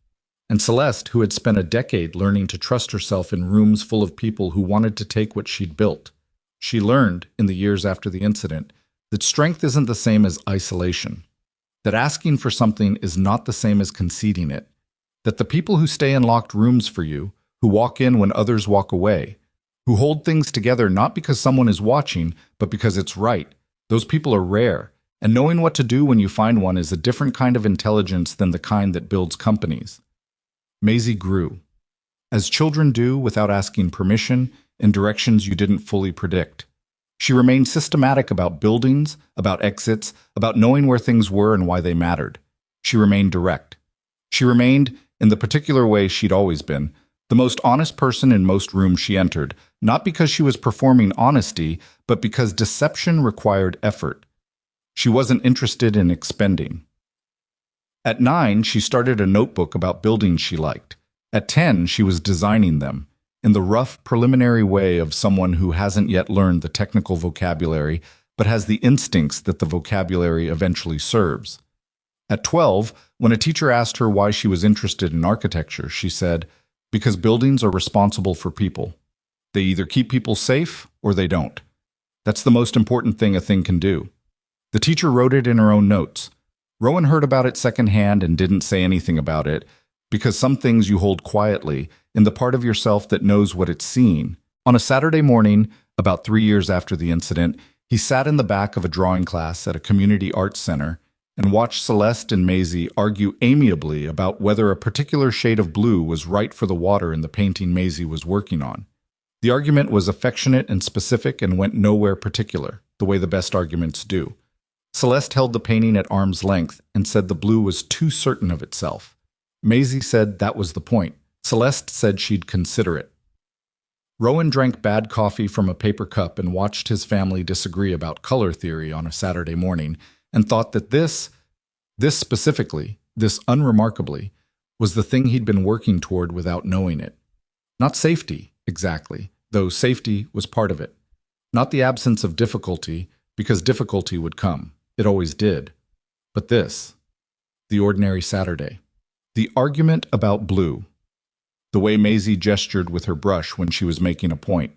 And Celeste, who had spent a decade learning to trust herself in rooms full of people who wanted to take what she'd built. She learned, in the years after the incident, that strength isn't the same as isolation. That asking for something is not the same as conceding it. That the people who stay in locked rooms for you, who walk in when others walk away, who hold things together not because someone is watching, but because it's right, those people are rare, and knowing what to do when you find one is a different kind of intelligence than the kind that builds companies. Maisie grew, as children do without asking permission, in directions you didn't fully predict. She remained systematic about buildings, about exits, about knowing where things were and why they mattered. She remained direct. She remained, in the particular way she'd always been, the most honest person in most rooms she entered, not because she was performing honesty, but because deception required effort. She wasn't interested in expending. At 9, she started a notebook about buildings she liked. At 10, she was designing them, in the rough, preliminary way of someone who hasn't yet learned the technical vocabulary, but has the instincts that the vocabulary eventually serves. At 12, when a teacher asked her why she was interested in architecture, she said, "Because buildings are responsible for people. They either keep people safe or they don't. That's the most important thing a thing can do." The teacher wrote it in her own notes. Rowan heard about it secondhand and didn't say anything about it, because some things you hold quietly in the part of yourself that knows what it's seen. On a Saturday morning, about 3 years after the incident, he sat in the back of a drawing class at a community arts center and watched Celeste and Maisie argue amiably about whether a particular shade of blue was right for the water in the painting Maisie was working on. The argument was affectionate and specific and went nowhere particular, the way the best arguments do. Celeste held the painting at arm's length and said the blue was too certain of itself. Maisie said that was the point. Celeste said she'd consider it. Rowan drank bad coffee from a paper cup and watched his family disagree about color theory on a Saturday morning, and thought that this specifically, this unremarkably, was the thing he'd been working toward without knowing it. Not safety, exactly, though safety was part of it. Not the absence of difficulty, because difficulty would come. It always did. But this, the ordinary Saturday. The argument about blue. The way Maisie gestured with her brush when she was making a point.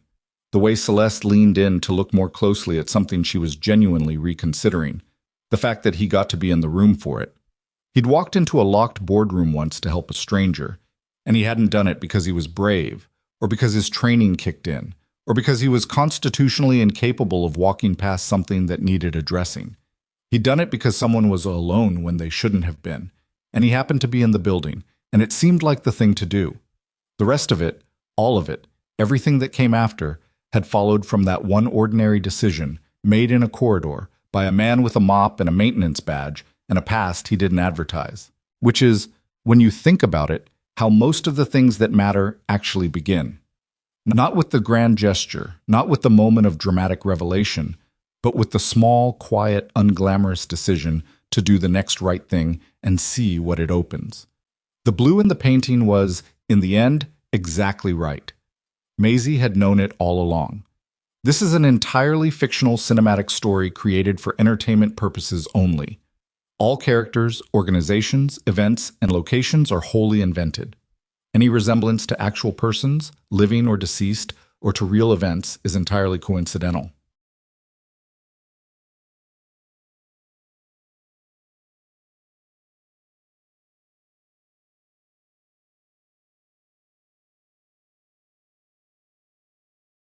The way Celeste leaned in to look more closely at something she was genuinely reconsidering. The fact that he got to be in the room for it. He'd walked into a locked boardroom once to help a stranger, and he hadn't done it because he was brave, or because his training kicked in, or because he was constitutionally incapable of walking past something that needed addressing. He'd done it because someone was alone when they shouldn't have been, and he happened to be in the building, and it seemed like the thing to do. The rest of it, all of it, everything that came after, had followed from that one ordinary decision, made in a corridor, by a man with a mop and a maintenance badge, and a past he didn't advertise. Which is, when you think about it, how most of the things that matter actually begin. Not with the grand gesture, not with the moment of dramatic revelation, but with the small, quiet, unglamorous decision to do the next right thing and see what it opens. The blue in the painting was, in the end, exactly right. Maisie had known it all along. This is an entirely fictional cinematic story created for entertainment purposes only. All characters, organizations, events, and locations are wholly invented. Any resemblance to actual persons, living or deceased, or to real events is entirely coincidental.